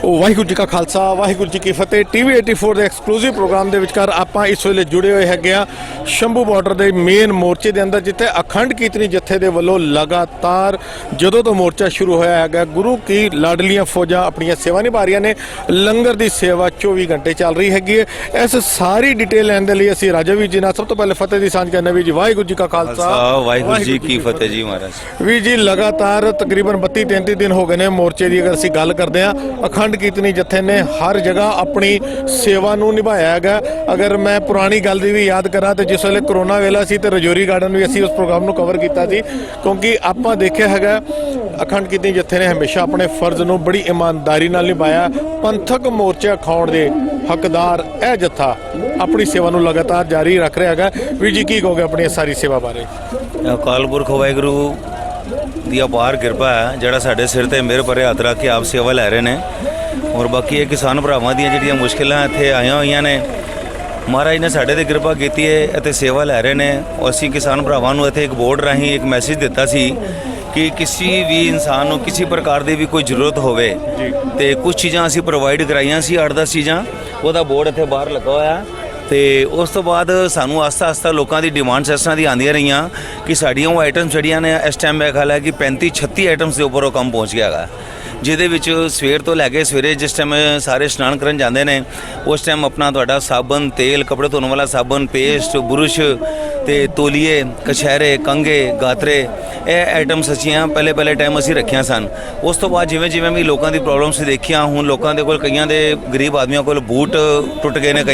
ਵਾਹਿਗੁਰੂ ਜੀ ਕਾ ਖਾਲਸਾ ਵਾਹਿਗੁਰੂ ਜੀ ਕੀ ਫਤਿਹ। TV 84 ਦੇ exclusive programme ਦੇ ਵਿਚਕਾਰ ਆਪਾਂ ਇਸ ਵੇਲੇ ਜੁੜੇ ਹੋਏ ਹੈਗੇ ਆ ਸ਼ੰਭੂ ਬਾਰਡਰ ਦੇ ਮੇਨ ਮੋਰਚੇ ਦੇ ਅੰਦਰ, ਜਿੱਥੇ ਅਖੰਡ ਕੀਰਤਨੀ ਜਥੇ ਦੇ ਵੱਲੋਂ ਲਗਾਤਾਰ ਜਦੋਂ ਤੋਂ ਮੋਰਚਾ ਸ਼ੁਰੂ ਹੋਇਆ ਹੈਗਾ ਗੁਰੂ ਕੀ ਲਾਡਲੀਆਂ ਫੌਜਾਂ ਆਪਣੀਆਂ ਸੇਵਾ ਨਿਭਾ ਰਹੀਆਂ ਨੇ। ਲੰਗਰ ਦੀ ਸੇਵਾ 24 ਘੰਟੇ ਚੱਲ ਰਹੀ ਹੈਗੀ ਹੈ। ਇਸ ਸਾਰੀ ਡਿਟੇਲ ਲੈਣ ਦੇ ਲਈ ਅਸੀਂ ਰਾਜਾ ਵੀਰ ਜੀ ਨਾਲ ਸਭ ਤੋਂ ਪਹਿਲੇ ਫਤਿਹ ਦੀ ਸਾਂਝ ਕਰਨਾ। ਵੀਰ ਜੀ ਵਾਹਿਗੁਰੂ ਜੀ ਕਾ ਖਾਲਸਾ ਵਾਹਿਗੁਰੂ ਜੀ ਕੀ ਫਤਿਹ ਜੀ ਮਹਾਰਾਜ। ਵੀਰ ਜੀ ਲਗਾਤਾਰ ਤਕਰੀਬਨ 32-33 ਦਿਨ ਹੋ ਗਏ ਨੇ ਮੋਰਚੇ ਦੀ। ਅਗਰ ਅਸੀਂ ਗੱਲ ਕਰਦੇ ਹਾਂ ਅਖੰਡ ਕੀਰਤਨੀ ਜਥੇ ਨੇ ਹਰ ਜਗ੍ਹਾ ਆਪਣੀ ਸੇਵਾ ਨੂੰ ਨਿਭਾਇਆ ਹੈਗਾ। ਅਗਰ ਮੈਂ ਪੁਰਾਣੀ ਗੱਲ ਦੀ ਵੀ ਯਾਦ ਕਰਾਂ ਤੇ ਜਿਸ ਵੇਲੇ ਕਰੋਨਾ ਵੇਲਾ ਸੀ ਤੇ ਰਜੌਰੀ ਗਾਰਡਨ ਵੀ ਅਸੀਂ ਉਸ ਪ੍ਰੋਗਰਾਮ ਨੂੰ ਕਵਰ ਕੀਤਾ ਸੀ, ਕਿਉਂਕਿ ਆਪਾਂ ਦੇਖਿਆ ਹੈਗਾ ਅਖੰਡ ਕੀਰਤਨੀ ਜਥੇ ਨੇ ਹਮੇਸ਼ਾ ਆਪਣੇ ਫਰਜ਼ ਨੂੰ ਬੜੀ ਇਮਾਨਦਾਰੀ ਨਾਲ ਨਿਭਾਇਆ। ਪੰਥਕ ਮੋਰਚਾ ਅਖਾਉਣ ਦੇ ਹੱਕਦਾਰ ਇਹ ਜਥਾ ਆਪਣੀ ਸੇਵਾ ਨੂੰ ਲਗਾਤਾਰ ਜਾਰੀ ਰੱਖ ਰਿਹਾ ਹੈਗਾ। ਵੀਰ ਜੀ ਕੀ ਕਹੋਗੇ ਆਪਣੀ ਸਾਰੀ ਸੇਵਾ ਬਾਰੇ? ਅਕਾਲ ਪੁਰਖ ਵਾਹਿਗੁਰੂ ਦੀ ਅਪਾਰ ਕਿਰਪਾ ਹੈ ਜਿਹੜਾ ਸਾਡੇ ਸਿਰ ਤੇ ਮਿਹਰ ਭਰੇ ਹੱਥ ਰੱਖ ਕੇ ਆਪ ਸੇਵਾ ਲੈ ਰਹੇ ਨੇ। ਔਰ ਬਾਕੀ ਇਹ ਕਿਸਾਨ ਭਰਾਵਾਂ ਦੀਆਂ ਜਿਹੜੀਆਂ ਮੁਸ਼ਕਿਲਾਂ ਇੱਥੇ ਆਈਆਂ ਹੋਈਆਂ ਨੇ, ਮਹਾਰਾਜ ਨੇ ਸਾਡੇ ਤੇ ਕਿਰਪਾ ਕੀਤੀ ਹੈ ਅਤੇ ਸੇਵਾ ਲੈ ਰਹੇ ਨੇ। ਅਸੀਂ ਕਿਸਾਨ ਭਰਾਵਾਂ ਨੂੰ ਇੱਥੇ ਇੱਕ ਬੋਰਡ ਰਾਹੀਂ ਇੱਕ ਮੈਸੇਜ ਦਿੱਤਾ ਸੀ ਕਿ ਕਿਸੇ ਵੀ ਇਨਸਾਨ ਨੂੰ ਕਿਸੇ ਪ੍ਰਕਾਰ ਦੀ ਵੀ ਕੋਈ ਜ਼ਰੂਰਤ ਹੋਵੇ ਤੇ ਕੁਝ ਚੀਜ਼ਾਂ ਅਸੀਂ ਪ੍ਰੋਵਾਈਡ ਕਰਾਈਆਂ ਸੀ, 8-10 ਚੀਜ਼ਾਂ। ਉਹਦਾ ਬੋਰਡ ਇੱਥੇ ਬਾਹਰ ਲੱਗਾ ਹੋਇਆ ਤੇ ਉਸ ਤੋਂ ਬਾਅਦ ਸਾਨੂੰ ਆਸਤਾ ਲੋਕਾਂ ਦੀ ਡਿਮਾਂਡਸ ਇਸ ਤਰ੍ਹਾਂ ਦੀ ਆਉਂਦੀਆਂ ਰਹੀਆਂ ਕਿ ਸਾਡੀਆਂ ਉਹ ਆਈਟਮਸ ਜਿਹੜੀਆਂ ਨੇ ਇਸ ਟਾਈਮ ਮੇਰੇ ਖਿਆਲ ਹੈ ਕਿ 35-36 ਆਈਟਮਸ ਦੇ ਉੱਪਰ ਉਹ ਕੰਮ ਪਹੁੰਚ ਗਿਆ ਹੈਗਾ, ਜਿਹਦੇ ਵਿੱਚ ਸਵੇਰ ਤੋਂ ਲੈ ਕੇ ਸਵੇਰੇ ਜਿਸ ਟਾਈਮ ਸਾਰੇ ਇਸ਼ਨਾਨ ਕਰਨ ਜਾਂਦੇ ਨੇ ਉਸ ਟਾਈਮ ਆਪਣਾ ਤੁਹਾਡਾ ਸਾਬਣ, ਤੇਲ, ਕੱਪੜੇ ਧੋਣ ਵਾਲਾ ਸਾਬਣ, ਪੇਸਟ, ਬੁਰਸ਼ ਤੇ ਤੋਲੀਏ, ਕਛਹਿਰੇ, ਕੰਘੇ, ਗਾਤਰੇ, ਇਹ ਆਈਟਮਸ ਅਸੀਂ ਪਹਿਲੇ ਟਾਈਮ ਅਸੀਂ ਰੱਖੀਆਂ ਸਨ। ਉਸ ਤੋਂ ਬਾਅਦ ਜਿਵੇਂ ਵੀ ਲੋਕਾਂ ਦੀ ਪ੍ਰੋਬਲਮਸ ਦੇਖੀਆਂ, ਹੁਣ ਲੋਕਾਂ ਦੇ ਕੋਲ ਕਈਆਂ ਦੇ ਗਰੀਬ ਆਦਮੀਆਂ ਕੋਲ ਬੂਟ ਟੁੱਟ ਗਏ ਨੇ,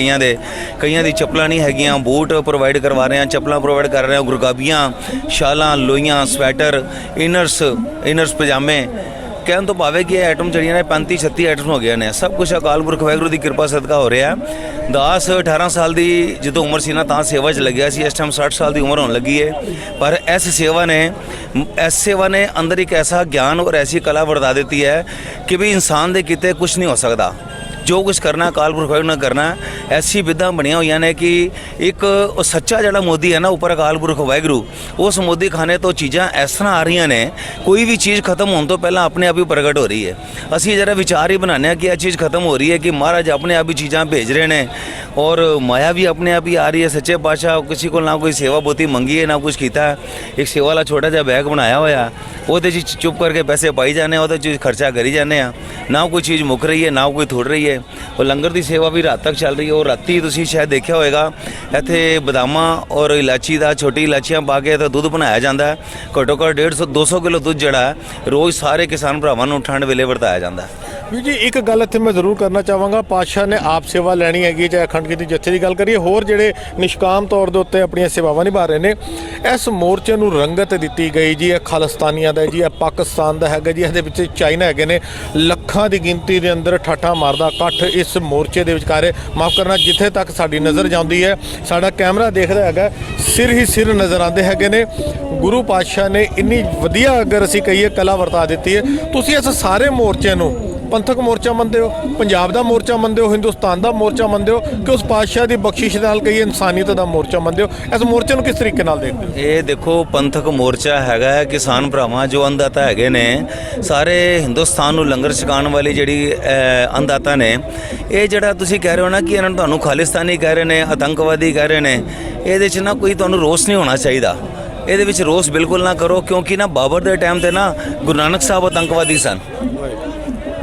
ਕਈਆਂ ਦੀ ਚੱਪਲਾਂ ਨਹੀਂ ਹੈਗੀਆਂ, ਬੂਟ ਪ੍ਰੋਵਾਈਡ ਕਰਵਾ ਰਹੇ ਹਾਂ, ਚੱਪਲਾਂ ਪ੍ਰੋਵਾਈਡ ਕਰ ਰਹੇ ਹਾਂ, ਗੁਰਗਾਬੀਆਂ, ਸ਼ਾਲਾਂ, ਲੋਈਆਂ, ਸਵੈਟਰ, ਇਨਰਸ ਪਜਾਮੇ। ਕਹਿਣ ਤੋਂ ਭਾਵੇਂ ਕਿ ਇਹ ਆਈਟਮ ਜਿਹੜੀਆਂ ਨੇ 35-36 ਆਈਟਮ ਹੋ ਗਈਆਂ ਨੇ। ਸਭ ਕੁਛ ਅਕਾਲ ਪੁਰਖ ਵਾਹਿਗੁਰੂ ਦੀ ਕਿਰਪਾ ਸਦਕਾ ਹੋ ਰਿਹਾ। 10-18 ਸਾਲ ਦੀ ਜਦੋਂ ਉਮਰ ਸੀ ਨਾ ਤਾਂ ਸੇਵਾ 'ਚ ਲੱਗਿਆ ਸੀ। ਇਸ ਟਾਈਮ 60 ਸਾਲ ਦੀ ਉਮਰ ਹੋਣ ਲੱਗੀ ਹੈ, ਪਰ ਇਸ ਸੇਵਾ ਨੇ ਅੰਦਰ ਇੱਕ ਐਸਾ ਗਿਆਨ ਔਰ ਐਸੀ ਕਲਾ ਵਰਤਾ ਦਿੱਤੀ ਹੈ ਕਿ ਵੀ ਇਨਸਾਨ ਦੇ ਕਿਤੇ ਕੁਛ ਨਹੀਂ ਹੋ ਸਕਦਾ। ਜੋ ਕੁਛ ਕਰਨਾ ਅਕਾਲ ਪੁਰਖ ਵਾਹਿਗੁਰੂ ਨੇ ਕਰਨਾ। ਐਸੀ ਵਿਧਾਂ ਬਣੀਆਂ ਹੋਈਆਂ ਨੇ ਕਿ ਇੱਕ ਉਹ ਸੱਚਾ ਜਿਹੜਾ ਮੋਦੀ ਹੈ ਨਾ ਉੱਪਰ ਅਕਾਲ ਪੁਰਖ ਵਾਹਿਗੁਰੂ, ਉਸ ਮੋਦੀ ਖਾਨੇ ਤੋਂ ਚੀਜ਼ਾਂ ਇਸ ਤਰ੍ਹਾਂ ਆ ਰਹੀਆਂ ਨੇ, ਕੋਈ ਵੀ ਚੀਜ਼ ਖਤਮ ਹੋਣ ਤੋਂ ਪਹਿਲਾਂ ਆਪਣੇ ਆਪ ਹੀ ਪ੍ਰਗਟ ਹੋ ਰਹੀ ਹੈ। ਅਸੀਂ ਜਿਹੜਾ ਵਿਚਾਰ ਹੀ ਬਣਾਉਂਦੇ ਹਾਂ ਕਿ ਇਹ ਚੀਜ਼ ਖਤਮ ਹੋ ਰਹੀ ਹੈ ਕਿ ਮਹਾਰਾਜ ਆਪਣੇ ਆਪ ਹੀ ਚੀਜ਼ਾਂ ਭੇਜ ਰਹੇ ਨੇ ਔਰ ਮਾਇਆ ਵੀ ਆਪਣੇ ਆਪ ਹੀ ਆ ਰਹੀ ਹੈ। ਸੱਚੇ ਪਾਤਸ਼ਾਹ ਕਿਸੇ ਕੋਲ ਨਾ ਕੋਈ ਸੇਵਾ ਬਹੁਤੀ ਮੰਗੀ ਹੈ ਨਾ ਕੁਛ ਕੀਤਾ। ਇੱਕ ਸੇਵਾ ਵਾਲਾ ਛੋਟਾ ਜਿਹਾ ਬੈਗ ਬਣਾਇਆ ਹੋਇਆ, ਉਹਦੇ 'ਚ ਚੁੱਪ ਕਰਕੇ ਪੈਸੇ ਪਾਈ ਜਾਂਦੇ, ਉਹਦੇ 'ਚ ਖਰਚਾ ਕਰੀ ਜਾਂਦੇ ਆ। ਨਾ ਕੋਈ ਚੀਜ਼ ਮੁੱਕ ਰਹੀ ਹੈ ਨਾ ਕੋਈ ਥੁੜ ਰਹੀ ਹੈ। ਉਹ ਲੰਗਰ ਦੀ ਸੇਵਾ ਵੀ ਰਾਤ ਤੱਕ ਚੱਲ ਰਹੀ ਹੈ। ਉਹ ਰਾਤੀ ਤੁਸੀਂ ਸ਼ਾਇਦ ਦੇਖਿਆ ਹੋਵੇਗਾ ਇੱਥੇ ਬਦਾਮਾਂ ਔਰ ਇਲਾਚੀ ਦਾ, ਛੋਟੀ ਇਲਾਚੀਆਂ ਪਾ ਕੇ ਤਾਂ ਦੁੱਧ ਬਣਾਇਆ ਜਾਂਦਾ ਹੈ। ਘੱਟੋ ਘੱਟ 150-200 ਕਿਲੋ ਦੁੱਧ ਜਿਹੜਾ ਰੋਜ਼ ਸਾਰੇ ਕਿਸਾਨ ਭਰਾਵਾਂ ਨੂੰ ਠੰਡ ਵੇਲੇ ਵਰਤਾਇਆ ਜਾਂਦਾ ਹੈ। ਵੀਰ ਜੀ ਇੱਕ ਗੱਲ ਇੱਥੇ ਮੈਂ ਜ਼ਰੂਰ ਕਰਨਾ ਚਾਹਾਂਗਾ, ਪਾਤਸ਼ਾਹ ਨੇ ਆਪ ਸੇਵਾ ਲੈਣੀ ਹੈਗੀ, ਚਾਹੇ ਅਖੰਡ ਕੀਰਤਨੀ ਜਥੇ ਦੀ ਗੱਲ ਕਰੀਏ, ਹੋਰ ਜਿਹੜੇ ਨਿਸ਼ਕਾਮ ਤੌਰ ਦੇ ਉੱਤੇ ਆਪਣੀਆਂ ਸੇਵਾਵਾਂ ਨਿਭਾ ਰਹੇ ਨੇ। ਇਸ ਮੋਰਚੇ ਨੂੰ ਰੰਗਤ ਦਿੱਤੀ ਗਈ ਜੀ। ਇਹ ਖਾਲਿਸਤਾਨੀਆਂ ਦਾ ਜੀ, ਇਹ ਪਾਕਿਸਤਾਨ ਦਾ ਹੈਗਾ ਜੀ, ਇਹਦੇ ਵਿੱਚ ਚਾਈਨਾ ਹੈਗੇ ਨੇ। ਲੱਖਾਂ ਦੀ ਗਿਣਤੀ ਦੇ ਅੰਦਰ ਠਾਠਾ ਮਾਰਦਾ ਇਕੱਠ ਇਸ ਮੋਰਚੇ ਦੇ ਵਿਚਕਾਰ। ਮਾਫ ਕਰਨਾ, ਜਿੱਥੇ ਤੱਕ ਸਾਡੀ ਨਜ਼ਰ ਜਾਂਦੀ ਹੈ, ਸਾਡਾ ਕੈਮਰਾ ਦੇਖਦਾ ਹੈਗਾ, ਸਿਰ ਹੀ ਸਿਰ ਨਜ਼ਰ ਆਉਂਦੇ ਹੈਗੇ ਨੇ। ਗੁਰੂ ਪਾਤਸ਼ਾਹ ਨੇ ਇੰਨੀ ਵਧੀਆ ਅਗਰ ਅਸੀਂ ਕਹੀਏ ਕਲਾ ਵਰਤਾ ਦਿੱਤੀ ਹੈ। ਤੁਸੀਂ ਇਸ ਸਾਰੇ ਮੋਰਚੇ ਨੂੰ ਪੰਥਕ ਮੋਰਚਾ ਮੰਨਦੇ ਹੋ, ਪੰਜਾਬ ਦਾ ਮੋਰਚਾ ਮੰਨਦੇ ਹੋ, ਹਿੰਦੁਸਤਾਨ ਦਾ ਮੋਰਚਾ ਮੰਨਦੇ ਹੋ ਕਿ ਉਸ ਪਾਤਸ਼ਾਹ ਦੀ ਬਖਸ਼ਿਸ਼ ਨਾਲ ਕਹੀਏ ਇਨਸਾਨੀਅਤ ਦਾ ਮੋਰਚਾ ਮੰਨਦੇ ਹੋ? ਇਸ ਮੋਰਚੇ ਨੂੰ ਕਿਸ ਤਰੀਕੇ ਨਾਲ ਦੇਖਦੇ ਹੋ? ਇਹ ਦੇਖੋ ਪੰਥਕ ਮੋਰਚਾ ਹੈਗਾ ਹੈ। ਕਿਸਾਨ ਭਰਾਵਾਂ ਜੋ ਅੰਨਦਾਤਾ ਹੈਗੇ ਨੇ ਸਾਰੇ ਹਿੰਦੁਸਤਾਨ ਨੂੰ ਲੰਗਰ ਛਕਾਉਣ ਵਾਲੀ ਜਿਹੜੀ ਅੰਨਦਾਤਾ ਨੇ, ਇਹ ਜਿਹੜਾ ਤੁਸੀਂ ਕਹਿ ਰਹੇ ਹੋ ਨਾ ਕਿ ਇਹਨਾਂ ਨੂੰ ਤੁਹਾਨੂੰ ਖਾਲਿਸਤਾਨੀ ਕਹਿ ਰਹੇ ਨੇ, ਆਤੰਕਵਾਦੀ ਕਹਿ ਰਹੇ ਨੇ, ਇਹਦੇ 'ਚ ਨਾ ਕੋਈ ਤੁਹਾਨੂੰ ਰੋਸ ਨਹੀਂ ਹੋਣਾ ਚਾਹੀਦਾ। ਇਹਦੇ ਵਿੱਚ ਰੋਸ ਬਿਲਕੁਲ ਨਾ ਕਰੋ, ਕਿਉਂਕਿ ਨਾ ਬਾਬਰ ਦੇ ਟਾਈਮ 'ਤੇ ਨਾ ਗੁਰੂ ਨਾਨਕ ਸਾਹਿਬ ਆਤੰਕਵਾਦੀ ਸਨ।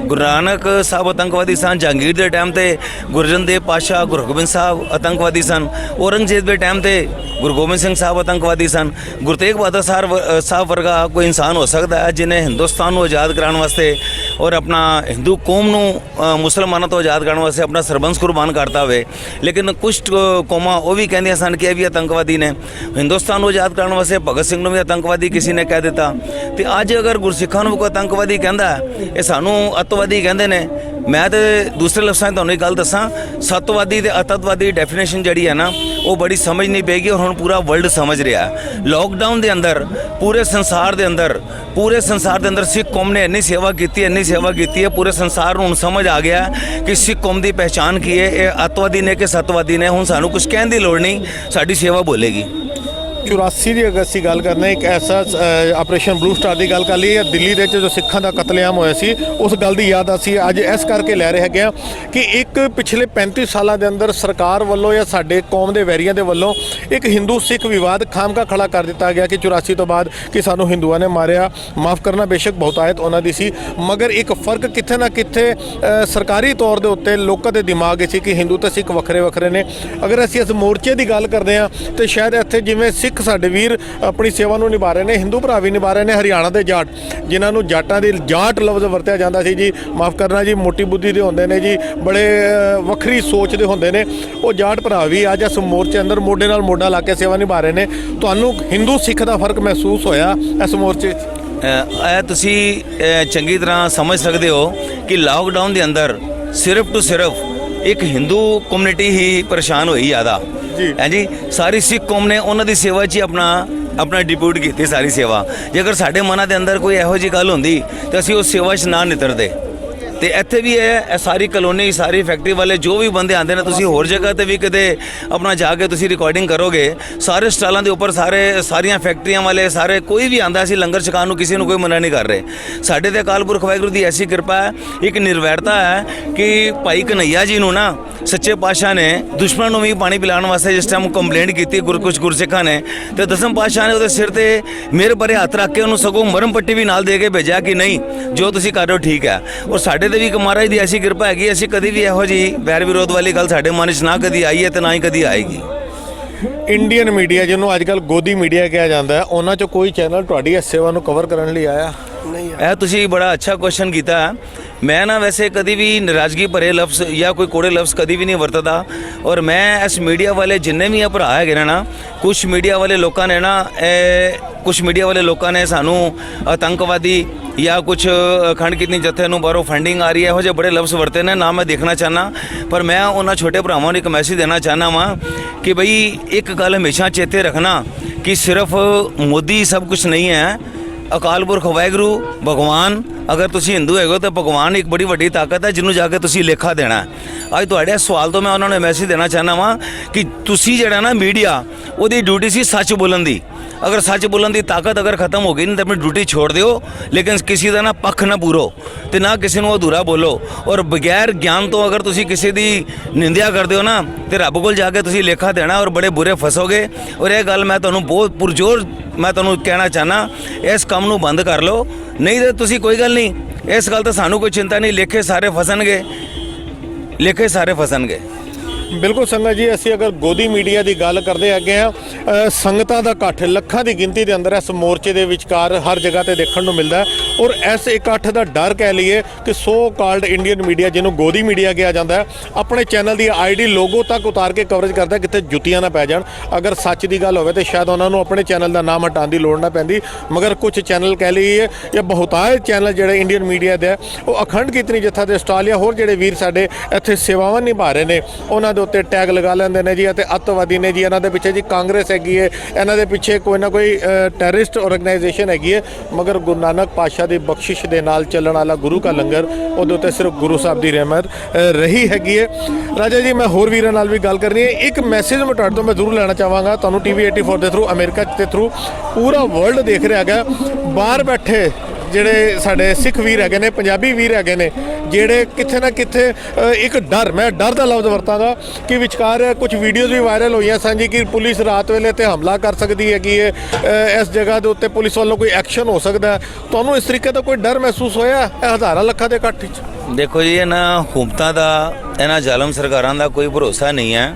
ਗੁਰੂ ਨਾਨਕ ਸਾਹਿਬ ਆਤੰਕਵਾਦੀ ਸਨ। ਜਹਾਂਗੀਰ ਦੇ ਟਾਈਮ 'ਤੇ ਗੁਰੂ ਅਰਜਨ ਦੇਵ ਪਾਤਸ਼ਾਹ, ਗੁਰੂ ਹਰਗੋਬਿੰਦ ਸਾਹਿਬ ਆਤੰਕਵਾਦੀ ਸਨ। ਔਰੰਗਜ਼ੇਬ ਦੇ ਟਾਈਮ 'ਤੇ ਗੁਰੂ ਗੋਬਿੰਦ ਸਿੰਘ ਸਾਹਿਬ ਆਤੰਕਵਾਦੀ ਸਨ। ਗੁਰੂ ਤੇਗ ਬਹਾਦਰ ਸਾਹਿਬ ਵਰਗਾ ਕੋਈ ਇਨਸਾਨ ਹੋ ਸਕਦਾ ਹੈ ਜਿਹਨੇ ਹਿੰਦੁਸਤਾਨ ਨੂੰ ਆਜ਼ਾਦ ਕਰਾਉਣ ਵਾਸਤੇ ਔਰ ਆਪਣਾ ਹਿੰਦੂ ਕੌਮ ਨੂੰ ਮੁਸਲਮਾਨਾਂ ਤੋਂ ਆਜ਼ਾਦ ਕਰਾਉਣ ਵਾਸਤੇ ਆਪਣਾ ਸਰਬੰਸ ਕੁਰਬਾਨ ਕਰਤਾ ਹੋਵੇ। ਲੇਕਿਨ ਕੁਛ ਕੌਮਾਂ ਉਹ ਵੀ ਕਹਿੰਦੀਆਂ ਸਨ ਕਿ ਇਹ ਵੀ ਆਤੰਕਵਾਦੀ ਨੇ। ਹਿੰਦੁਸਤਾਨ ਨੂੰ ਆਜ਼ਾਦ ਕਰਾਉਣ ਵਾਸਤੇ ਭਗਤ ਸਿੰਘ ਨੂੰ ਵੀ ਆਤੰਕਵਾਦੀ ਕਿਸੇ ਨੇ ਕਹਿ ਦਿੱਤਾ। ਤੇ ਅੱਜ ਅਗਰ ਗੁਰਸਿੱਖਾਂ ਨੂੰ ਕੋਈ ਆਤੰਕਵਾਦੀ ਕਹਿੰਦਾ, ਇਹ ਸਾਨੂੰ ਅੱਤਵਾਦੀ ਕਹਿੰਦੇ ਨੇ। ਮੈਂ ਤੇ ਦੂਸਰੇ ਲਫ਼ਜ਼ਾਂ 'ਚ ਤੁਹਾਨੂੰ ਇੱਕ ਗੱਲ ਦੱਸਾਂ, ਸੱਤਵਾਦੀ ਤੇ ਅੱਤਵਾਦੀ ਡੈਫੀਨੇਸ਼ਨ ਜਿਹੜੀ ਹੈ ਨਾ ਉਹ ਬੜੀ ਸਮਝਣੀ ਪਏਗੀ ਔਰ ਹੁਣ ਪੂਰਾ ਵਰਲਡ ਸਮਝ ਰਿਹਾ। ਲੋਕਡਾਊਨ ਦੇ ਅੰਦਰ ਪੂਰੇ ਸੰਸਾਰ ਦੇ ਅੰਦਰ ਸਿੱਖ ਕੌਮ ਨੇ ਇੰਨੀ ਸੇਵਾ ਕੀਤੀ ਹੈ। ਪੂਰੇ ਸੰਸਾਰ ਨੂੰ ਹੁਣ ਸਮਝ ਆ ਗਿਆ ਕਿ ਸਿੱਖ ਕੌਮ ਦੀ ਪਹਿਚਾਣ ਕੀ ਹੈ, ਇਹ ਅੱਤਵਾਦੀ ਨੇ ਕਿ ਸੱਤਵਾਦੀ ਨੇ। ਹੁਣ ਸਾਨੂੰ ਕੁਝ ਕਹਿਣ ਦੀ ਲੋੜ ਨਹੀਂ, ਸਾਡੀ ਸੇਵਾ ਬੋਲੇਗੀ। 84 ਦੀ ਅਗਰ ਅਸੀਂ ਗੱਲ ਕਰਨੇ ਇੱਕ ਐਸਾ ਆਪਰੇਸ਼ਨ ਬਲੂ ਸਟਾਰ ਦੀ ਗੱਲ ਕਰ ਲਈ ਜਾਂ ਦਿੱਲੀ ਦੇ ਵਿੱਚ ਜੋ ਸਿੱਖਾਂ ਦਾ ਕਤਲੇਆਮ ਹੋਇਆ ਸੀ ਉਸ ਗੱਲ ਦੀ ਯਾਦ ਅਸੀਂ ਅੱਜ ਇਸ ਕਰਕੇ ਲੈ ਰਹੇ ਹੈਗੇ ਆ ਕਿ ਇੱਕ ਪਿਛਲੇ 35 ਸਾਲਾਂ ਦੇ ਅੰਦਰ ਸਰਕਾਰ ਵੱਲੋਂ ਜਾਂ ਸਾਡੇ ਕੌਮ ਦੇ ਵੈਰੀਆਂ ਦੇ ਵੱਲੋਂ ਇੱਕ ਹਿੰਦੂ ਸਿੱਖ ਵਿਵਾਦ ਖਾਮਕਾ ਖੜਾ ਕਰ ਦਿੱਤਾ ਗਿਆ ਕਿ 84 ਤੋਂ ਬਾਅਦ ਕਿ ਸਾਨੂੰ ਹਿੰਦੂਆਂ ਨੇ ਮਾਰਿਆ। ਮਾਫ ਕਰਨਾ ਬੇਸ਼ੱਕ ਬਹੁਤਾਇਤ ਉਹਨਾਂ ਦੀ ਸੀ, ਮਗਰ ਇੱਕ ਫਰਕ ਕਿੱਥੇ ਨਾ ਕਿੱਥੇ ਸਰਕਾਰੀ ਤੌਰ ਦੇ ਉੱਤੇ ਲੋਕਾਂ ਦੇ ਦਿਮਾਗ 'ਚ ਸੀ ਕਿ ਹਿੰਦੂ ਤੇ ਸਿੱਖ ਵੱਖਰੇ ਵੱਖਰੇ ਨੇ। ਅਗਰ ਅਸੀਂ ਇਸ ਮੋਰਚੇ ਦੀ ਗੱਲ ਕਰਦੇ ਹਾਂ ਤੇ ਸ਼ਾਇਦ ਇੱਥੇ ਜਿਵੇਂ ਸਿੱਖ ਸਾਡੇ ਵੀਰ ਆਪਣੀ ਸੇਵਾ ਨੂੰ ਨਿਭਾ ਰਹੇ ਨੇ, ਹਿੰਦੂ ਭਰਾ ਵੀ ਨਿਭਾ ਰਹੇ ਨੇ। ਹਰਿਆਣਾ ਦੇ ਜਾਟ ਜਿਨ੍ਹਾਂ ਨੂੰ ਜਾਟਾਂ ਦੀ ਜਾਟ ਲਫ਼ਜ਼ ਵਰਤਿਆ ਜਾਂਦਾ ਸੀ ਜੀ, ਮਾਫ ਕਰਨਾ ਜੀ, ਮੋਟੀ ਬੁੱਧੀ ਦੇ ਹੁੰਦੇ ਨੇ ਜੀ, ਬੜੇ ਵੱਖਰੀ ਸੋਚ ਦੇ ਹੁੰਦੇ ਨੇ, ਉਹ ਜਾਟ ਭਰਾ ਵੀ ਅੱਜ ਇਸ ਮੋਰਚੇ ਅੰਦਰ ਮੋਢੇ ਨਾਲ ਮੋਢਾ ਲਾ ਕੇ ਸੇਵਾ ਨਿਭਾ ਰਹੇ ਨੇ। ਤੁਹਾਨੂੰ ਹਿੰਦੂ ਸਿੱਖ ਦਾ ਫਰਕ ਮਹਿਸੂਸ ਹੋਇਆ ਇਸ ਮੋਰਚੇ 'ਚ? ਇਹ ਤੁਸੀਂ ਚੰਗੀ ਤਰ੍ਹਾਂ ਸਮਝ ਸਕਦੇ ਹੋ ਕਿ ਲਾਕਡਾਊਨ ਦੇ ਅੰਦਰ ਸਿਰਫ ਤੋਂ ਸਿਰਫ ਇੱਕ ਹਿੰਦੂ ਕਮਿਊਨਿਟੀ ਹੀ ਪਰੇਸ਼ਾਨ ਹੋਈ ਜ਼ਿਆਦਾ ਜੀ। ਹੈ ਜੀ। ਸਾਰੀ ਸਿੱਖ ਕੌਮ ਨੇ ਉਹਨਾਂ ਦੀ ਸੇਵਾ 'ਚ ਹੀ ਆਪਣਾ ਡਿਪਿਊਟ ਕੀਤੀ ਸਾਰੀ ਸੇਵਾ। ਜੇਕਰ ਸਾਡੇ ਮਨਾਂ ਦੇ ਅੰਦਰ ਕੋਈ ਇਹੋ ਜਿਹੀ ਗੱਲ ਹੁੰਦੀ ਤਾਂ ਅਸੀਂ ਉਸ ਸੇਵਾ 'ਚ ਨਾ ਨਿਤਰਦੇ। ਤੇ ਇੱਥੇ ਵੀ ਇਹ ਸਾਰੀ ਕਲੋਨੀ ਸਾਰੀ ਫੈਕਟਰੀ ਵਾਲੇ ਜੋ ਵੀ ਬੰਦੇ ਆਉਂਦੇ ਨੇ, ਤੁਸੀਂ ਹੋਰ ਜਗ੍ਹਾ ਤੇ ਵੀ ਕਿਤੇ ਆਪਣਾ ਜਾ ਕੇ ਤੁਸੀਂ ਰਿਕਾਰਡਿੰਗ ਕਰੋਗੇ, ਸਾਰੇ ਸਟਾਲਾਂ ਦੇ ਉੱਪਰ ਸਾਰੀਆਂ ਫੈਕਟਰੀਆਂ ਵਾਲੇ ਸਾਰੇ ਕੋਈ ਵੀ ਆਂਦਾ, ਅਸੀਂ ਲੰਗਰ ਛਕਾਉਣ ਨੂੰ ਕਿਸੇ ਨੂੰ ਕੋਈ ਮਨਾ ਨਹੀਂ ਕਰ ਰਹੇ। ਸਾਡੇ ਤੇ ਅਕਾਲ ਪੁਰਖ ਵਾਹਿਗੁਰੂ ਦੀ ਐਸੀ ਕਿਰਪਾ ਹੈ, ਇੱਕ ਨਿਰਵੈਰਤਾ ਹੈ ਕਿ ਭਾਈ ਕਨਈਆ ਜੀ ਨੂੰ ਨਾ ਸੱਚੇ ਪਾਤਸ਼ਾਹ ਨੇ ਦੁਸ਼ਮਣ ਨੂੰ ਵੀ ਪਾਣੀ ਪਿਲਾਉਣ ਵਾਸਤੇ ਜਿਸ ਟਾਈਮ ਕੰਪਲੇਂਟ ਕੀਤੀ ਕੁਝ ਗੁਰਸਿੱਖਾਂ ਨੇ, ਤੇ ਦਸਮ ਪਾਤਸ਼ਾਹ ਨੇ ਉਹਦੇ ਸਿਰ ਤੇ ਮਿਹਰ ਭਰੇ ਹੱਥ ਰੱਖ ਕੇ ਉਹਨੂੰ ਸਗੋਂ ਮਰਮ ਪੱਟੀ ਵੀ ਨਾਲ ਦੇ ਕੇ ਭੇਜਿਆ ਕਿ ਨਹੀਂ ਜੋ ਤੁਸੀਂ ਕਰ ਰਹੇ ਹੋ ਠੀਕ ਹੈ। ਔਰ ਸਾਡੇ ਤੇ ਵੀ ਇੱਕ ਮਹਾਰਾਜ ਦੀ ਐਸੀ ਕਿਰਪਾ ਹੈਗੀ, ਅਸੀਂ ਕਦੀ ਵੀ ਇਹੋ ਜਿਹੀ ਵੈਰ ਵਿਰੋਧ ਵਾਲੀ ਗੱਲ ਸਾਡੇ ਮਨ 'ਚ ਨਾ ਕਦੀ ਆਈ ਹੈ ਤੇ ਨਾ ਹੀ ਕਦੀ ਆਏਗੀ। ਇੰਡੀਅਨ ਮੀਡੀਆ ਜਿਹਨੂੰ ਅੱਜ ਕੱਲ੍ਹ ਗੋਦੀ ਮੀਡੀਆ ਕਿਹਾ ਜਾਂਦਾ ਹੈ, ਉਹਨਾਂ 'ਚੋਂ ਕੋਈ ਚੈਨਲ ਤੁਹਾਡੀ ਇਸ ਸੇਵਾ ਨੂੰ ਕਵਰ ਕਰਨ ਲਈ ਆਇਆ? ਨਹੀਂ। ਇਹ ਤੁਸੀਂ ਬੜਾ ਅੱਛਾ ਕੁਐਸਚਨ ਕੀਤਾ। ਮੈਂ ਨਾ ਵੈਸੇ ਕਦੀ ਵੀ ਨਾਰਾਜ਼ਗੀ ਭਰੇ ਲਫ਼ਜ਼ ਜਾਂ ਕੋਈ ਕੋੜੇ ਲਫ਼ਜ਼ ਕਦੀ ਵੀ ਨਹੀਂ ਵਰਤਦਾ। ਔਰ ਮੈਂ ਇਸ ਮੀਡੀਆ ਵਾਲੇ ਜਿੰਨੇ ਵੀ ਆ ਭਰਾ ਹੈਗੇ ਨੇ ਨਾ, ਕੁਝ ਮੀਡੀਆ ਵਾਲੇ ਲੋਕਾਂ ਨੇ ਸਾਨੂੰ ਆਤੰਕਵਾਦੀ ਜਾਂ ਕੁਝ ਅਖੰਡ ਕੀਰਤਨੀ ਜਥੇ ਨੂੰ ਬਾਹਰੋਂ ਫੰਡਿੰਗ ਆ ਰਹੀ ਹੈ, ਇਹੋ ਜਿਹੇ ਬੜੇ ਲਫ਼ਜ਼ ਵਰਤੇ ਨੇ, ਨਾ ਮੈਂ ਦੇਖਣਾ ਚਾਹੁੰਦਾ। ਪਰ ਮੈਂ ਉਹਨਾਂ ਛੋਟੇ ਭਰਾਵਾਂ ਨੂੰ ਇੱਕ ਮੈਸੇਜ ਦੇਣਾ ਚਾਹੁੰਦਾ ਵਾਂ ਕਿ ਬਈ ਇੱਕ ਗੱਲ ਹਮੇਸ਼ਾ ਚੇਤੇ ਰੱਖਣਾ ਕਿ ਸਿਰਫ ਮੋਦੀ ਸਭ ਕੁਝ ਨਹੀਂ ਹੈ। ਅਕਾਲ ਪੁਰਖ ਵਾਹਿਗੁਰੂ ਭਗਵਾਨ, ਅਗਰ ਤੁਸੀਂ ਹਿੰਦੂ ਹੈਗੇ ਤਾਂ ਭਗਵਾਨ ਇੱਕ ਬੜੀ ਵੱਡੀ ਤਾਕਤ ਹੈ ਜਿਹਨੂੰ ਜਾ ਕੇ ਤੁਸੀਂ ਲੇਖਾ ਦੇਣਾ। ਅੱਜ ਤੁਹਾਡੇ ਸਵਾਲ ਤੋਂ ਮੈਂ ਉਹਨਾਂ ਨੂੰ ਮੈਸੇਜ ਦੇਣਾ ਚਾਹੁੰਦਾ ਵਾਂ ਕਿ ਤੁਸੀਂ ਜਿਹੜਾ ਨਾ ਮੀਡੀਆ, ਉਹਦੀ ਡਿਊਟੀ ਸੀ ਸੱਚ ਬੋਲਣ ਦੀ। ਅਗਰ ਸੱਚ ਬੋਲਣ ਦੀ ਤਾਕਤ ਅਗਰ ਖਤਮ ਹੋ ਗਈ ਨਾ ਤਾਂ ਆਪਣੀ ਡਿਊਟੀ ਛੋੜ ਦਿਓ, ਲੇਕਿਨ ਕਿਸੇ ਦਾ ਨਾ ਪੱਖ ਨਾ ਪੂਰੋ ਤੇ ਨਾ ਕਿਸੇ ਨੂੰ ਅਧੂਰਾ ਬੋਲੋ। ਔਰ ਬਗੈਰ ਗਿਆਨ ਤੋਂ ਅਗਰ ਤੁਸੀਂ ਕਿਸੇ ਦੀ ਨਿੰਦਿਆ ਕਰਦੇ ਹੋ ਨਾ ਤੇ ਰੱਬ ਕੋਲ ਜਾ ਕੇ ਤੁਸੀਂ ਲੇਖਾ ਦੇਣਾ ਔਰ ਬੜੇ ਬੁਰੇ ਫਸੋਗੇ। ਔਰ ਇਹ ਗੱਲ ਮੈਂ ਤੁਹਾਨੂੰ ਬਹੁਤ ਪੁਰਜੋਰ ਮੈਂ ਤੁਹਾਨੂੰ ਕਹਿਣਾ ਚਾਹਨਾ, ਇਸ ਕੰਮ ਨੂੰ ਬੰਦ ਕਰ ਲਓ, ਨਹੀਂ ਤਾਂ ਤੁਸੀਂ ਕੋਈ ਗੱਲ ਨਹੀਂ, ਇਸ ਗੱਲ ਤਾਂ ਸਾਨੂੰ ਕੋਈ ਚਿੰਤਾ ਨਹੀਂ, ਲੇਖੇ ਸਾਰੇ ਫਸਣਗੇ। ਬਿਲਕੁਲ ਸੰਗਤ ਜੀ, ਅਸੀਂ ਅਗਰ ਗੋਦੀ ਮੀਡੀਆ ਦੀ ਗੱਲ ਕਰਦੇ ਹੈਗੇ ਆ, ਸੰਗਤਾਂ ਦਾ ਇਕੱਠ ਲੱਖਾਂ ਦੀ ਗਿਣਤੀ ਦੇ ਅੰਦਰ ਇਸ ਮੋਰਚੇ ਦੇ ਵਿਚਕਾਰ ਹਰ ਜਗ੍ਹਾ ਤੇ ਦੇਖਣ ਨੂੰ ਮਿਲਦਾ। ਔਰ ਇਸ ਇਕੱਠ ਦਾ ਡਰ ਕਹਿ ਲਈਏ ਕਿ ਸੋ ਕਾਲਡ ਇੰਡੀਅਨ ਮੀਡੀਆ, ਜਿਹਨੂੰ ਗੋਦੀ ਮੀਡੀਆ ਕਿਹਾ ਜਾਂਦਾ ਹੈ, ਆਪਣੇ ਚੈਨਲ ਦੀ ਆਈਡੀ ਲੋਗੋ ਤੱਕ ਉਤਾਰ ਕੇ ਕਵਰੇਜ ਕਰਦਾ ਕਿਤੇ ਜੁੱਤੀਆਂ ਨਾ ਪੈ ਜਾਣ। ਅਗਰ ਸੱਚ ਦੀ ਗੱਲ ਹੋਵੇ ਤਾਂ ਸ਼ਾਇਦ ਉਹਨਾਂ ਨੂੰ ਆਪਣੇ ਚੈਨਲ ਦਾ ਨਾਮ ਹਟਾਉਣ ਦੀ ਲੋੜ ਨਾ ਪੈਂਦੀ, ਮਗਰ ਕੁਝ ਚੈਨਲ ਕਹਿ ਲਈਏ ਜਾਂ ਬਹੁਤਾਇਤ ਚੈਨਲ ਜਿਹੜੇ ਇੰਡੀਅਨ ਮੀਡੀਆ ਦੇ ਉਹ ਅਖੰਡ ਕੀਰਤਨੀ ਜਥਾ ਦੇ ਆਸਟ੍ਰੇਲੀਆ ਹੋਰ ਜਿਹੜੇ ਵੀਰ ਸਾਡੇ ਇੱਥੇ ਸੇਵਾਵਾਂ ਨਿਭਾ ਰਹੇ ਨੇ, ਉਹਨਾਂ ਦੇ ਉੱਤੇ ਟੈਗ ਲਗਾ ਲੈਂਦੇ ਨੇ ਜੀ ਅਤੇ ਅੱਤਵਾਦੀ ਨੇ ਜੀ, ਇਹਨਾਂ ਦੇ ਪਿੱਛੇ ਜੀ ਕਾਂਗਰਸ ਹੈਗੀ ਹੈ, ਇਹਨਾਂ ਦੇ ਪਿੱਛੇ ਕੋਈ ਨਾ ਕੋਈ ਟੈਰਰਿਸਟ ਆਰਗੇਨਾਈਜੇਸ਼ਨ ਹੈਗੀ ਹੈ। ਮਗਰ ਗੁਰੂ ਨਾਨਕ ਪਾਤਸ਼ਾਹ ਦੀ ਬਖਸ਼ਿਸ਼ ਦੇ ਨਾਲ ਚੱਲਣ ਵਾਲਾ ਗੁਰੂ ਕਾ ਲੰਗਰ, ਉਹਦੇ ਉੱਤੇ ਸਿਰਫ ਗੁਰੂ ਸਾਹਿਬ ਦੀ ਰਹਿਮਤ ਰਹੀ ਹੈਗੀ ਹੈ। ਰਾਜਾ ਜੀ, ਮੈਂ ਹੋਰ ਵੀਰਾਂ ਨਾਲ ਵੀ ਗੱਲ ਕਰਨੀ ਹੈ। ਇੱਕ ਮੈਸੇਜ ਮੈਂ ਤੁਹਾਡੇ ਤੋਂ ਮੈਂ ਜ਼ਰੂਰ ਲੈਣਾ ਚਾਹਾਂਗਾ, ਤੁਹਾਨੂੰ TV 84 ਦੇ ਥਰੂ, ਅਮਰੀਕਾ ਦੇ ਥਰੂ ਪੂਰਾ ਵਰਲਡ ਦੇਖ ਰਿਹਾ ਹੈਗਾ, ਬਾਹਰ ਬੈਠੇ ਜਿਹੜੇ ਸਾਡੇ ਸਿੱਖ ਵੀਰ ਹੈਗੇ ਨੇ, ਪੰਜਾਬੀ ਵੀਰ ਹੈਗੇ ਨੇ, ਜਿਹੜੇ ਕਿੱਥੇ ਨਾ ਕਿੱਥੇ ਇੱਕ ਡਰ, ਮੈਂ ਡਰ ਦਾ ਲਫ਼ਜ਼ ਵਰਤਾਂਗਾ ਕਿ ਵਿਚਕਾਰ ਕੁਝ ਵੀਡੀਓਜ਼ ਵੀ ਵਾਇਰਲ ਹੋਈਆਂ ਸਨ ਜੀ ਕਿ ਪੁਲਿਸ ਰਾਤ ਵੇਲੇ ਤੇ ਹਮਲਾ ਕਰ ਸਕਦੀ ਹੈਗੀ ਹੈ, ਇਸ ਜਗ੍ਹਾ ਦੇ ਉੱਤੇ ਪੁਲਿਸ ਵੱਲੋਂ ਕੋਈ ਐਕਸ਼ਨ ਹੋ ਸਕਦਾ ਹੈ। ਤੁਹਾਨੂੰ ਇਸ ਤਰੀਕੇ ਦਾ ਕੋਈ ਡਰ ਮਹਿਸੂਸ ਹੋਇਆ ਇਹ ਹਜ਼ਾਰਾਂ ਲੱਖਾਂ ਦੇ ਇਕੱਠ 'ਚ? ਦੇਖੋ ਜੀ, ਇਹਨਾਂ ਹਕੂਮਤਾਂ ਦਾ, ਇਹਨਾਂ ਜ਼ਾਲਮ ਸਰਕਾਰਾਂ ਦਾ ਕੋਈ ਭਰੋਸਾ ਨਹੀਂ ਹੈ।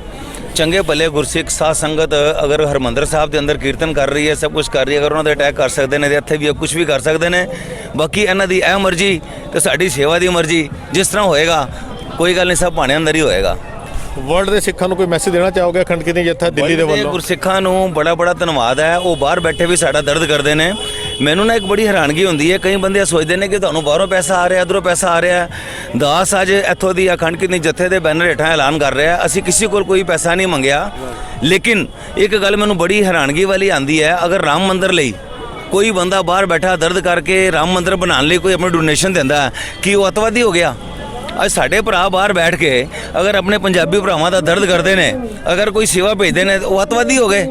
ਚੰਗੇ ਭਲੇ ਗੁਰਸਿੱਖ ਸਾਧ ਸੰਗਤ ਅਗਰ ਹਰਮੰਦਰ ਸਾਹਿਬ ਦੇ ਅੰਦਰ ਕੀਰਤਨ ਕਰ ਰਹੀ ਹੈ, ਸਭ ਕੁਝ ਕਰ ਰਹੀ ਹੈ, ਅਗਰ ਉਹਨਾਂ 'ਤੇ ਅਟੈਕ ਕਰ ਸਕਦੇ ਨੇ ਤੇ ਇੱਥੇ ਵੀ ਕੁਝ ਵੀ ਕਰ ਸਕਦੇ ਨੇ। ਬਾਕੀ ਇਹਨਾਂ ਦੀ ਇਹ ਮਰਜ਼ੀ ਤੇ ਸਾਡੀ ਸੇਵਾ ਦੀ ਮਰਜ਼ੀ, ਜਿਸ ਤਰ੍ਹਾਂ ਹੋਏਗਾ ਕੋਈ ਗੱਲ ਨਹੀਂ, ਸਭ ਭਾਣੇ ਅੰਦਰ ਹੀ ਹੋਏਗਾ। ਵਰਲਡ ਦੇ ਸਿੱਖਾਂ ਨੂੰ ਕੋਈ ਮੈਸੇਜ ਦੇਣਾ ਚਾਹੋਗੇ ਅਖੰਡ ਕੀਰਤਨੀ ਜਥਾ ਦਿੱਲੀ ਦੇ ਵੱਲੋਂ? ਗੁਰਸਿੱਖਾਂ ਨੂੰ ਬੜਾ ਧੰਨਵਾਦ ਹੈ, ਉਹ ਬਾਹਰ ਬੈਠੇ ਵੀ ਸਾਡਾ ਦਰਦ ਕਰਦੇ ਨੇ। ਮੈਨੂੰ ਨਾ ਇੱਕ ਬੜੀ ਹੈਰਾਨਗੀ ਹੁੰਦੀ ਹੈ, ਕਈ ਬੰਦੇ ਸੋਚਦੇ ਨੇ ਕਿ ਤੁਹਾਨੂੰ ਬਾਹਰੋਂ ਪੈਸਾ ਆ ਰਿਹਾ, ਇੱਧਰੋਂ ਪੈਸਾ ਆ ਰਿਹਾ। ਦਾਸ ਅੱਜ ਇੱਥੋਂ ਦੀ ਅਖੰਡ ਕੀਰਤਨੀ ਜਥੇ ਦੇ ਬੈਨਰ ਹੇਠਾਂ ਐਲਾਨ ਕਰ ਰਿਹਾ, ਅਸੀਂ ਕਿਸੇ ਕੋਲ ਕੋਈ ਪੈਸਾ ਨਹੀਂ ਮੰਗਿਆ। ਲੇਕਿਨ ਇੱਕ ਗੱਲ ਮੈਨੂੰ ਬੜੀ ਹੈਰਾਨਗੀ ਵਾਲੀ ਆਉਂਦੀ ਹੈ, ਅਗਰ ਰਾਮ ਮੰਦਿਰ ਲਈ ਕੋਈ ਬੰਦਾ ਬਾਹਰ ਬੈਠਾ ਦਰਦ ਕਰਕੇ ਰਾਮ ਮੰਦਿਰ ਬਣਾਉਣ ਲਈ ਕੋਈ ਆਪਣੀ ਡੋਨੇਸ਼ਨ ਦਿੰਦਾ, ਕੀ ਉਹ ਅੱਤਵਾਦੀ ਹੋ ਗਿਆ? ਅੱਜ ਸਾਡੇ ਭਰਾ ਬਾਹਰ ਬੈਠ ਕੇ ਅਗਰ ਆਪਣੇ ਪੰਜਾਬੀ ਭਰਾਵਾਂ ਦਾ ਦਰਦ ਕਰਦੇ ਨੇ, ਅਗਰ ਕੋਈ ਸੇਵਾ ਭੇਜਦੇ ਨੇ, ਉਹ ਅੱਤਵਾਦੀ ਹੋ ਗਏ।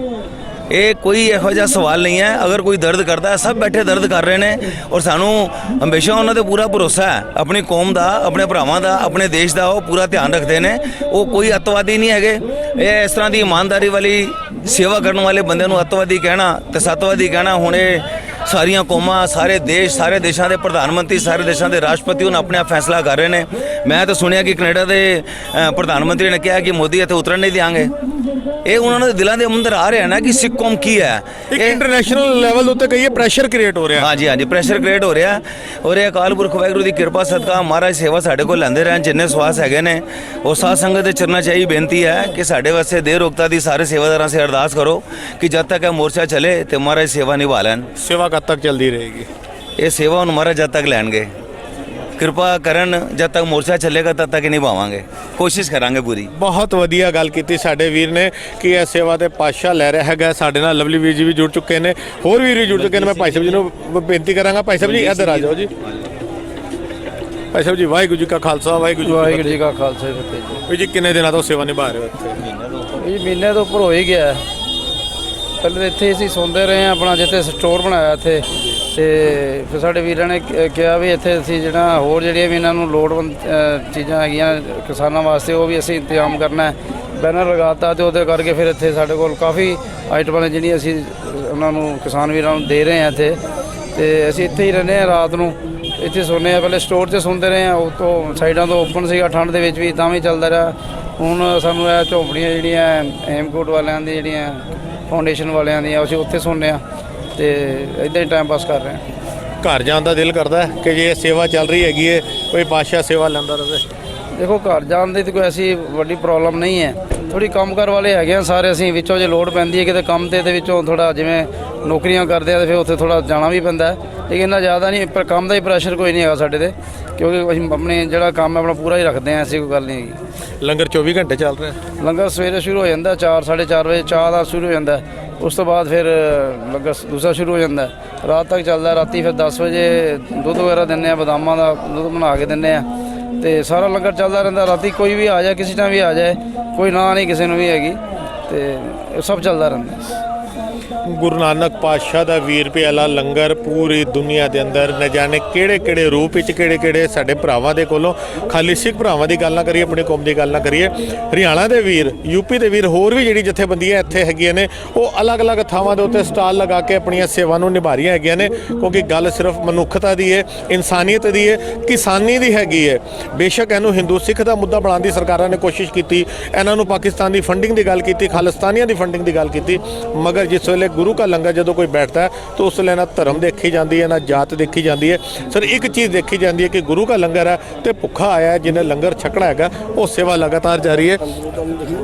ਇਹ ਕੋਈ ਇਹੋ ਜਿਹਾ ਸਵਾਲ ਨਹੀਂ ਹੈ। ਅਗਰ ਕੋਈ ਦਰਦ ਕਰਦਾ ਹੈ, ਸਭ ਬੈਠੇ ਦਰਦ ਕਰ ਰਹੇ ਨੇ ਔਰ ਸਾਨੂੰ ਹਮੇਸ਼ਾ ਉਹਨਾਂ ਤੇ ਪੂਰਾ ਭਰੋਸਾ ਹੈ। ਆਪਣੀ ਕੌਮ ਦਾ, ਆਪਣੇ ਭਰਾਵਾਂ ਦਾ, ਆਪਣੇ ਦੇਸ਼ ਦਾ ਉਹ ਪੂਰਾ ਧਿਆਨ ਰੱਖਦੇ ਨੇ। ਉਹ ਕੋਈ ਅੱਤਵਾਦੀ ਨਹੀਂ ਹੈਗੇ। ਇਹ ਇਸ ਤਰ੍ਹਾਂ ਦੀ ਇਮਾਨਦਾਰੀ ਵਾਲੀ ਸੇਵਾ ਕਰਨ ਵਾਲੇ ਬੰਦੇ ਨੂੰ ਅੱਤਵਾਦੀ ਕਹਿਣਾ ਤੇ ਸੱਤਵਾਦੀ ਕਹਿਣਾ, ਹੁਣ ਇਹ ਸਾਰੀਆਂ ਕੌਮਾਂ, ਸਾਰੇ ਦੇਸ਼, ਸਾਰੇ ਦੇਸ਼ਾਂ ਦੇ ਪ੍ਰਧਾਨ ਮੰਤਰੀ, ਸਾਰੇ ਦੇਸ਼ਾਂ ਦੇ ਰਾਸ਼ਟਰਪਤੀ ਹੁਣ ਆਪਣੇ ਆਪ ਫੈਸਲਾ ਕਰ ਰਹੇ ਨੇ। ਮੈਂ ਤਾਂ ਸੁਣਿਆ ਕਿ ਕੈਨੇਡਾ ਦੇ ਪ੍ਰਧਾਨ ਮੰਤਰੀ ਨੇ ਕਿਹਾ ਕਿ ਮੋਦੀ ਇੱਥੇ ਉਤਰਨ ਨਹੀਂ ਦਿਆਂਗੇ। ਇਹ ਉਹਨਾਂ ਦੇ ਦਿਲਾਂ ਦੇ ਅੰਦਰ ਆ ਰਿਹਾ ਨਾ ਕਿ ਸਿੱਖ ਕੌਮ ਕੀ ਹੈ। ਇੱਕ ਇੰਟਰਨੈਸ਼ਨਲ ਲੈਵਲ ਉੱਤੇ ਕਹੀਏ ਪ੍ਰੈਸ਼ਰ ਕ੍ਰੀਏਟ ਹੋ ਰਿਹਾ। ਹਾਂਜੀ ਹਾਂਜੀ, ਪ੍ਰੈਸ਼ਰ ਕ੍ਰੀਏਟ ਹੋ ਰਿਹਾ। ਔਰ ਇਹ ਅਕਾਲ ਪੁਰਖ ਵਾਹਿਗੁਰੂ ਦੀ ਕਿਰਪਾ ਸਦਕਾ ਮਹਾਰਾਜ ਸੇਵਾ ਸਾਡੇ ਕੋਲ ਲੈਂਦੇ ਰਹਿਣ ਜਿੰਨੇ ਸਵਾਸ ਹੈਗੇ ਨੇ। ਉਹ ਸਾਧ ਸੰਗਤ ਦੇ ਚਰਨਾਂ 'ਚ ਇਹੀ ਬੇਨਤੀ ਹੈ ਕਿ ਸਾਡੇ ਵਾਸਤੇ ਦੇਰ ਰੋਕਤਾ ਦੀ ਸਾਰੇ ਸੇਵਾਦਾਰਾਂ ਸੇ ਅਰਦਾਸ ਕਰੋ ਕਿ ਜਦ ਤੱਕ ਇਹ ਮੋਰਚਾ ਚਲੇ ਤੇ ਮਹਾਰਾਜ ਸੇਵਾ ਨਿਭਾ ਲੈਣ। ਸੇਵਾ ਕਦ ਤੱਕ ਚੱਲਦੀ ਰਹੇਗੀ? ਇਹ ਸੇਵਾ ਹੁਣ ਮਹਾਰਾਜ ਜਦ ਤੱਕ ਲੈਣਗੇ, ਕਿਰਪਾ ਕਰਨ। ਜਦ ਤੱਕ ਮੋਰਚਾ ਚੱਲੇਗਾ ਤਦ ਤੱਕ ਹੀ ਨਿਭਾਵਾਂਗੇ, ਕੋਸ਼ਿਸ਼ ਕਰਾਂਗੇ ਪੂਰੀ। ਬਹੁਤ ਵਧੀਆ ਗੱਲ ਕੀਤੀ ਸਾਡੇ ਵੀਰ ਨੇ ਕਿ ਇਹ ਸੇਵਾ ਦੇ ਪਾਤਸ਼ਾਹ ਲੈ ਰਿਹਾ ਹੈਗਾ। ਸਾਡੇ ਨਾਲ ਲਵਲੀ ਵੀਰ ਜੀ ਵੀ ਜੁੜ ਚੁੱਕੇ ਨੇ, ਹੋਰ ਵੀਰ ਵੀ ਜੁੜ ਚੁੱਕੇ ਨੇ। ਮੈਂ ਭਾਈ ਸਾਹਿਬ ਜੀ ਨੂੰ ਬੇਨਤੀ ਕਰਾਂਗਾ, ਭਾਈ ਸਾਹਿਬ ਜੀ ਇੱਧਰ ਆ ਜਾਓ ਜੀ। ਭਾਈ ਸਾਹਿਬ ਜੀ, ਵਾਹਿਗੁਰੂ ਜੀ ਕਾ ਖਾਲਸਾ, ਵਾਹਿਗੁਰੂ ਜੀ ਕਾ ਖਾਲਸਾ ਜੀ ਫਤਿਹ ਜੀ। ਵੀਰ ਜੀ ਕਿੰਨੇ ਦਿਨਾਂ ਤੋਂ ਸੇਵਾ ਨਿਭਾ ਰਹੇ ਹੋ ਇੱਥੇ? ਇਹ ਮਹੀਨੇ ਤੋਂ ਉੱਪਰ ਹੋ ਹੀ ਗਿਆ। ਪਹਿਲੇ ਤਾਂ ਇੱਥੇ ਅਸੀਂ ਸੌਂਦੇ ਰਹੇ ਹਾਂ, ਆਪਣਾ ਜਿੱਥੇ ਸਟੋਰ ਬਣਾਇਆ ਇੱਥੇ, ਤੇ ਫਿਰ ਸਾਡੇ ਵੀਰਾਂ ਨੇ ਕਿਹਾ ਵੀ ਇੱਥੇ ਅਸੀਂ ਜਿਹੜਾ ਹੋਰ ਜਿਹੜੀਆਂ ਵੀ ਇਹਨਾਂ ਨੂੰ ਲੋੜਵੰਦ ਚੀਜ਼ਾਂ ਹੈਗੀਆਂ ਕਿਸਾਨਾਂ ਵਾਸਤੇ ਉਹ ਵੀ ਅਸੀਂ ਇੰਤਜ਼ਾਮ ਕਰਨਾ ਹੈ। ਬੈਨਰ ਲਗਾਤਾ ਤੇ ਉਹਦੇ ਕਰਕੇ ਫਿਰ ਇੱਥੇ ਸਾਡੇ ਕੋਲ ਕਾਫੀ ਆਈਟਮਾਂ ਨੇ ਜਿਹੜੀਆਂ ਅਸੀਂ ਉਹਨਾਂ ਨੂੰ ਕਿਸਾਨ ਵੀਰਾਂ ਨੂੰ ਦੇ ਰਹੇ ਹਾਂ ਇੱਥੇ। ਤੇ ਅਸੀਂ ਇੱਥੇ ਹੀ ਰਹਿੰਦੇ ਹਾਂ, ਰਾਤ ਨੂੰ ਇੱਥੇ ਸੌਂਦੇ ਹਾਂ। ਪਹਿਲੇ ਸਟੋਰ 'ਚ ਸੌਂਦੇ ਰਹੇ ਹਾਂ, ਉਹ ਤੋਂ ਸਾਈਡਾਂ ਤੋਂ ਓਪਨ ਸੀਗਾ, ਠੰਡ ਦੇ ਵਿੱਚ ਵੀ ਤਾਂ ਵੀ ਚੱਲਦਾ ਰਿਹਾ। ਹੁਣ ਸਾਨੂੰ ਇਹ ਝੌਂਪੜੀਆਂ ਜਿਹੜੀਆਂ ਹੇਮਕੋਟ ਵਾਲਿਆਂ ਦੀ ਜਿਹੜੀਆਂ ਫਾਊਂਡੇਸ਼ਨ ਵਾਲਿਆਂ ਦੀਆਂ, ਅਸੀਂ ਉੱਥੇ ਸੌਂਦੇ ਹਾਂ ਤੇ ਇੱਦਾਂ ਹੀ ਟਾਈਮ ਪਾਸ ਕਰ ਰਹੇ ਹਾਂ। ਘਰ ਜਾਣ ਦਾ ਦਿਲ ਕਰਦਾ ਹੈ ਕਿ ਜੇ ਇਹ ਸੇਵਾ ਚੱਲ ਰਹੀ ਹੈਗੀ ਹੈ ਕੋਈ ਪਾਤਸ਼ਾਹ ਸੇਵਾ ਲੈਂਦਾ ਰਹੇ। ਦੇਖੋ, ਘਰ ਜਾਣ ਦੀ ਤਾਂ ਕੋਈ ਐਸੀ ਵੱਡੀ ਪ੍ਰੋਬਲਮ ਨਹੀਂ ਹੈ। ਥੋੜੀ ਕੰਮ ਕਰ ਵਾਲੇ ਹੈਗੇ ਆ ਸਾਰੇ ਅਸੀਂ, ਵਿੱਚੋਂ ਜੇ ਲੋੜ ਪੈਂਦੀ ਹੈ ਕਿਤੇ ਕੰਮ ਤੇ ਵਿੱਚੋਂ ਥੋੜਾ ਜਿਵੇਂ ਨੌਕਰੀਆਂ ਕਰਦੇ ਆ ਤੇ ਫਿਰ ਉੱਥੇ ਥੋੜਾ ਜਾਣਾ ਵੀ ਪੈਂਦਾ ਹੈ। ਲੇਕਿਨ ਇੰਨਾ ਜ਼ਿਆਦਾ ਨਹੀਂ, ਪਰ ਕੰਮ ਦਾ ਹੀ ਪ੍ਰੈਸ਼ਰ ਕੋਈ ਨਹੀਂ ਹੈਗਾ ਸਾਡੇ ਤੇ, ਕਿਉਂਕਿ ਅਸੀਂ ਆਪਣੇ ਜਿਹੜਾ ਕੰਮ ਆਪਣਾ ਪੂਰਾ ਹੀ ਰੱਖਦੇ ਹਾਂ। ਐਸੀ ਕੋਈ ਗੱਲ ਨਹੀਂ ਹੈਗੀ। ਲੰਗਰ 24 ਘੰਟੇ ਚੱਲ ਰਿਹਾ? ਲੰਗਰ ਸਵੇਰੇ ਸ਼ੁਰੂ ਹੋ ਜਾਂਦਾ 4 4:30 ਵਜੇ, ਚਾਹ ਦਾ ਸ਼ੁਰੂ ਹੋ ਜਾਂਦਾ। ਉਸ ਤੋਂ ਬਾਅਦ ਫਿਰ ਲੰਗਰ ਦੂਸਰਾ ਸ਼ੁਰੂ ਹੋ ਜਾਂਦਾ, ਰਾਤ ਤੱਕ ਚੱਲਦਾ। ਰਾਤੀ ਫਿਰ 10 ਵਜੇ ਦੁੱਧ ਵਗੈਰਾ ਦਿੰਦੇ ਆ, ਬਦਾਮਾਂ ਦਾ ਦੁੱਧ ਬਣਾ ਕੇ ਦਿੰਦੇ ਆ ਤੇ ਸਾਰਾ ਲੰਗਰ ਚੱਲਦਾ ਰਹਿੰਦਾ। ਰਾਤੀ ਕੋਈ ਵੀ ਆ ਜਾਏ, ਕਿਸੇ ਟਾਈਮ ਵੀ ਆ ਜਾਏ, ਕੋਈ ਨਾ ਨਹੀਂ ਕਿਸੇ ਨੂੰ ਵੀ ਹੈਗੀ, ਤੇ ਸਭ ਚੱਲਦਾ ਰਹਿੰਦਾ। ਗੁਰੂ ਨਾਨਕ ਪਾਤਸ਼ਾਹ ਦਾ 20 ਰੁਪਏ ਵਾਲਾ ਲੰਗਰ ਪੂਰੀ ਦੁਨੀਆ ਦੇ ਅੰਦਰ ਨਾ ਜਾਣੇ ਕਿਹੜੇ ਰੂਪ ਵਿੱਚ ਕਿਹੜੇ ਸਾਡੇ ਭਰਾਵਾਂ ਦੇ ਕੋਲੋਂ, ਖਾਲੀ ਸਿੱਖ ਭਰਾਵਾਂ ਦੀ ਗੱਲ ਨਾ ਕਰੀਏ, ਆਪਣੀ ਕੌਮ ਦੀ ਗੱਲ ਨਾ ਕਰੀਏ, ਹਰਿਆਣਾ ਦੇ ਵੀਰ, ਯੂਪੀ ਦੇ ਵੀਰ, ਹੋਰ ਵੀ ਜਿਹੜੀ ਜਥੇਬੰਦੀਆਂ ਇੱਥੇ ਹੈਗੀਆਂ ਨੇ ਉਹ ਅਲੱਗ-ਅਲੱਗ ਥਾਵਾਂ ਦੇ ਉੱਤੇ ਸਟਾਲ ਲਗਾ ਕੇ ਆਪਣੀਆਂ ਸੇਵਾ ਨੂੰ ਨਿਭਾ ਰਹੀਆਂ ਹੈਗੀਆਂ ਨੇ। ਕਿਉਂਕਿ ਗੱਲ ਸਿਰਫ ਮਨੁੱਖਤਾ ਦੀ ਹੈ, ਇਨਸਾਨੀਅਤ ਦੀ ਹੈ, ਕਿਸਾਨੀ ਦੀ ਹੈਗੀ ਹੈ। ਬੇਸ਼ੱਕ ਇਹਨੂੰ ਹਿੰਦੂ ਸਿੱਖ ਦਾ ਮੁੱਦਾ ਬਣਾਉਣ ਦੀ ਸਰਕਾਰਾਂ ਨੇ ਕੋਸ਼ਿਸ਼ ਕੀਤੀ, ਇਹਨਾਂ ਨੂੰ ਪਾਕਿਸਤਾਨ ਦੀ ਫੰਡਿੰਗ ਦੀ ਗੱਲ ਕੀਤੀ, ਖਾਲਿਸਤਾਨੀਆਂ ਦੀ ਫੰਡਿੰਗ ਦੀ ਗੱਲ ਕੀਤੀ, ਮਗਰ ਜਿਸ ਵੇਲੇ ਗੁਰੂ का लंगर जो कोई बैठता है तो उस वेले ना धर्म देखी जाती है, ना जात देखी जाती है। सर एक चीज़ देखी जाती है कि गुरु का लंगर है तो भुखा आया है, जिन्हें लंगर छकना है वो सेवा लगातार जारी है।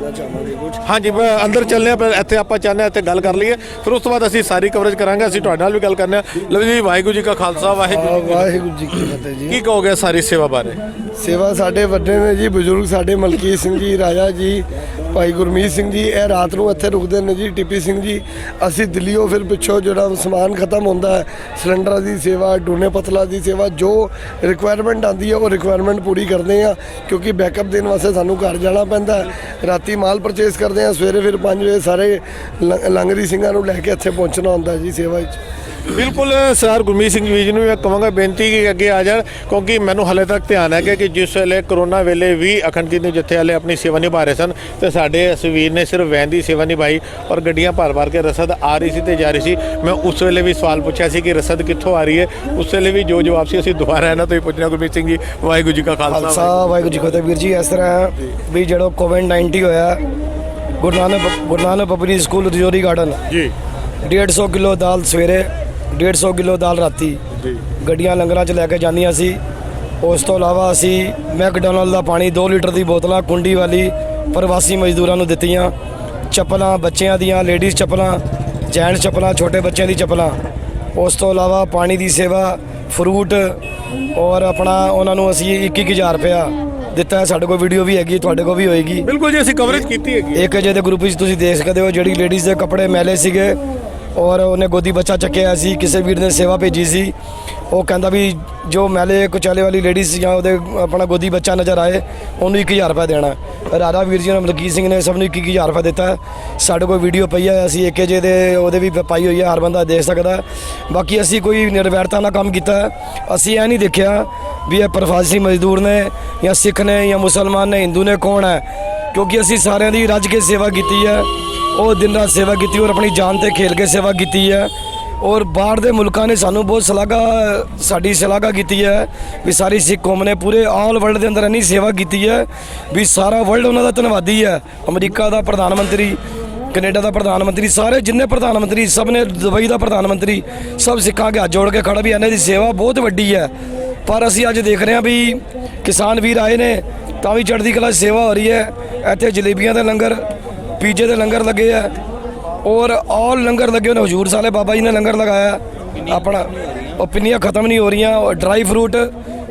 हाँ जी, मैं अंदर चलने पर इतने आप चाहते हैं इतने गल कर लीए, फिर उस तो बाद असी सारी कवरेज करांगे, असी तुहाडे नाल भी गल करने। लो जी, वाहिगुरू जी का खालसा, वाहिगुरू जी की फतेह जी। की कहोगे सारी सेवा बारे? सेवा साढ़े वड्डे ने जी, बजुर्ग साढ़े मलकीत सिंह जी, राजा जी, भाई गुरमीत सिंह जी, ਇਹ ਰਾਤ ਨੂੰ ਇੱਥੇ ਰੁਕਦੇ ਨੇ ਜੀ। ਟੀਪੀ ਸਿੰਘ ਜੀ, ਅਸੀਂ ਦਿੱਲੀੋਂ ਫਿਰ ਪਿੱਛੋਂ ਜਿਹੜਾ ਸਮਾਨ ਖਤਮ ਹੁੰਦਾ ਹੈ, ਸਿਲੰਡਰਾਂ ਦੀ ਸੇਵਾ, ਡੂਨੇ ਪਤਲਾ ਦੀ ਸੇਵਾ, ਜੋ ਰਿਕੁਆਇਰਮੈਂਟ ਆਉਂਦੀ ਹੈ ਉਹ ਰਿਕੁਆਇਰਮੈਂਟ ਪੂਰੀ ਕਰਦੇ ਆ, ਕਿਉਂਕਿ ਬੈਕਅਪ ਦੇਣ ਵਾਸਤੇ ਸਾਨੂੰ ਘਰ ਜਾਣਾ ਪੈਂਦਾ। ਰਾਤੀ ਮਾਲ ਪਰਚੇਸ ਕਰਦੇ ਆ, ਸਵੇਰੇ ਫਿਰ 5 ਵਜੇ ਸਾਰੇ ਲੰਗਰੀ ਸਿੰਘਾਂ ਨੂੰ ਲੈ ਕੇ ਇੱਥੇ ਪਹੁੰਚਣਾ ਹੁੰਦਾ ਜੀ ਸੇਵਾ ਵਿੱਚ। बिल्कुल सर, गुरमीत सिंह जी ਨੂੰ ਮੈਂ ਕਹਾਂਗਾ ਬੇਨਤੀ ਕਿ ਅੱਗੇ ਆ ਜਾਣ, ਕਿਉਂਕਿ ਮੈਨੂੰ ਹਲੇ ਤੱਕ ਧਿਆਨ ਹੈ ਕਿ ਜਿਸ ਵੇਲੇ ਕਰੋਨਾ ਵੇਲੇ ਵੀ ਅਖੰਡ ਕੀਰਤਨ ਜਥੇ ਵਾਲੇ ਆਪਣੀ ਸੇਵਾ ਨਿਭਾ ਰਹੇ ਸਨ ਤੇ ਸਾਡੇ ਇਸ ਵੀਰ ਨੇ ਸਿਰਫ ਵੈਨ ਦੀ ਸੇਵਾ ਨਿਭਾਈ ਔਰ ਗੱਡੀਆਂ ਭਰ ਕੇ ਰਸਦ ਆ ਰਹੀ ਸੀ ਤੇ ਜਾ ਰਹੀ ਸੀ। ਮੈਂ ਉਸ ਵੇਲੇ ਵੀ ਸਵਾਲ ਪੁੱਛਿਆ ਸੀ ਕਿ ਰਸਦ ਕਿੱਥੋਂ ਆ ਰਹੀ ਹੈ, ਉਸ ਵੇਲੇ ਵੀ ਜੋ ਜਵਾਬ ਸੀ ਅਸੀਂ ਦੁਬਾਰਾ ਇਹਨਾਂ ਤੋਂ ਹੀ ਪੁੱਛਣਾ। ਗੁਰਮੀਤ ਸਿੰਘ ਜੀ, ਵਾਹਿਗੁਰੂ ਜੀ ਕਾ ਖਾਲਸਾ, ਵਾਹਿਗੁਰੂ ਜੀ ਕੀ ਫਤਿਹ। ਵੀਰ ਜੀ, ਇਸ ਤਰ੍ਹਾਂ ਵੀ ਜਦੋਂ ਕੋਵਿਡ-19 ਹੋਇਆ, Guru Nanak public school Rajouri garden ਜੀ, 150 ਕਿਲੋ ਦਾਲ ਸਵੇਰੇ, 150 ਕਿਲੋ ਦਾਲ ਰਾਤੀ ਗੱਡੀਆਂ ਲੰਗਰਾਂ 'ਚ ਲੈ ਕੇ ਜਾਂਦੀਆਂ ਸੀ। ਉਸ ਤੋਂ ਇਲਾਵਾ ਅਸੀਂ ਮੈਕਡੋਨਲਡ ਦਾ ਪਾਣੀ 2 ਲੀਟਰ ਦੀ ਬੋਤਲਾਂ ਕੁੰਡੀ ਵਾਲੀ ਪ੍ਰਵਾਸੀ ਮਜ਼ਦੂਰਾਂ ਨੂੰ ਦਿੱਤੀਆਂ। ਚੱਪਲਾਂ ਬੱਚਿਆਂ ਦੀਆਂ, ਲੇਡੀਜ਼ ਚੱਪਲਾਂ, ਜੈਂਟਸ ਚੱਪਲਾਂ, ਛੋਟੇ ਬੱਚਿਆਂ ਦੀ ਚੱਪਲਾਂ। ਉਸ ਤੋਂ ਇਲਾਵਾ ਪਾਣੀ ਦੀ ਸੇਵਾ, ਫਰੂਟ ਔਰ ਆਪਣਾ ਉਹਨਾਂ ਨੂੰ ਅਸੀਂ 21,000 ਰੁਪਇਆ ਦਿੱਤਾ। ਸਾਡੇ ਕੋਲ ਵੀਡੀਓ ਵੀ ਹੈਗੀ, ਤੁਹਾਡੇ ਕੋਲ ਵੀ ਹੋਏਗੀ। ਬਿਲਕੁਲ ਜੀ, ਅਸੀਂ ਕਵਰੇਜ ਕੀਤੀ ਹੈਗੀ। ਇੱਕ ਜਿਹੇ ਦੇ ਗਰੁੱਪ ਵਿੱਚ ਤੁਸੀਂ ਦੇਖ ਸਕਦੇ ਹੋ, ਜਿਹੜੀ ਲੇਡੀਜ਼ ਦੇ ਕੱਪੜੇ ਮੈਲੇ ਸੀਗੇ ਔਰ ਉਹਨੇ ਗੋਦੀ ਬੱਚਾ ਚੱਕਿਆ ਸੀ, ਕਿਸੇ ਵੀਰ ਨੇ ਸੇਵਾ ਭੇਜੀ ਸੀ। ਉਹ ਕਹਿੰਦਾ ਵੀ ਜੋ ਮੈਲੇ ਕੁਚਾਲੇ ਵਾਲੀ ਲੇਡੀਜ਼ ਜਾਂ ਉਹਦੇ ਆਪਣਾ ਗੋਦੀ ਬੱਚਾ ਨਜ਼ਰ ਆਏ ਉਹਨੂੰ 1,000 ਰੁਪਏ ਦੇਣਾ। ਰਾਜਾ ਵੀਰ ਜੀ ਨੇ ਮਲਕੀਤ ਸਿੰਘ ਨੇ ਸਭ ਨੂੰ 21,000 ਰੁਪਏ ਦਿੱਤਾ ਹੈ। ਸਾਡੇ ਕੋਲ ਵੀਡੀਓ ਪਈ ਹੈ, ਅਸੀਂ ਏਕੇ ਜੇ ਦੇ ਉਹਦੇ ਵੀ ਪਾਈ ਹੋਈ ਹੈ, ਹਰ ਬੰਦਾ ਦੇਖ ਸਕਦਾ ਹੈ। ਬਾਕੀ ਅਸੀਂ ਕੋਈ ਨਿਰਵੈਰਤਾ ਨਾਲ ਕੰਮ ਕੀਤਾ ਹੈ। ਅਸੀਂ ਇਹ ਨਹੀਂ ਦੇਖਿਆ ਵੀ ਇਹ ਪ੍ਰਵਾਸੀ ਮਜ਼ਦੂਰ ਨੇ ਜਾਂ ਸਿੱਖ ਨੇ ਜਾਂ ਮੁਸਲਮਾਨ ਨੇ, ਹਿੰਦੂ ਨੇ, ਕੌਣ ਹੈ, ਕਿਉਂਕਿ ਅਸੀਂ ਸਾਰਿਆਂ ਦੀ ਰੱਜ ਕੇ ਸੇਵਾ ਕੀਤੀ ਹੈ। ਉਹ ਦਿਨ ਰਾਤ ਸੇਵਾ ਕੀਤੀ ਔਰ ਆਪਣੀ ਜਾਨ ਤੇ ਖੇਲ ਕੇ ਸੇਵਾ ਕੀਤੀ ਹੈ। ਔਰ ਬਾਹਰ ਦੇ ਮੁਲਕਾਂ ਨੇ ਸਾਨੂੰ ਬਹੁਤ ਸਾਡੀ ਸ਼ਲਾਘਾ ਕੀਤੀ ਹੈ ਵੀ ਸਾਰੀ ਸਿੱਖ ਕੌਮ ਨੇ ਪੂਰੇ ਆਲ ਵਰਲਡ ਦੇ ਅੰਦਰ ਇੰਨੀ ਸੇਵਾ ਕੀਤੀ ਹੈ ਵੀ ਸਾਰਾ ਵਰਲਡ ਉਹਨਾਂ ਦਾ ਧੰਨਵਾਦੀ ਹੈ। ਅਮਰੀਕਾ ਦਾ ਪ੍ਰਧਾਨ ਮੰਤਰੀ, ਕੈਨੇਡਾ ਦਾ ਪ੍ਰਧਾਨ ਮੰਤਰੀ, ਸਾਰੇ ਜਿੰਨੇ ਪ੍ਰਧਾਨ ਮੰਤਰੀ ਸਭ ਨੇ, ਦੁਬਈ ਦਾ ਪ੍ਰਧਾਨ ਮੰਤਰੀ, ਸਭ ਸਿੱਖਾਂ ਕੇ ਹੱਥ ਜੋੜ ਕੇ ਖੜਾ ਵੀ ਇਹਨਾਂ ਦੀ ਸੇਵਾ ਬਹੁਤ ਵੱਡੀ ਹੈ। ਪਰ ਅਸੀਂ ਅੱਜ ਦੇਖ ਰਹੇ ਹਾਂ ਵੀ ਕਿਸਾਨ ਵੀਰ ਆਏ ਨੇ ਤਾਂ ਵੀ ਚੜ੍ਹਦੀ ਕਲਾ ਸੇਵਾ ਹੋ ਰਹੀ ਹੈ। ਇੱਥੇ ਜਲੇਬੀਆਂ ਦੇ ਲੰਗਰ, ਪੀਜ਼ੇ ਦੇ ਲੰਗਰ ਲੱਗੇ ਆ ਔਰ ਆਲ ਲੰਗਰ ਲੱਗੇ ਹੋਏ। ਹਜੂਰ ਸਾਲੇ ਬਾਬਾ ਜੀ ਨੇ ਲੰਗਰ ਲਗਾਇਆ ਆਪਣਾ, ਉਹ ਪਿੰਨੀਆਂ ਖਤਮ ਨਹੀਂ ਹੋ ਰਹੀਆਂ, ਔਰ ਡਰਾਈ ਫਰੂਟ,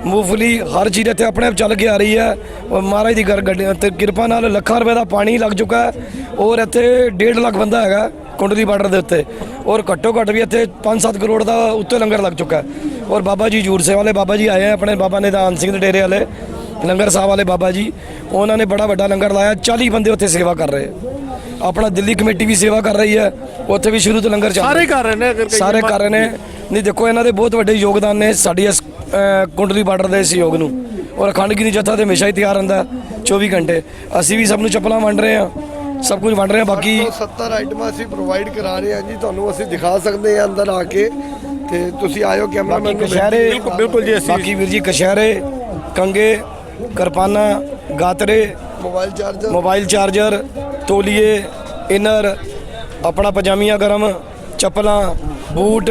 ਮੂੰਗਫਲੀ, ਹਰ ਚੀਜ਼ ਇੱਥੇ ਆਪਣੇ ਆਪ ਚੱਲ ਕੇ ਆ ਰਹੀ ਹੈ। ਔਰ ਮਹਾਰਾਜ ਦੀ ਗੱਡੀ ਤੇ ਕਿਰਪਾ ਨਾਲ ਲੱਖਾਂ ਰੁਪਏ ਦਾ ਪਾਣੀ ਲੱਗ ਚੁੱਕਾ ਹੈ ਔਰ ਇੱਥੇ 1.5 ਲੱਖ ਬੰਦਾ ਹੈਗਾ ਕੁੰਡਲੀ ਬਾਰਡਰ ਦੇ ਉੱਤੇ, ਔਰ ਘੱਟੋ ਘੱਟ ਵੀ ਇੱਥੇ 5-7 ਕਰੋੜ ਦਾ ਉੱਤੇ ਲੰਗਰ ਲੱਗ ਚੁੱਕਾ ਹੈ। ਔਰ ਬਾਬਾ ਜੀ ਹਜੂਰ ਸਾਹਿਬ ਵਾਲੇ ਬਾਬਾ ਜੀ ਆਏ ਆ, ਆਪਣੇ ਬਾਬਾ ਨਿਧਾਨ ਸਿੰਘ ਦੇ ਡੇਰੇ ਵਾਲੇ ਲੰਗਰ ਸਾਹਿਬ ਵਾਲੇ ਬਾਬਾ ਜੀ, ਉਹਨਾਂ ਨੇ ਬੜਾ ਵੱਡਾ ਲੰਗਰ ਲਾਇਆ। 40 ਬੰਦੇ ਉੱਥੇ ਸੇਵਾ ਕਰ ਰਹੇ। ਆਪਣਾ ਦਿੱਲੀ ਕਮੇਟੀ ਵੀ ਸੇਵਾ ਕਰ ਰਹੀ ਹੈ, ਉੱਥੇ ਵੀ ਸ਼ੁਰੂ ਤੋਂ ਲੰਗਰ ਚੱਲ ਸਾਰੇ ਕਰ ਰਹੇ ਨੇ, ਸਾਰੇ ਕਰ ਰਹੇ ਨੇ। ਨਹੀਂ ਦੇਖੋ, ਇਹਨਾਂ ਦੇ ਬਹੁਤ ਵੱਡੇ ਯੋਗਦਾਨ ਨੇ ਸਾਡੀ ਇਸ ਕੁੰਡਲੀ ਬਾਰਡਰ ਦੇ ਸਹਿਯੋਗ ਨੂੰ। ਔਰ ਅਖੰਡ ਗਿਰੀ ਜੱਥਾ ਤੇ ਹਮੇਸ਼ਾ ਹੀ ਤਿਆਰ ਰਹਿੰਦਾ 24 ਘੰਟੇ। ਅਸੀਂ ਵੀ ਸਭ ਨੂੰ ਚੱਪਲਾਂ ਵੰਡ ਰਹੇ ਹਾਂ, ਸਭ ਕੁਝ ਵੰਡ ਰਹੇ ਹਾਂ। ਬਾਕੀ 70 ਆਈਟਮਾਂ ਅਸੀਂ ਪ੍ਰੋਵਾਈਡ ਕਰਾ ਰਹੇ ਹਾਂ ਜੀ, ਤੁਹਾਨੂੰ ਅਸੀਂ ਦਿਖਾ ਸਕਦੇ ਹਾਂ ਅੰਦਰ ਆ ਕੇ, ਤੇ ਤੁਸੀਂ ਆਇਓ ਕੈਮਰਾਮੈਨ ਨੂੰ। ਕਸ਼ਹਿਰੇ, ਬਿਲਕੁਲ ਜੀ, ਅਸੀਂ ਬਾਕੀ ਵੀਰ ਜੀ ਕਸ਼ਹਿਰੇ, ਕੰਗੇ, ਕਿਰਪਾਨਾਂ, ਗਾਤਰੇ, ਮੋਬਾਈਲ ਚਾਰਜਰ, ਤੋਲੀਏ, ਇਨਰ, ਆਪਣਾ ਪਜਾਮੀਆਂ ਗਰਮ, ਚੱਪਲਾਂ, ਬੂਟ,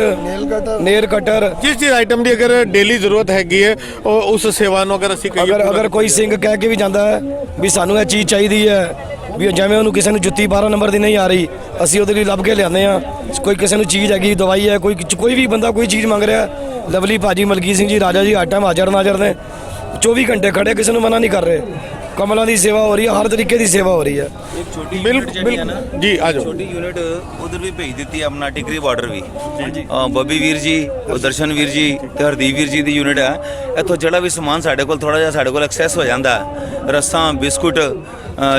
ਨੇਲ ਕਟਰ, ਜਿਸ ਚੀਜ਼ ਆਈਟਮ ਦੀ ਅਗਰ ਡੇਲੀ ਜ਼ਰੂਰਤ ਹੈਗੀ ਹੈ ਉਹ ਉਸ ਸੇਵਾ ਨੂੰ ਅਗਰ ਅਸੀਂ ਕਹੀਏ, ਅਗਰ ਕੋਈ ਸਿੰਘ ਕਹਿ ਕੇ ਵੀ ਜਾਂਦਾ ਹੈ ਵੀ ਸਾਨੂੰ ਇਹ ਚੀਜ਼ ਚਾਹੀਦੀ ਹੈ, ਵੀ ਜਿਵੇਂ ਉਹਨੂੰ ਕਿਸੇ ਨੂੰ ਜੁੱਤੀ 12 ਨੰਬਰ ਦੀ ਨਹੀਂ ਆ ਰਹੀ, ਅਸੀਂ ਉਹਦੇ ਲਈ ਲੱਭ ਕੇ ਲਿਆਉਂਦੇ ਹਾਂ। ਕੋਈ ਕਿਸੇ ਨੂੰ ਚੀਜ਼ ਹੈਗੀ, ਦਵਾਈ ਹੈ, ਕੋਈ ਵੀ ਬੰਦਾ ਕੋਈ ਚੀਜ਼ ਮੰਗ ਰਿਹਾ, ਲਵਲੀ ਭਾਜੀ, ਮਲਕੀਤ ਸਿੰਘ ਜੀ, ਰਾਜਾ ਜੀ ਆਟਮ ਹਾਜ਼ਰ ਨਾਜ਼ਰ ਨੇ, 24 ਘੰਟੇ ਖੜੇ, ਕਿਸੇ ਨੂੰ ਮਨਾ ਨਹੀਂ ਕਰ ਰਹੇ। ਕਮਲਾਂ ਦੀ ਸੇਵਾ ਹੋ ਰਹੀ ਹੈ, ਹਰ ਤਰੀਕੇ ਦੀ ਸੇਵਾ ਹੋ ਰਹੀ ਹੈ। ਇੱਕ ਛੋਟੀ ਬਿਲਕੁਲ ਜੀ, ਆ ਜਾਓ। ਛੋਟੀ ਯੂਨਿਟ ਉਧਰ ਵੀ ਭੇਜ ਦਿੱਤੀ ਆਪਣਾ ਟਿਕਰੀ ਬਾਰਡਰ ਵੀ। ਬੱਬੀ ਵੀਰ ਜੀ, ਦਰਸ਼ਨ ਵੀਰ ਜੀ ਤੇ ਹਰਦੀਪ ਵੀਰ ਜੀ ਦੀ ਯੂਨਿਟ ਹੈ। ਇੱਥੋਂ ਜਿਹੜਾ ਵੀ ਸਮਾਨ ਸਾਡੇ ਕੋਲ ਥੋੜਾ ਜਿਹਾ ਸਾਡੇ ਕੋਲ ਐਕਸੈਸ ਹੋ ਜਾਂਦਾ, ਰਸਾਂ, ਬਿਸਕੁਟ,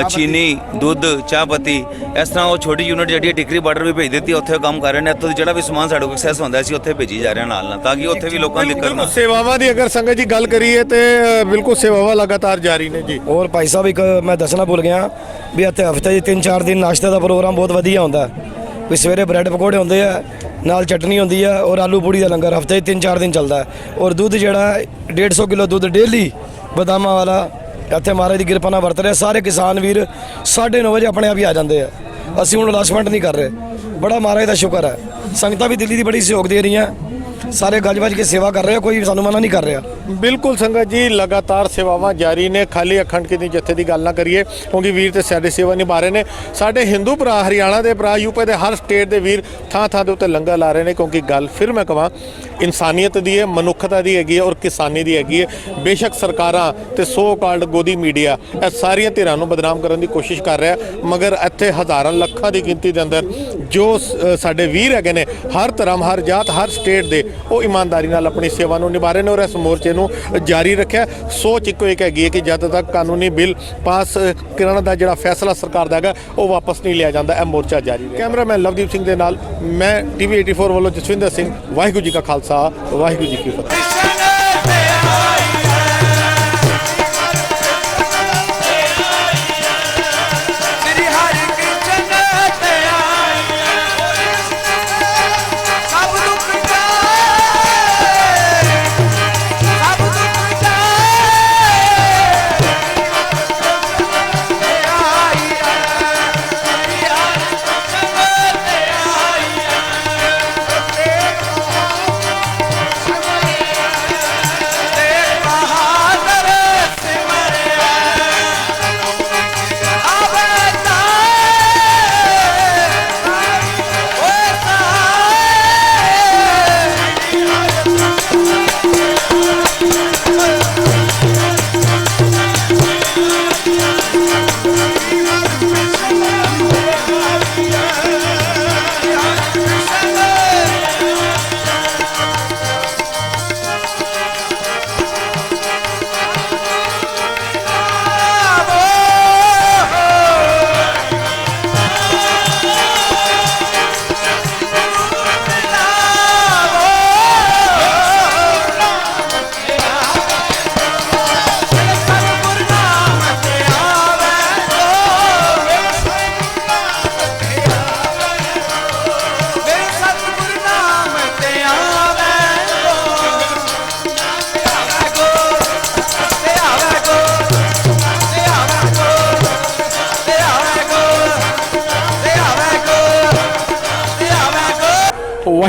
ਚੀਨੀ, ਦੁੱਧ, ਚਾਹ ਪੱਤੀ, ਇਸ ਤਰ੍ਹਾਂ ਉਹ ਛੋਟੀ ਯੂਨਿਟ ਜਿਹੜੀ ਟਿਕਰੀ ਬਾਰਡਰ ਵੀ ਭੇਜ ਦਿੱਤੀ, ਉੱਥੇ ਕੰਮ ਕਰ ਰਹੇ ਨੇ। ਇੱਥੋਂ ਜਿਹੜਾ ਵੀ ਸਮਾਨ ਸਾਡੇ ਕੋਲ ਐਕਸੈਸ ਹੁੰਦਾ ਸੀ ਉੱਥੇ ਭੇਜੀ ਜਾ ਰਿਹਾ ਨਾਲ, ਤਾਂ ਕਿ ਉੱਥੇ ਵੀ ਲੋਕਾਂ ਦੀ ਦਿੱਕਤ ਨਾ। ਸੇਵਾਵਾਂ ਦੀ ਅਗਰ ਸੰਗਤ ਜੀ ਗੱਲ ਕਰੀਏ ਤੇ ਬਿਲਕੁਲ ਸੇਵਾਵਾਂ ਲਗਾਤਾਰ ਜਾਰੀ ਨੇ ਜੀ। ਔਰ ਭਾਈ ਸਾਹਿਬ, ਇੱਕ ਮੈਂ ਦੱਸਣਾ ਭੁੱਲ ਗਿਆ ਵੀ ਇੱਥੇ ਹਫਤੇ 'ਚ 3-4 ਦਿਨ ਨਾਸ਼ਤੇ ਦਾ ਪ੍ਰੋਗਰਾਮ ਬਹੁਤ ਵਧੀਆ ਹੁੰਦਾ ਵੀ ਸਵੇਰੇ ਬ੍ਰੈਡ ਪਕੌੜੇ ਹੁੰਦੇ ਆ, ਨਾਲ ਚਟਨੀ ਹੁੰਦੀ ਆ ਔਰ ਆਲੂ ਪੂੜੀ ਦਾ ਲੰਗਰ ਹਫਤੇ 'ਚ 3-4 ਦਿਨ ਚੱਲਦਾ। ਔਰ ਦੁੱਧ ਜਿਹੜਾ 150 ਕਿਲੋ ਦੁੱਧ ਡੇਲੀ ਬਦਾਮਾਂ ਵਾਲਾ ਇੱਥੇ ਮਹਾਰਾਜ ਦੀ ਕਿਰਪਾ ਨਾਲ ਵਰਤ ਰਿਹਾ। ਸਾਰੇ ਕਿਸਾਨ ਵੀਰ 9:30 ਵਜੇ ਆਪਣੇ ਆਪ ਹੀ ਆ ਜਾਂਦੇ ਆ। ਅਸੀਂ ਹੁਣ ਲਾਸਮੈਂਟ ਨਹੀਂ ਕਰ ਰਹੇ, ਬੜਾ ਮਹਾਰਾਜ ਦਾ ਸ਼ੁਕਰ ਹੈ। ਸੰਗਤਾਂ ਵੀ ਦਿੱਲੀ ਦੀ ਬੜੀ ਸਹਿਯੋਗ ਦੇ ਰਹੀਆਂ, ਸਾਰੇ ਗੱਜ ਵੱਜ ਕੇ ਸੇਵਾ ਕਰ ਰਹੇ ਆ, ਕੋਈ ਸਾਨੂੰ ਮਨਾ ਨਹੀਂ ਕਰ ਰਿਹਾ। ਬਿਲਕੁਲ ਸੰਗਤ ਜੀ, ਲਗਾਤਾਰ ਸੇਵਾਵਾਂ ਜਾਰੀ ਨੇ। ਖਾਲੀ ਅਖੰਡ ਕੀਰਤਨੀ ਜਥੇ ਦੀ ਗੱਲ ਨਾ ਕਰੀਏ, ਕਿਉਂਕਿ ਵੀਰ ਤੇ ਸਾਡੇ ਸੇਵਾ ਨਿਭਾ ਰਹੇ ਨੇ। ਸਾਡੇ ਹਿੰਦੂ ਭਰਾ, ਹਰਿਆਣਾ ਦੇ ਭਰਾ, ਯੂਪੀ ਦੇ ਹਰ ਸਟੇਟ ਦੇ ਵੀਰ ਥਾਂ ਦੇ ਉੱਤੇ ਲੰਗਰ ਲਾ ਰਹੇ ਨੇ, ਕਿਉਂਕਿ ਗੱਲ ਫਿਰ ਮੈਂ ਕਹਾਂ ਇਨਸਾਨੀਅਤ ਦੀ ਹੈ, ਮਨੁੱਖਤਾ ਦੀ ਹੈਗੀ ਹੈ ਔਰ ਕਿਸਾਨੀ ਦੀ ਹੈਗੀ ਹੈ। ਬੇਸ਼ੱਕ ਸਰਕਾਰਾਂ ਤੇ ਸੋ ਕਾਲਡ ਗੋਦੀ ਮੀਡੀਆ ਇਹ ਸਾਰੀਆਂ ਧਿਰਾਂ ਨੂੰ ਬਦਨਾਮ ਕਰਨ ਦੀ ਕੋਸ਼ਿਸ਼ ਕਰ ਰਿਹਾ, ਮਗਰ ਇੱਥੇ ਹਜ਼ਾਰਾਂ ਲੱਖਾਂ ਦੀ ਗਿਣਤੀ ਦੇ ਅੰਦਰ ਜੋ ਸਾਡੇ ਵੀਰ ਹੈਗੇ ਨੇ, ਹਰ ਧਰਮ, ਹਰ ਜਾਤ, ਹਰ ਸਟੇਟ ਦੇ, ਉਹ ਇਮਾਨਦਾਰੀ ਨਾਲ ਆਪਣੀ ਸੇਵਾ ਨੂੰ ਨਿਭਾ ਰਹੇ ਨੇ ਔਰ ਇਸ ਮੋਰਚੇ ਨੂੰ ਜਾਰੀ ਰੱਖਿਆ। ਸੋਚ ਇੱਕੋ ਇੱਕ ਹੈਗੀ ਹੈ ਕਿ ਜਦ ਤੱਕ ਕਾਨੂੰਨੀ ਬਿੱਲ ਪਾਸ ਕਰਨ ਦਾ ਜਿਹੜਾ ਫੈਸਲਾ ਸਰਕਾਰ ਦਾ ਹੈਗਾ ਉਹ ਵਾਪਸ ਨਹੀਂ ਲਿਆ ਜਾਂਦਾ, ਇਹ ਮੋਰਚਾ ਜਾਰੀ ਹੈ। ਕੈਮਰਾਮੈਨ ਲਵਦੀਪ ਸਿੰਘ ਦੇ ਨਾਲ ਮੈਂ TV 84 ਵੱਲੋਂ ਜਸਵਿੰਦਰ ਸਿੰਘ। ਵਾਹਿਗੁਰੂ ਜੀ ਕਾ ਖਾਲਸਾ, ਵਾਹਿਗੁਰੂ ਜੀ ਕੀ ਫਤਿਹ।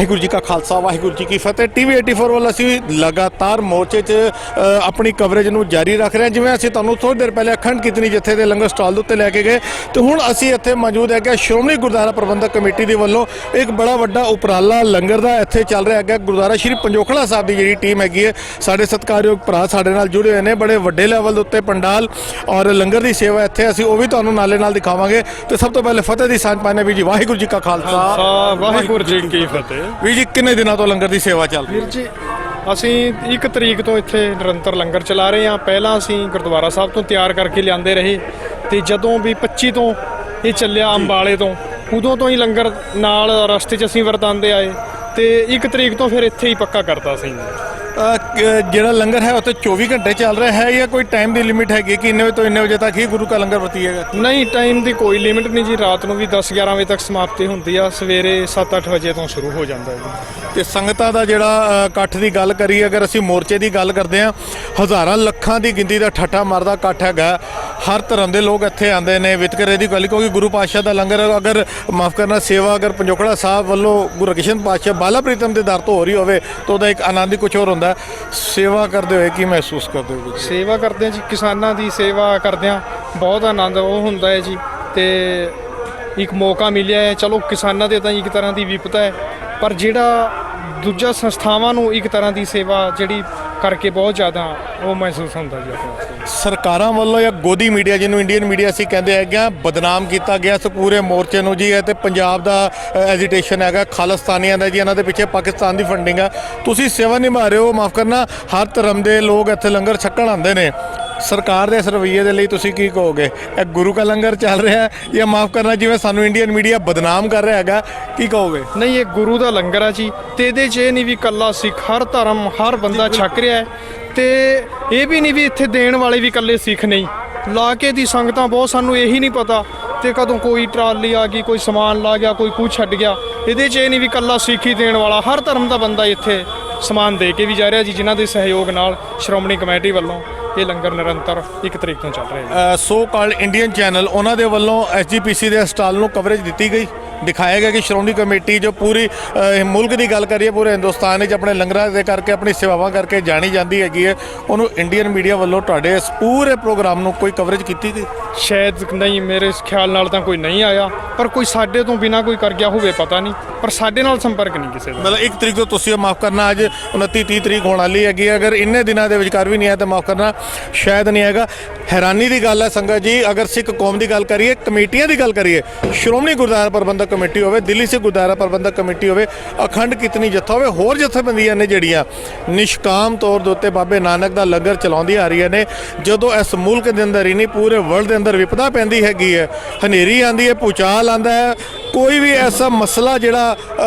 ਵਾਹਿਗੁਰੂ ਜੀ ਕਾ ਖਾਲਸਾ ਵਾਹਿਗੁਰੂ ਜੀ ਕੀ ਫਤਿਹ। ਟੀਵੀ 84 ਵੱਲ ਅਸੀਂ ਲਗਾਤਾਰ ਮੋਰਚੇ 'ਚ ਆਪਣੀ ਕਵਰੇਜ ਨੂੰ ਜਾਰੀ ਰੱਖ ਰਹੇ ਹਾਂ। ਜਿਵੇਂ ਅਸੀਂ ਤੁਹਾਨੂੰ ਥੋੜੀ ਦੇਰ ਪਹਿਲੇ ਅਖੰਡ ਕੀਰਤਨੀ ਜਥੇ ਦੇ ਲੰਗਰ ਸਟਾਲ ਦੇ ਉੱਤੇ ਲੈ ਕੇ ਗਏ, ਤੇ ਹੁਣ ਅਸੀਂ ਇੱਥੇ ਮੌਜੂਦ ਹੈਗੇ ਸ਼੍ਰੋਮਣੀ ਗੁਰਦੁਆਰਾ ਪ੍ਰਬੰਧਕ ਕਮੇਟੀ ਦੇ ਵੱਲੋਂ ਇੱਕ ਬੜਾ ਵੱਡਾ ਉਪਰਾਲਾ ਲੰਗਰ ਦਾ ਇੱਥੇ ਚੱਲ ਰਿਹਾ ਹੈਗਾ। ਗੁਰਦੁਆਰਾ ਸ਼੍ਰੀ ਪੰਜੋਖੜਾ ਸਾਹਿਬ ਦੀ ਜਿਹੜੀ ਟੀਮ ਹੈਗੀ ਹੈ, ਸਾਡੇ ਸਤਿਕਾਰਯੋਗ ਭਰਾ ਸਾਡੇ ਨਾਲ ਜੁੜੇ ਹੋਏ ਨੇ ਬੜੇ ਵੱਡੇ ਲੈਵਲ ਦੇ ਉੱਤੇ। ਪੰਡਾਲ ਔਰ ਲੰਗਰ ਦੀ ਸੇਵਾ ਇੱਥੇ ਅਸੀਂ ਉਹ ਵੀ ਤੁਹਾਨੂੰ ਨਾਲੇ ਨਾਲ ਦਿਖਾਵਾਂਗੇ। ਤੇ ਸਭ ਤੋਂ ਪਹਿਲੇ ਫਤਿਹ ਦੀ ਸਾਂਝ ਪਾਣੇ ਵੀ ਜੀ ਵਾਹਿਗੁਰੂ ਜੀ ਕਾ ਖਾਲਸਾ ਵਾਹਿਗੁਰੂ ਜੀ ਕੀ ਫਤਿਹ। ਵੀ ਜੀ ਕਿੰਨੇ ਦਿਨਾਂ ਤੋਂ ਲੰਗਰ ਦੀ ਸੇਵਾ ਚੱਲ ਰਹੀ ਹੈ? ਵੀਰ ਜੀ ਅਸੀਂ 1 ਤਰੀਕ ਤੋਂ ਇੱਥੇ ਨਿਰੰਤਰ ਲੰਗਰ ਚਲਾ ਰਹੇ ਹਾਂ। ਪਹਿਲਾਂ ਅਸੀਂ ਗੁਰਦੁਆਰਾ ਸਾਹਿਬ ਤੋਂ ਤਿਆਰ ਕਰਕੇ ਲਿਆਂਦੇ ਰਹੇ, ਤੇ ਜਦੋਂ ਵੀ 25 ਤੋਂ ਇਹ ਚੱਲਿਆ ਅੰਬਾਲੇ ਤੋਂ, ਉਦੋਂ ਤੋਂ ਹੀ ਲੰਗਰ ਨਾਲ ਰਸਤੇ 'ਚ ਅਸੀਂ ਵਰਤਾਂਦੇ ਆਏ, ਤੇ 1 ਤਰੀਕ ਤੋਂ ਫਿਰ ਇੱਥੇ ਹੀ ਪੱਕਾ ਕਰਤਾ ਸੀ। ਜਿਹੜਾ ਲੰਗਰ ਹੈ ਉੱਥੇ 24 ਘੰਟੇ ਚੱਲ ਰਿਹਾ ਹੈ ਜਾਂ ਕੋਈ ਟਾਈਮ ਦੀ ਲਿਮਿਟ ਹੈਗੀ ਕਿ ਇੰਨੇ ਵਜੇ ਤੋਂ ਇੰਨੇ ਵਜੇ ਤੱਕ ਹੀ ਗੁਰੂ ਕਾ ਲੰਗਰ ਵਰਤੀਏਗਾ? ਨਹੀਂ, ਟਾਈਮ ਦੀ ਕੋਈ ਲਿਮਿਟ ਨਹੀਂ ਜੀ। ਰਾਤ ਨੂੰ ਵੀ 10-11 ਵਜੇ ਤੱਕ ਸਮਾਪਤੀ ਹੁੰਦੀ ਆ, ਸਵੇਰੇ 7-8 ਵਜੇ ਤੋਂ ਸ਼ੁਰੂ ਹੋ ਜਾਂਦਾ ਜੀ। ਤੇ ਸੰਗਤਾਂ ਦਾ ਜਿਹੜਾ ਇਕੱਠ ਦੀ ਗੱਲ ਕਰੀਏ, ਅਗਰ ਅਸੀਂ ਮੋਰਚੇ ਦੀ ਗੱਲ ਕਰਦੇ ਹਾਂ, ਹਜ਼ਾਰਾਂ ਲੱਖਾਂ ਦੀ ਗਿਣਤੀ ਦਾ ਠੱਠਾ ਮਾਰਦਾ ਇਕੱਠ ਹੈਗਾ। ਹਰ ਧਰਮ ਦੇ ਲੋਕ ਇੱਥੇ ਆਉਂਦੇ ਨੇ ਵਿਤਕਰੇ ਦੀ ਗੱਲ, ਕਿਉਂਕਿ ਗੁਰੂ ਪਾਤਸ਼ਾਹ ਦਾ ਲੰਗਰ ਅਗਰ ਮਾਫ ਕਰਨਾ ਸੇਵਾ ਅਗਰ ਪੰਜੋਖੜਾ ਸਾਹਿਬ ਵੱਲੋਂ ਗੁਰੂ ਹਰਕ੍ਰਿਸ਼ਨ ਪਾਤਸ਼ਾਹ ਬਾਲਾ ਪ੍ਰੀਤਮ ਦੇ ਦਰ ਤੋਂ ਹੋ ਰਹੀ ਹੋਵੇ ਤਾਂ ਉਹਦਾ ਇੱਕ ਆਨੰਦ ਹੀ ਕੁਝ ਹੋਰ ਹੁੰਦਾ। ਸੇਵਾ ਕਰਦੇ ਹੋਏ ਕੀ ਮਹਿਸੂਸ ਕਰਦੇ ਹੋ? ਸੇਵਾ ਕਰਦੇ ਹਾਂ ਜੀ, ਕਿਸਾਨਾਂ ਦੀ ਸੇਵਾ ਕਰਦੇ ਹਾਂ, ਬਹੁਤ ਆਨੰਦ ਉਹ ਹੁੰਦਾ ਹੈ ਜੀ। ਤੇ ਇੱਕ ਮੌਕਾ ਮਿਲਿਆ ਹੈ, ਚਲੋ ਕਿਸਾਨਾਂ ਦੇ ਤਾਂ ਇੱਕ ਤਰ੍ਹਾਂ ਦੀ ਵਿਪਤਾ ਹੈ, ਪਰ ਜਿਹੜਾ ਦੂਜਾ ਸੰਸਥਾਵਾਂ ਨੂੰ ਇੱਕ ਤਰ੍ਹਾਂ ਦੀ ਸੇਵਾ ਜਿਹੜੀ ਕਰਕੇ ਬਹੁਤ ਜ਼ਿਆਦਾ ਉਹ ਮਹਿਸੂਸ ਹੁੰਦਾ ਜੀ ਆਪਾਂ। ਸਰਕਾਰਾਂ ਵੱਲੋਂ ਜਾਂ ਗੋਦੀ ਮੀਡੀਆ, ਜਿਹਨੂੰ ਇੰਡੀਅਨ ਮੀਡੀਆ ਅਸੀਂ ਕਹਿੰਦੇ ਹੈਗੇ ਆ, ਬਦਨਾਮ ਕੀਤਾ ਗਿਆ ਇਸ ਪੂਰੇ ਮੋਰਚੇ ਨੂੰ ਜੀ। ਇਹ ਤੇ ਪੰਜਾਬ ਦਾ ਐਜੀਟੇਸ਼ਨ ਹੈਗਾ, ਖਾਲਿਸਤਾਨੀਆਂ ਦਾ ਜੀ, ਇਹਨਾਂ ਦੇ ਪਿੱਛੇ ਪਾਕਿਸਤਾਨ ਦੀ ਫੰਡਿੰਗ ਆ। ਤੁਸੀਂ ਸੇਵਾ ਨਿਭਾ ਰਹੇ ਹੋ, ਮਾਫ ਕਰਨਾ ਹਰ ਧਰਮ ਦੇ ਲੋਕ ਇੱਥੇ ਲੰਗਰ ਛਕਣ ਆਉਂਦੇ ਨੇ। ਸਰਕਾਰ ਦੇ ਇਸ ਰਵੱਈਏ ਦੇ ਲਈ ਤੁਸੀਂ ਕੀ ਕਹੋਗੇ? ਇਹ ਗੁਰੂ ਕਾ ਲੰਗਰ ਚੱਲ ਰਿਹਾ ਹੈ ਜਾਂ ਮਾਫ ਕਰਨਾ ਜਿਵੇਂ ਸਾਨੂੰ ਇੰਡੀਅਨ ਮੀਡੀਆ ਬਦਨਾਮ ਕਰ ਰਿਹਾ ਹੈਗਾ, ਕੀ ਕਹੋਗੇ? ਨਹੀਂ, ਇਹ ਗੁਰੂ ਦਾ ਲੰਗਰ ਆ ਜੀ, ਤੇ ਇਹਦੇ 'ਚ ਇਹ ਨਹੀਂ ਵੀ ਇਕੱਲਾ ਸਿੱਖ, ਹਰ ਧਰਮ ਹਰ ਬੰਦਾ ਛਕ ਰਿਹਾ ਹੈ। ਤੇ ਇਹ ਵੀ ਨਹੀਂ ਵੀ ਇੱਥੇ ਦੇਣ ਵਾਲੇ ਵੀ ਇਕੱਲੇ ਸਿੱਖ ਨਹੀਂ, ਲਾ ਕੇ ਦੀ ਸੰਗਤਾਂ ਬਹੁਤ, ਸਾਨੂੰ ਇਹੀ ਨਹੀਂ ਪਤਾ ਤੇ ਕਦੋਂ ਕੋਈ ਟਰਾਲੀ ਆ ਗਈ, ਕੋਈ ਸਮਾਨ ਲਾ ਗਿਆ, ਕੋਈ ਕੁਛ ਛੱਡ ਗਿਆ। ਇਹਦੇ 'ਚ ਇਹ ਨਹੀਂ ਵੀ ਇਕੱਲਾ ਸਿੱਖ ਹੀ ਦੇਣ ਵਾਲਾ, ਹਰ ਧਰਮ ਦਾ ਬੰਦਾ ਇੱਥੇ ਸਮਾਨ ਦੇ ਕੇ ਵੀ ਜਾ ਰਿਹਾ ਜੀ, ਜਿਨ੍ਹਾਂ ਦੇ ਸਹਿਯੋਗ ਨਾਲ ਸ਼੍ਰੋਮਣੀ ਕਮੇਟੀ ਵੱਲੋਂ ਇਹ ਲੰਗਰ ਨਿਰੰਤਰ 1 ਤਰੀਕ ਤੋਂ ਚੱਲ ਰਿਹਾ ਹੈ। ਸੋ ਕਾਲਡ ਇੰਡੀਅਨ ਚੈਨਲ ਉਹਨਾਂ ਦੇ ਵੱਲੋਂ SGPC ਦੇ ਸਟਾਲ ਨੂੰ ਕਵਰੇਜ ਦਿੱਤੀ ਗਈ, ਦਿਖਾਇਆ ਗਿਆ ਕਿ ਸ਼੍ਰੋਮਣੀ ਕਮੇਟੀ ਜੋ ਪੂਰੀ ਮੁਲਕ ਦੀ ਗੱਲ ਕਰੀਏ, ਪੂਰੇ ਹਿੰਦੁਸਤਾਨ ਵਿੱਚ ਆਪਣੇ ਲੰਗਰਾਂ ਦੇ ਕਰਕੇ ਆਪਣੀ ਸੇਵਾਵਾਂ ਕਰਕੇ ਜਾਣੀ ਜਾਂਦੀ ਹੈਗੀ ਹੈ, ਉਹਨੂੰ ਇੰਡੀਅਨ ਮੀਡੀਆ ਵੱਲੋਂ ਤੁਹਾਡੇ ਇਸ ਪੂਰੇ ਪ੍ਰੋਗਰਾਮ ਨੂੰ ਕੋਈ ਕਵਰੇਜ ਕੀਤੀ ਗਈ? ਸ਼ਾਇਦ ਨਹੀਂ, ਮੇਰੇ ਖਿਆਲ ਨਾਲ ਤਾਂ ਕੋਈ ਨਹੀਂ ਆਇਆ, ਪਰ ਕੋਈ ਸਾਡੇ ਤੋਂ ਬਿਨਾ ਕੋਈ ਕਰ ਗਿਆ ਹੋਵੇ ਪਤਾ ਨਹੀਂ, ਪਰ ਸਾਡੇ ਨਾਲ ਸੰਪਰਕ ਨਹੀਂ ਕਿਸੇ ਦਾ। ਮਤਲਬ 1 ਤਰੀਕ ਤੋਂ ਤੁਸੀਂ ਮਾਫ ਕਰਨਾ ਅੱਜ 29-30 ਤਰੀਕ ਹੋਣ ਵਾਲੀ ਹੈਗੀ, ਅਗਰ ਇੰਨੇ ਦਿਨਾਂ ਦੇ ਵਿਚਕਾਰ ਵੀ ਨਹੀਂ ਆਇਆ ਤਾਂ ਮਾਫ ਕਰਨਾ ਸ਼ਾਇਦ ਨਹੀਂ ਹੈਗਾ। ਹੈਰਾਨੀ ਦੀ ਗੱਲ ਹੈ ਸੰਗਤ ਜੀ, ਅਗਰ ਸਿੱਖ ਕੌਮ ਦੀ ਗੱਲ ਕਰੀਏ, ਕਮੇਟੀਆਂ ਦੀ ਗੱਲ ਕਰੀਏ, ਸ਼੍ਰੋਮਣੀ ਗੁਰਦੁਆਰਾ ਪ੍ਰਬੰਧਕ ਕਮੇਟੀ ਹੋਵੇ, ਦਿੱਲੀ ਸਿੱਖ ਗੁਰਦੁਆਰਾ ਪ੍ਰਬੰਧਕ ਕਮੇਟੀ ਹੋਵੇ, ਅਖੰਡ ਕੀਰਤਨੀ ਜਥਾ ਹੋਵੇ, ਹੋਰ ਜਥੇਬੰਦੀਆਂ ਨੇ ਜਿਹੜੀਆਂ ਨਿਸ਼ਕਾਮ ਤੌਰ ਦੇ ਉੱਤੇ ਬਾਬੇ ਨਾਨਕ ਦਾ ਲੰਗਰ ਚਲਾਉਂਦੀਆਂ ਆ ਰਹੀਆਂ ਨੇ। ਜਦੋਂ ਇਸ ਮੁਲਕ ਦੇ ਅੰਦਰ ਹੀ ਨਹੀਂ ਪੂਰੇ ਵਰਲਡ ਦੇ ਅੰਦਰ ਵਿਪਤਾ ਪੈਂਦੀ ਹੈਗੀ ਹੈ, ਹਨੇਰੀ ਆਉਂਦੀ ਹੈ, ਭੂਚਾਲ ਆਉਂਦਾ ਹੈ, ਕੋਈ ਵੀ ਐਸਾ ਮਸਲਾ ਜਿਹੜਾ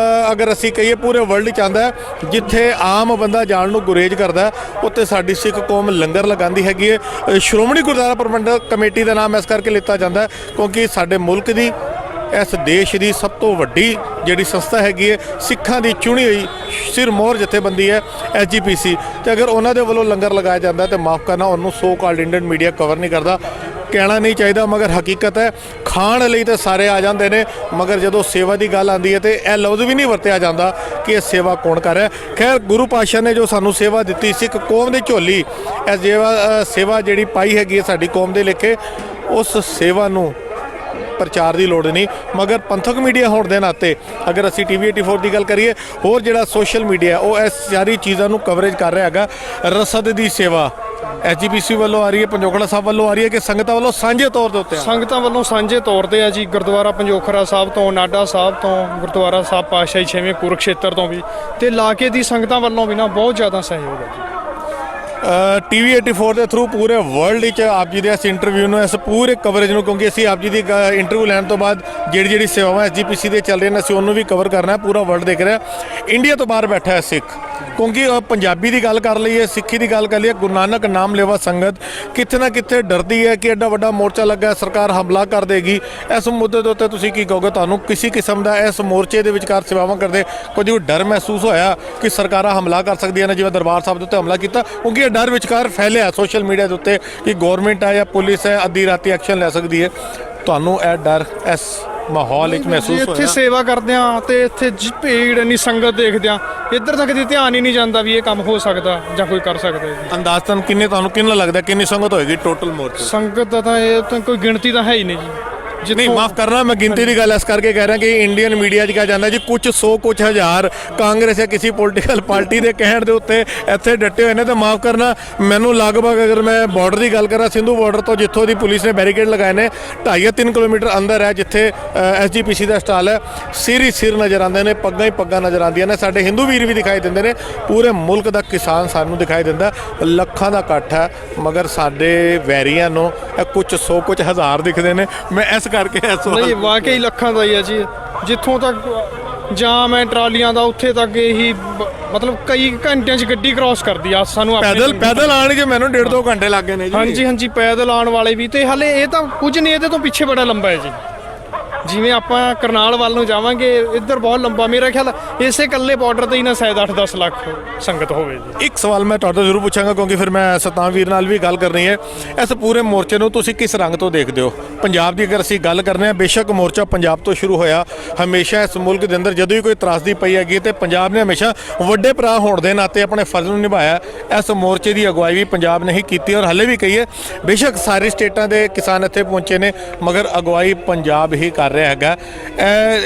ਅਗਰ ਅਸੀਂ ਕਹੀਏ ਪੂਰੇ ਵਰਲਡ 'ਚ ਆਉਂਦਾ, ਜਿੱਥੇ ਆਮ ਬੰਦਾ ਜਾਣ ਨੂੰ ਗੁਰੇਜ਼ ਕਰਦਾ, ਉੱਥੇ ਸਾਡੀ ਸਿੱਖ ਕੌਮ ਲੰਗਰ ਲਗਾਉਂਦੀ ਹੈਗੀ ਹੈ। ਸ਼੍ਰੋਮਣੀ ਗੁਰਦੁਆਰਾ ਪ੍ਰਬੰਧਕ ਕਮੇਟੀ ਦਾ ਨਾਮ ਇਸ ਕਰਕੇ ਲਿੱਤਾ ਜਾਂਦਾ ਕਿਉਂਕਿ ਸਾਡੇ ਮੁਲਕ ਦੀ, ਇਸ ਦੇਸ਼ ਦੀ ਸਭ ਤੋਂ ਵੱਡੀ ਜਿਹੜੀ ਸੰਸਥਾ ਹੈਗੀ ਹੈ, ਸਿੱਖਾਂ ਦੀ ਚੁਣੀ ਹੋਈ ਸਿਰਮੌਰ ਜਥੇਬੰਦੀ ਹੈ SGPC, ਤੇ ਅਗਰ ਉਹਨਾਂ ਦੇ ਵੱਲੋਂ ਲੰਗਰ ਲਗਾਇਆ ਜਾਂਦਾ ਤੇ ਮਾਫ ਕਰਨਾ ਉਹਨੂੰ so called Indian media cover ਨਹੀਂ ਕਰਦਾ। ਕਹਿਣਾ ਨਹੀਂ ਚਾਹੀਦਾ, ਮਗਰ ਹਕੀਕਤ ਹੈ, ਖਾਣ ਲਈ ਤਾਂ ਸਾਰੇ ਆ ਜਾਂਦੇ ਨੇ, ਮਗਰ ਜਦੋਂ ਸੇਵਾ ਦੀ ਗੱਲ ਆਉਂਦੀ ਹੈ ਤੇ ਇਹ ਲਫ਼ਜ਼ ਵੀ ਨਹੀਂ ਵਰਤਿਆ ਜਾਂਦਾ ਕਿ ਇਹ ਸੇਵਾ ਕੌਣ ਕਰ ਰਿਹਾ। ਖੈਰ, ਗੁਰੂ ਪਾਤਸ਼ਾਹ ਨੇ ਜੋ ਸਾਨੂੰ ਸੇਵਾ ਦਿੱਤੀ, ਸਿੱਖ ਕੌਮ ਦੀ ਝੋਲੀ ਇਹ ਸੇਵਾ ਜਿਹੜੀ ਪਾਈ ਹੈਗੀ ਹੈ ਸਾਡੀ ਕੌਮ ਦੇ ਲੇਖੇ, ਉਸ ਸੇਵਾ ਨੂੰ ਪ੍ਰਚਾਰ ਦੀ ਲੋੜ ਨਹੀਂ, ਮਗਰ ਪੰਥਕ ਮੀਡੀਆ ਹੋਣ ਦੇ ਨਾਤੇ ਅਗਰ ਅਸੀਂ TV 84 ਦੀ ਗੱਲ ਕਰੀਏ, ਹੋਰ ਜਿਹੜਾ ਸੋਸ਼ਲ ਮੀਡੀਆ ਉਹ ਇਸ ਸਾਰੀ ਚੀਜ਼ਾਂ ਨੂੰ ਕਵਰੇਜ ਕਰ ਰਿਹਾ ਹੈਗਾ। ਰਸਦ ਦੀ ਸੇਵਾ SGPC ਵੱਲੋਂ ਆ ਰਹੀ ਹੈ, ਪੰਜੋਖੜਾ ਸਾਹਿਬ ਵੱਲੋਂ ਆ ਰਹੀ ਹੈ ਕਿ ਸੰਗਤਾਂ ਵੱਲੋਂ ਸਾਂਝੇ ਤੌਰ ਦੇ ਉੱਤੇ? ਸੰਗਤਾਂ ਵੱਲੋਂ ਸਾਂਝੇ ਤੌਰ ਤੇ ਆ ਜੀ, ਗੁਰਦੁਆਰਾ ਪੰਜੋਖੜਾ ਸਾਹਿਬ ਤੋਂ, ਨਾਡਾ ਸਾਹਿਬ ਤੋਂ, ਗੁਰਦੁਆਰਾ ਸਾਹਿਬ ਪਾਤਸ਼ਾਹੀ 6ਵੇਂ ਕੁਰੂਕਸ਼ੇਤਰ ਤੋਂ ਵੀ, ਤੇ ਇਲਾਕੇ ਦੀ ਸੰਗਤਾਂ ਵੱਲੋਂ ਵੀ ਨਾ ਬਹੁਤ ਜ਼ਿਆਦਾ ਸਹਿਯੋਗ ਹੈ ਜੀ। TV 84 ਦੇ ਥਰੂ ਪੂਰੇ ਵਰਲਡ ਵਿੱਚ ਆਪ ਜੀ ਦੇ ਇਸ ਇੰਟਰਵਿਊ ਨੂੰ, ਇਸ ਪੂਰੇ ਕਵਰੇਜ ਨੂੰ, ਕਿਉਂਕਿ ਅਸੀਂ ਆਪ ਜੀ ਦੀ ਇੰਟਰਵਿਊ ਲੈਣ ਤੋਂ ਬਾਅਦ ਜਿਹੜੀ ਸੇਵਾਵਾਂ SGPC ਦੇ ਚੱਲ ਰਹੀਆਂ ਨੇ ਅਸੀਂ ਉਹਨੂੰ ਵੀ ਕਵਰ ਕਰਨਾ, ਪੂਰਾ ਵਰਲਡ ਦੇਖ ਰਿਹਾ। ਇੰਡੀਆ ਤੋਂ ਬਾਹਰ ਬੈਠਾ ਹੈ ਸਿੱਖ, ਕਿਉਂਕਿ ਪੰਜਾਬੀ ਦੀ ਗੱਲ ਕਰ ਲਈਏ, ਸਿੱਖੀ ਦੀ ਗੱਲ ਕਰ ਲਈਏ, ਗੁਰੂ ਨਾਨਕ ਨਾਮ ਲੈਵਾ ਸੰਗਤ ਕਿਤੇ ਨਾ ਕਿਤੇ ਡਰਦੀ ਹੈ ਕਿ ਐਡਾ ਵੱਡਾ ਮੋਰਚਾ ਲੱਗਾ, ਸਰਕਾਰ ਹਮਲਾ ਕਰ ਦੇਗੀ। ਇਸ ਮੁੱਦੇ ਦੇ ਉੱਤੇ ਤੁਸੀਂ ਕੀ ਕਹੋਗੇ? ਤੁਹਾਨੂੰ ਕਿਸੇ ਕਿਸਮ ਦਾ ਇਸ ਮੋਰਚੇ ਦੇ ਵਿਚਕਾਰ ਸੇਵਾਵਾਂ ਕਰਦੇ ਕੁਝ ਡਰ ਮਹਿਸੂਸ ਹੋਇਆ ਕਿ ਸਰਕਾਰਾਂ ਹਮਲਾ ਕਰ ਸਕਦੀਆਂ ਨੇ, ਜਿਵੇਂ ਦਰਬਾਰ ਸਾਹਿਬ ਦੇ ਉੱਤੇ ਹਮਲਾ ਕੀਤਾ, ਕਿਉਂਕਿ ਇਹ ਡਰ ਵਿਚਕਾਰ ਫੈਲਿਆ ਸੋਸ਼ਲ ਮੀਡੀਆ ਦੇ ਉੱਤੇ ਕਿ ਗਵਰਨਮੈਂਟ ਹੈ ਜਾਂ ਪੁਲਿਸ ਹੈ, ਅੱਧੀ ਰਾਤੀ ਐਕਸ਼ਨ ਲੈ ਸਕਦੀ ਹੈ। ਤੁਹਾਨੂੰ ਇਹ ਡਰ ਇਸ ਮਾਹੌਲ ਵਿੱਚ ਜੀ ਮਹਿਸੂਸ ਇੱਥੇ ਹੋਇਆ? ਸੇਵਾ ਕਰਦੇ ਆ ਤੇ ਇੱਥੇ ਭੀੜ ਇੰਨੀ ਸੰਗਤ ਦੇਖਦੇ ਆ, ਇੱਧਰ ਤੱਕ ਦੀ ਧਿਆਨ ਹੀ ਨਹੀਂ ਜਾਂਦਾ ਵੀ ਇਹ ਕੰਮ ਹੋ ਸਕਦਾ ਜਾਂ ਕੋਈ ਕਰ ਸਕਦਾ ਜੀ। ਅੰਦਾਜ਼ਨ ਤੁਹਾਨੂੰ ਕਿੰਨਾ ਲੱਗਦਾ ਕਿੰਨੀ ਸੰਗਤ ਹੋਏਗੀ ਟੋਟਲ ਮੋਰਚੇ? ਸੰਗਤ ਦਾ ਤਾਂ ਇਹ ਤਾਂ ਕੋਈ ਗਿਣਤੀ ਤਾਂ ਹੈ ਹੀ ਨਹੀਂ ਜੀ। ਨਹੀਂ ਮਾਫ ਕਰਨਾ, ਮੈਂ ਗਿਣਤੀ ਦੀ ਗੱਲ ਇਸ ਕਰਕੇ ਕਹਿ ਰਿਹਾ ਕਿ ਇੰਡੀਅਨ ਮੀਡੀਆ 'ਚ ਕਿਹਾ ਜਾਂਦਾ ਜੀ ਕੁਝ 100 ਕੁਝ ਹਜ਼ਾਰ ਕਾਂਗਰਸ ਜਾਂ ਕਿਸੇ ਪੋਲੀਟੀਕਲ ਪਾਰਟੀ ਦੇ ਕਹਿਣ ਦੇ ਉੱਤੇ ਇੱਥੇ ਡਟੇ ਹੋਏ ਨੇ। ਤੇ ਮਾਫ ਕਰਨਾ, ਮੈਨੂੰ ਲਗਭਗ ਅਗਰ ਮੈਂ ਬਾਰਡਰ ਦੀ ਗੱਲ ਕਰਾਂ, ਸਿੰਧੂ ਬਾਰਡਰ ਤੋਂ ਜਿੱਥੋਂ ਦੀ ਪੁਲਿਸ ਨੇ ਬੈਰੀਕੇਡ ਲਗਾਏ ਨੇ 2.5-3 ਕਿਲੋਮੀਟਰ ਅੰਦਰ ਹੈ ਜਿੱਥੇ SGPC ਦਾ ਸਟਾਲ ਹੈ, ਸਿਰ ਹੀ ਸਿਰ ਨਜ਼ਰ ਆਉਂਦੇ ਨੇ, ਪੱਗਾਂ ਹੀ ਪੱਗਾਂ ਨਜ਼ਰ ਆਉਂਦੀਆਂ ਨੇ। ਸਾਡੇ ਹਿੰਦੂ ਵੀਰ ਵੀ ਦਿਖਾਈ ਦਿੰਦੇ ਨੇ, ਪੂਰੇ ਮੁਲਕ ਦਾ ਕਿਸਾਨ ਸਾਨੂੰ ਦਿਖਾਈ ਦਿੰਦਾ। ਲੱਖਾਂ ਦਾ ਇਕੱਠ ਹੈ, ਮਗਰ ਸਾਡੇ ਵੈਰੀਆਂ ਨੂੰ ਇਹ ਕੁਝ 100 ਕੁਝ ਹਜ਼ਾਰ ਦਿਖਦੇ ਨੇ। ਮੈਂ ਇਸ ਕਰਕੇ ਇਸ ਨਹੀਂ ਵਾਕਈ ਲੱਖਾਂ ਦਾ ਹੀ ਹੈ ਜੀ। ਜਿੱਥੋਂ ਤੱਕ ਜਾਮ ਹੈ ਟਰਾਲੀਆਂ ਦਾ, ਉੱਥੇ ਤੱਕ ਇਹੀ ਮਤਲਬ ਕਈ ਘੰਟਿਆਂ 'ਚ ਗੱਡੀ ਕ੍ਰਾਸ ਕਰਦੀ ਆ ਸਾਨੂੰ। ਪੈਦਲ ਆਣ ਕੇ ਮੈਨੂੰ 1.5-2 ਘੰਟੇ ਲੱਗ ਗਏ ਨੇ ਜੀ। ਹਾਂਜੀ ਹਾਂਜੀ, ਪੈਦਲ ਆਉਣ ਵਾਲੇ ਵੀ। ਤੇ ਹਾਲੇ ਇਹ ਤਾਂ ਕੁਝ ਨਹੀਂ, ਇਹਦੇ ਤੋਂ ਪਿੱਛੇ ਬੜਾ ਲੰਬਾ ਹੈ ਜੀ। ਜਿਵੇਂ ਆਪਾਂ ਕਰਨਾਲ ਵੱਲ ਨੂੰ ਜਾਵਾਂਗੇ, ਇੱਧਰ ਬਹੁਤ ਲੰਬਾ, ਮੇਰਾ ਖਿਆਲ ਇਸੇ ਇਕੱਲੇ ਬਾਰਡਰ ਤੇ ਹੀ ਨਾ ਸ਼ਾਇਦ 8-10 ਲੱਖ ਸੰਗਤ ਹੋਵੇ ਜੀ। ਇੱਕ ਸਵਾਲ ਮੈਂ ਤੁਹਾਡੇ ਤੋਂ ਜ਼ਰੂਰ ਪੁੱਛਾਂਗਾ ਕਿਉਂਕਿ ਫਿਰ ਮੈਂ ਸਤਨਾਮ ਵੀਰ ਨਾਲ ਵੀ ਗੱਲ ਕਰਨੀ ਹੈ। ਇਸ ਪੂਰੇ ਮੋਰਚੇ ਨੂੰ ਤੁਸੀਂ ਕਿਸ ਰੰਗ ਤੋਂ ਦੇਖਦੇ ਹੋ? ਪੰਜਾਬ ਦੀ ਅਗਰ ਅਸੀਂ ਗੱਲ ਕਰਨੇ ਆ, ਬੇਸ਼ੱਕ ਮੋਰਚਾ ਪੰਜਾਬ ਤੋਂ ਸ਼ੁਰੂ ਹੋਇਆ, ਹਮੇਸ਼ਾ ਇਸ ਮੁਲਕ ਦੇ ਅੰਦਰ ਜਦੋਂ ਵੀ ਕੋਈ ਤਰਾਸਦੀ ਪਈ ਹੈਗੀ ਤੇ ਪੰਜਾਬ ਨੇ ਹਮੇਸ਼ਾ ਵੱਡੇ ਭਰਾ ਹੋਣ ਦੇ ਨਾਤੇ ਆਪਣੇ ਫਰਜ਼ ਨੂੰ ਨਿਭਾਇਆ। ਇਸ ਮੋਰਚੇ ਦੀ ਅਗਵਾਈ ਵੀ ਪੰਜਾਬ ਨੇ ਹੀ ਕੀਤੀ ਔਰ ਹਲੇ ਵੀ ਕਹੀਏ, ਬੇਸ਼ੱਕ ਸਾਰੀ ਸਟੇਟਾਂ ਦੇ ਕਿਸਾਨ ਇੱਥੇ ਪਹੁੰਚੇ ਨੇ, ਮਗਰ ਅਗਵਾਈ ਪੰਜਾਬ ਹੀ ਕਰ ਰਿਹਾ ਹੈਗਾ।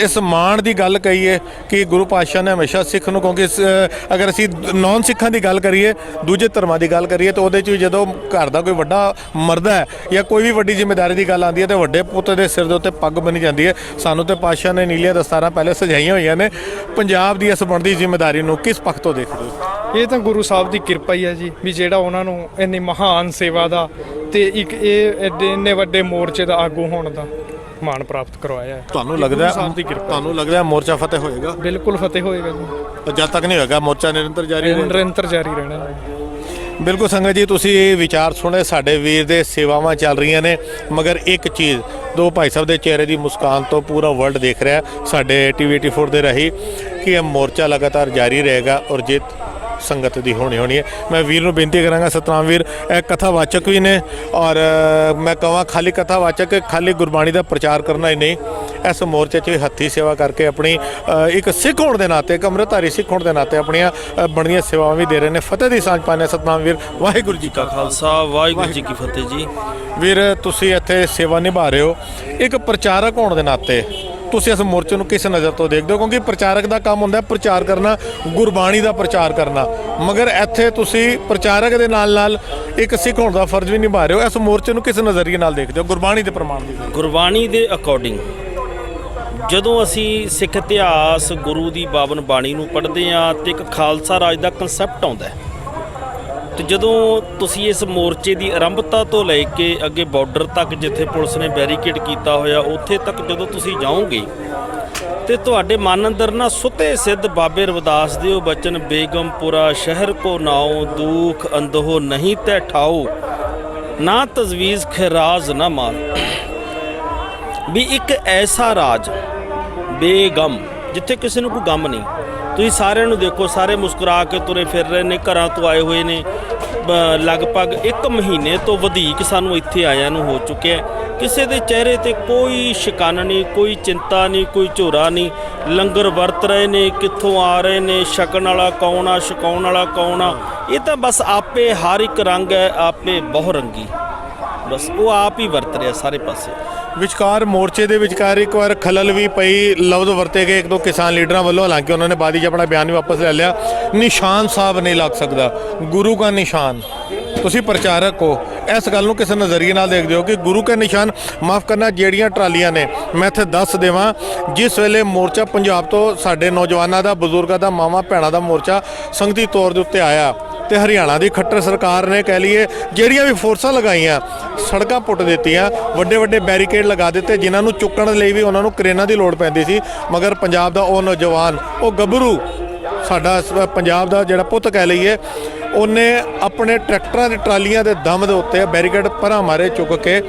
ਇਸ ਮਾਣ ਦੀ ਗੱਲ ਕਹੀਏ ਕਿ ਗੁਰੂ ਪਾਤਸ਼ਾਹ ਨੇ ਹਮੇਸ਼ਾ ਸਿੱਖ ਨੂੰ, ਕਿਉਂਕਿ ਅਗਰ ਅਸੀਂ ਨੌਨ ਸਿੱਖਾਂ ਦੀ ਗੱਲ ਕਰੀਏ, ਦੂਜੇ ਧਰਮਾਂ ਦੀ ਗੱਲ ਕਰੀਏ, ਤਾਂ ਉਹਦੇ 'ਚ ਵੀ ਜਦੋਂ ਘਰ ਦਾ ਕੋਈ ਵੱਡਾ ਮਰਦਾ ਹੈ ਜਾਂ ਕੋਈ ਵੀ ਵੱਡੀ ਜ਼ਿੰਮੇਵਾਰੀ ਦੀ ਗੱਲ ਆਉਂਦੀ ਹੈ ਤਾਂ ਵੱਡੇ ਪੁੱਤ ਦੇ ਸਿਰ ਦੇ ਉੱਤੇ ਪੱਗ ਬੰਨੀ ਜਾਂਦੀ ਹੈ। ਸਾਨੂੰ ਤੇ ਪਾਤਸ਼ਾਹ ਨੇ ਨੀਲੀਆਂ ਦਸਤਾਰਾਂ ਪਹਿਲੇ ਸਜਾਈਆਂ ਹੋਈਆਂ ਨੇ। ਪੰਜਾਬ ਦੀ ਇਸ ਬਣਦੀ ਜ਼ਿੰਮੇਵਾਰੀ ਨੂੰ ਕਿਸ ਪੱਖ ਤੋਂ ਦੇਖਦੇ ਹੋ? ਇਹ ਤਾਂ ਗੁਰੂ ਸਾਹਿਬ ਦੀ ਕਿਰਪਾ ਹੀ ਹੈ ਜੀ, ਵੀ ਜਿਹੜਾ ਉਹਨਾਂ ਨੂੰ ਇੰਨੀ ਮਹਾਨ ਸੇਵਾ ਦਾ ਤੇ ਇੱਕ ਇਹ ਇੰਨੇ ਵੱਡੇ ਮੋਰਚੇ ਦਾ ਆਗੂ ਹੋਣ ਦਾ ਮਾਣ ਪ੍ਰਾਪਤ ਕਰਵਾਇਆ ਹੈ। ਤੁਹਾਨੂੰ ਲੱਗਦਾ ਤੁਹਾਨੂੰ ਲੱਗਦਾ ਮੋਰਚਾ ਫਤਿਹ ਹੋਏਗਾ? ਬਿਲਕੁਲ ਫਤਿਹ ਹੋਏਗਾ ਜੀ। ਜਦ ਤੱਕ ਨਹੀਂ ਹੋਏਗਾ ਮੋਰਚਾ ਨਿਰੰਤਰ ਜਾਰੀ ਰਹੇਗਾ? ਨਿਰੰਤਰ ਜਾਰੀ ਰਹਿਣਾ ਜੀ। ਬਿਲਕੁਲ ਸੰਗਤ ਜੀ, ਤੁਸੀਂ ਇਹ ਵਿਚਾਰ ਸੁਣੇ, ਸਾਡੇ ਵੀਰ ਦੇ ਸੇਵਾਵਾਂ ਚੱਲ ਰਹੀਆਂ ਨੇ, ਮਗਰ ਇੱਕ ਚੀਜ਼, ਦੋ ਭਾਈ ਸਾਹਿਬ ਦੇ ਚਿਹਰੇ ਦੀ ਮੁਸਕਾਨ ਤੋਂ ਪੂਰਾ ਵਰਲਡ ਦੇਖ ਰਿਹਾ ਸਾਡੇ TV 84 ਦੇ ਰਾਹੀਂ ਕਿ ਇਹ ਮੋਰਚਾ ਲਗਾਤਾਰ ਜਾਰੀ ਰਹੇਗਾ ਔਰ ਜਿੱਤ ਸੰਗਤ ਦੀ ਹੋਣੀ ਹੈ। ਮੈਂ ਵੀਰ ਨੂੰ ਬੇਨਤੀ ਕਰਾਂਗਾ, ਸਤਨਾਮ ਵੀਰ ਇਹ ਕਥਾਵਾਚਕ ਵੀ ਨੇ ਔਰ ਮੈਂ ਕਹਾਂ ਖਾਲੀ ਕਥਾਵਾਚਕ, ਖਾਲੀ ਗੁਰਬਾਣੀ ਦਾ ਪ੍ਰਚਾਰ ਕਰਨਾ ਹੀ ਨਹੀਂ, ਇਸ ਮੋਰਚੇ 'ਚ ਹੱਥੀਂ ਸੇਵਾ ਕਰਕੇ ਆਪਣੀ ਇੱਕ ਸਿੱਖ ਹੋਣ ਦੇ ਨਾਤੇ, ਇੱਕ ਅੰਮ੍ਰਿਤਧਾਰੀ ਸਿੱਖ ਹੋਣ ਦੇ ਨਾਤੇ ਆਪਣੀਆਂ ਬਣੀਆਂ ਸੇਵਾਵਾਂ ਵੀ ਦੇ ਰਹੇ ਨੇ। ਫਤਿਹ ਦੀ ਸਾਂਝ ਪਾਉਂਦੇ ਸਤਨਾਮ ਵੀਰ। ਵਾਹਿਗੁਰੂ ਜੀ ਕਾ ਖਾਲਸਾ, ਵਾਹਿਗੁਰੂ ਜੀ ਕੀ ਫਤਿਹ ਜੀ। ਵੀਰ ਤੁਸੀਂ ਇੱਥੇ ਸੇਵਾ ਨਿਭਾ ਰਹੇ ਹੋ, ਇੱਕ ਪ੍ਰਚਾਰਕ ਹੋਣ ਦੇ ਨਾਤੇ ਤੁਸੀਂ ਇਸ ਮੋਰਚੇ ਨੂੰ ਕਿਸ ਨਜ਼ਰ ਤੋਂ ਦੇਖਦੇ ਹੋ? ਕਿਉਂਕਿ ਪ੍ਰਚਾਰਕ ਦਾ ਕੰਮ ਹੁੰਦਾ ਪ੍ਰਚਾਰ ਕਰਨਾ, ਗੁਰਬਾਣੀ ਦਾ ਪ੍ਰਚਾਰ ਕਰਨਾ, ਮਗਰ ਇੱਥੇ ਤੁਸੀਂ ਪ੍ਰਚਾਰਕ ਦੇ ਨਾਲ ਨਾਲ ਇੱਕ ਸਿੱਖ ਹੋਣ ਦਾ ਫਰਜ਼ ਵੀ ਨਿਭਾ ਰਹੇ ਹੋ। ਇਸ ਮੋਰਚੇ ਨੂੰ ਕਿਸ ਨਜ਼ਰੀਏ ਨਾਲ ਦੇਖਦੇ ਹੋ ਗੁਰਬਾਣੀ ਦੇ ਪ੍ਰਮਾਣ ਦੀ? ਗੁਰਬਾਣੀ ਦੇ ਅਕੋਰਡਿੰਗ ਜਦੋਂ ਅਸੀਂ ਸਿੱਖ ਇਤਿਹਾਸ, ਗੁਰੂ ਦੀ ਪਾਵਨ ਬਾਣੀ ਨੂੰ ਪੜ੍ਹਦੇ ਹਾਂ ਤੇ ਇੱਕ ਖਾਲਸਾ ਰਾਜ ਦਾ ਕਨਸੈਪਟ ਆਉਂਦਾ ਹੈ। ਤੇ ਜਦੋਂ ਤੁਸੀਂ ਇਸ ਮੋਰਚੇ ਦੀ ਆਰੰਭਤਾ ਤੋਂ ਲੈ ਕੇ ਅੱਗੇ ਬਾਰਡਰ ਤੱਕ ਜਿੱਥੇ ਪੁਲਿਸ ਨੇ ਬੈਰੀਕੇਡ ਕੀਤਾ ਹੋਇਆ, ਉੱਥੇ ਤੱਕ ਜਦੋਂ ਤੁਸੀਂ ਜਾਓਗੇ ਤੇ ਤੁਹਾਡੇ ਮਨ ਅੰਦਰ ਨਾ ਸੁਤੇ ਸਿੱਧ ਬਾਬੇ ਰਵਿਦਾਸ ਦੇ ਉਹ ਬਚਨ, ਬੇਗਮਪੁਰਾ ਸ਼ਹਿਰ ਕੋ ਨਾਉ, ਦੁਖ ਅੰਦਹੋ ਨਹੀਂ ਤੈ ਠਾਓ, ਨਾ ਤਜਵੀਜ਼ ਖਰਾਜ਼ ਨਾ ਮਾਰ। ਵੀ ਇੱਕ ਐਸਾ ਰਾਜ ਬੇਗਮ, ਜਿੱਥੇ ਕਿਸੇ ਨੂੰ ਕੋਈ ਗਮ ਨਹੀਂ। ਤੁਸੀਂ ਸਾਰਿਆਂ ਨੂੰ ਦੇਖੋ, ਸਾਰੇ ਮੁਸਕਰਾ ਕੇ ਤੁਰੇ ਫਿਰ ਰਹੇ ਨੇ, ਘਰਾਂ ਤੋਂ ਆਏ ਹੋਏ ਨੇ। ਲਗਭਗ 1 ਮਹੀਨੇ ਤੋਂ ਵਧੇਕ ਸਾਨੂੰ ਇੱਥੇ ਆਇਆਂ ਨੂੰ ਹੋ ਚੁੱਕਿਆ। ਕਿਸੇ ਦੇ ਚਿਹਰੇ ਤੇ ਕੋਈ ਸ਼ਿਕਨ ਨਹੀਂ, ਕੋਈ ਚਿੰਤਾ ਨਹੀਂ, ਕੋਈ ਝੋਰਾ ਨਹੀਂ। ਲੰਗਰ ਵਰਤ ਰਹੇ ਨੇ, ਕਿੱਥੋਂ ਆ ਰਹੇ ਨੇ, ਛਕਣ ਵਾਲਾ ਕੌਣ ਆ, ਛਕਾਉਣ ਵਾਲਾ ਕੌਣ ਆ, ਇਹ ਤਾਂ ਬਸ ਆਪੇ ਹਰ ਇੱਕ ਰੰਗ ਹੈ, ਆਪੇ ਬਹੁ ਰੰਗੀ, ਬਸ ਉਹ ਆਪ ਹੀ ਵਰਤ ਰਿਹਾ ਸਾਰੇ ਪਾਸੇ। ਵਿਚਕਾਰ ਮੋਰਚੇ ਦੇ ਵਿਚਕਾਰ ਇੱਕ ਵਾਰ ਖਲਲ ਵੀ ਪਈ, ਲਫ਼ਜ਼ ਵਰਤੇ ਗਏ ਇੱਕ ਦੋ ਕਿਸਾਨ ਲੀਡਰਾਂ ਵੱਲੋਂ, ਹਾਲਾਂਕਿ ਉਹਨਾਂ ਨੇ ਬਾਅਦ ਵਿੱਚ ਆਪਣਾ ਬਿਆਨ ਵੀ ਵਾਪਸ ਲੈ ਲਿਆ। ਨਿਸ਼ਾਨ ਸਾਹਿਬ ਨਹੀਂ ਲੱਗ ਸਕਦਾ, ਗੁਰੂ ਦਾ ਨਿਸ਼ਾਨ। ਤੁਸੀਂ ਪ੍ਰਚਾਰਕ ਹੋ, ਇਸ ਗੱਲ ਨੂੰ ਕਿਸ ਨਜ਼ਰੀਏ ਨਾਲ ਦੇਖਦੇ ਹੋ ਕਿ ਗੁਰੂ ਕੇ ਨਿਸ਼ਾਨ? ਮਾਫ ਕਰਨਾ, ਜਿਹੜੀਆਂ ਟਰਾਲੀਆਂ ਨੇ, ਮੈਂ ਇੱਥੇ ਦੱਸ ਦੇਵਾਂ, ਜਿਸ ਵੇਲੇ ਮੋਰਚਾ ਪੰਜਾਬ ਤੋਂ ਸਾਡੇ ਨੌਜਵਾਨਾਂ ਦਾ, ਬਜ਼ੁਰਗਾਂ ਦਾ, ਮਾਵਾਂ ਭੈਣਾਂ ਦਾ ਮੋਰਚਾ ਸੰਗਤੀ ਤੌਰ ਦੇ ਉੱਤੇ ਆਇਆ ਤੇ ਹਰਿਆਣਾ ਦੀ ਖੱਟਰ ਸਰਕਾਰ ਨੇ ਕਹਿ ਲਈਏ ਜਿਹੜੀਆਂ ਵੀ ਫੋਰਸਾਂ ਲਗਾਈਆਂ, ਸੜਕਾਂ ਪੁੱਟ ਦਿੱਤੀਆਂ, ਵੱਡੇ ਵੱਡੇ ਬੈਰੀਕੇਡ ਲਗਾ ਦਿੱਤੇ, ਜਿਨ੍ਹਾਂ ਨੂੰ ਚੁੱਕਣ ਲਈ ਵੀ ਉਹਨਾਂ ਨੂੰ ਕਰੇਨਾਂ ਦੀ ਲੋੜ ਪੈਂਦੀ ਸੀ। ਮਗਰ ਪੰਜਾਬ ਦਾ ਉਹ ਨੌਜਵਾਨ, ਉਹ ਗੱਭਰੂ, ਸਾਡਾ ਪੰਜਾਬ ਦਾ ਜਿਹੜਾ ਪੁੱਤ ਕਹਿ ਲਈਏ, ਉਹਨੇ ਆਪਣੇ ਟਰੈਕਟਰਾਂ ਦੀ ਟਰਾਲੀਆਂ ਦੇ ਦਮ ਦੇ ਉੱਤੇ ਬੈਰੀਕੇਡ ਪਰਾਂ ਮਾਰੇ ਚੁੱਕ ਕੇ।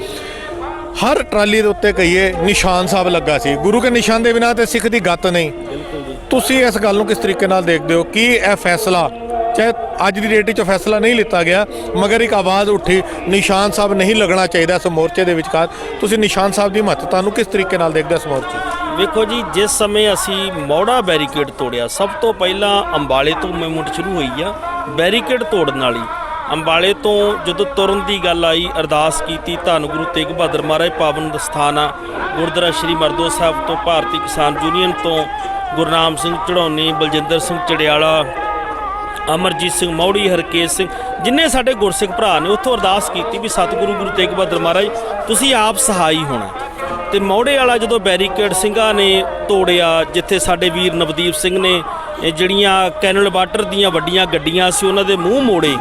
ਹਰ ਟਰਾਲੀ ਦੇ ਉੱਤੇ ਕਹੀਏ ਨਿਸ਼ਾਨ ਸਾਹਿਬ ਲੱਗਾ ਸੀ। ਗੁਰੂ ਕੇ ਨਿਸ਼ਾਨ ਦੇ ਬਿਨਾਂ ਤੇ ਸਿੱਖ ਦੀ ਗੱਤ ਨਹੀਂ। ਤੁਸੀਂ ਇਸ ਗੱਲ ਨੂੰ ਕਿਸ ਤਰੀਕੇ ਨਾਲ ਦੇਖਦੇ ਹੋ ਕਿ ਇਹ ਫੈਸਲਾ ਚਾਹੇ ਅੱਜ ਦੀ ਡੇਟ ਵਿੱਚ ਫੈਸਲਾ ਨਹੀਂ ਲਿੱਤਾ ਗਿਆ, ਮਗਰ ਇੱਕ ਆਵਾਜ਼ ਉੱਠੀ ਨਿਸ਼ਾਨ ਸਾਹਿਬ ਨਹੀਂ ਲੱਗਣਾ ਚਾਹੀਦਾ ਇਸ ਮੋਰਚੇ ਦੇ ਵਿਚਕਾਰ। ਤੁਸੀਂ ਨਿਸ਼ਾਨ ਸਾਹਿਬ ਦੀ ਮਹੱਤਤਾ ਨੂੰ ਕਿਸ ਤਰੀਕੇ ਨਾਲ ਦੇਖਦੇ ਇਸ ਮੋਰਚੇ? ਵੇਖੋ ਜੀ, ਜਿਸ ਸਮੇਂ ਅਸੀਂ ਮੌੜਾ ਬੈਰੀਕੇਡ ਤੋੜਿਆ, ਸਭ ਤੋਂ ਪਹਿਲਾਂ ਅੰਬਾਲੇ ਤੋਂ ਮੂਵਮੈਂਟ ਸ਼ੁਰੂ ਹੋਈ ਆ ਬੈਰੀਕੇਡ ਤੋੜਨ ਵਾਲੀ। ਅੰਬਾਲੇ ਤੋਂ ਜਦੋਂ ਤੁਰਨ ਦੀ ਗੱਲ ਆਈ, ਅਰਦਾਸ ਕੀਤੀ, ਧੰਨ ਗੁਰੂ ਤੇਗ ਬਹਾਦਰ ਮਹਾਰਾਜ ਪਾਵਨ ਸਥਾਨ ਆ ਗੁਰਦੁਆਰਾ ਸ਼੍ਰੀ ਮਰਦੋ ਸਾਹਿਬ ਤੋਂ, ਭਾਰਤੀ ਕਿਸਾਨ ਯੂਨੀਅਨ ਤੋਂ ਗੁਰਨਾਮ ਸਿੰਘ ਚੜੌਨੀ, ਬਲਜਿੰਦਰ ਸਿੰਘ ਚੜਿਆਲਾ, ਅਮਰਜੀਤ ਸਿੰਘ ਮੌੜੀ, ਹਰਕੇਸ਼ ਸਿੰਘ, ਜਿੰਨੇ ਸਾਡੇ ਗੁਰਸਿੱਖ ਭਰਾ ਨੇ, ਉੱਥੋਂ ਅਰਦਾਸ ਕੀਤੀ ਵੀ ਸਤਿਗੁਰੂ ਗੁਰੂ ਤੇਗ ਬਹਾਦਰ ਮਹਾਰਾਜ ਤੁਸੀਂ ਆਪ ਸਹਾਈ ਹੋਣਾ। ਤੇ ਮੌੜੇ ਵਾਲਾ ਜਦੋਂ ਬੈਰੀਕੇਡ ਸਿੰਘਾਂ ਨੇ ਤੋੜਿਆ, ਜਿੱਥੇ ਸਾਡੇ ਵੀਰ ਨਵਦੀਪ ਸਿੰਘ ਨੇ ਜਿਹੜੀਆਂ ਕੈਨਲ ਵਾਟਰ ਦੀਆਂ ਵੱਡੀਆਂ ਗੱਡੀਆਂ ਸੀ ਉਹਨਾਂ ਦੇ ਮੂੰਹ ਮੋੜੇ,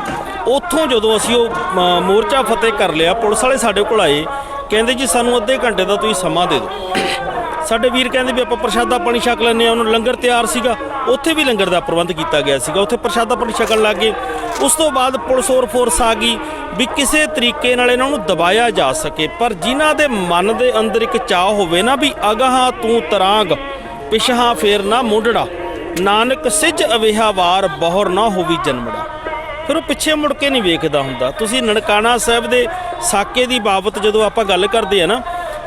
ਉੱਥੋਂ ਜਦੋਂ ਅਸੀਂ ਉਹ ਮੋਰਚਾ ਫਤਿਹ ਕਰ ਲਿਆ, ਪੁਲਿਸ ਵਾਲੇ ਸਾਡੇ ਕੋਲ ਆਏ, ਕਹਿੰਦੇ ਜੀ ਸਾਨੂੰ ਅੱਧੇ ਘੰਟੇ ਦਾ ਤੁਸੀਂ ਸਮਾਂ ਦੇ ਦਿਓ। ਸਾਡੇ ਵੀਰ ਕਹਿੰਦੇ ਵੀ ਆਪਾਂ ਪ੍ਰਸ਼ਾਦਾ ਪਾਣੀ ਛਕ ਲੈਂਦੇ ਹਾਂ। ਉਹਨੂੰ ਲੰਗਰ ਤਿਆਰ ਸੀਗਾ, ਉੱਥੇ ਵੀ ਲੰਗਰ ਦਾ ਪ੍ਰਬੰਧ ਕੀਤਾ ਗਿਆ ਸੀਗਾ, ਉੱਥੇ ਪ੍ਰਸ਼ਾਦਾ ਪਾਣੀ ਛਕਣ ਲੱਗ ਗਏ। ਉਸ ਤੋਂ ਬਾਅਦ ਪੁਲਿਸ ਹੋਰ ਫੋਰਸ ਆ ਗਈ ਵੀ ਕਿਸੇ ਤਰੀਕੇ ਨਾਲ ਇਹਨਾਂ ਨੂੰ ਦਬਾਇਆ ਜਾ ਸਕੇ। ਪਰ ਜਿਨ੍ਹਾਂ ਦੇ ਮਨ ਦੇ ਅੰਦਰ ਇੱਕ ਚਾਹ ਹੋਵੇ ਨਾ ਵੀ ਅਗਾਹਾਂ ਤੂੰ ਤਰਾਂਗ ਪਿਛਾਂ ਫੇਰ ਨਾ ਮੁੰਡੜਾ, ਨਾਨਕ ਸਿੱਝ ਅਵੇਹਾ ਵਾਰ ਬਹੁਰ ਨਾ ਹੋਵੀ ਜਨਮੜਾ, ਫਿਰ ਉਹ ਪਿੱਛੇ ਮੁੜ ਕੇ ਨਹੀਂ ਵੇਖਦਾ ਹੁੰਦਾ। ਤੁਸੀਂ ਨਨਕਾਣਾ ਸਾਹਿਬ ਦੇ ਸਾਕੇ ਦੀ ਬਾਬਤ ਜਦੋਂ ਆਪਾਂ ਗੱਲ ਕਰਦੇ ਆ ਨਾ,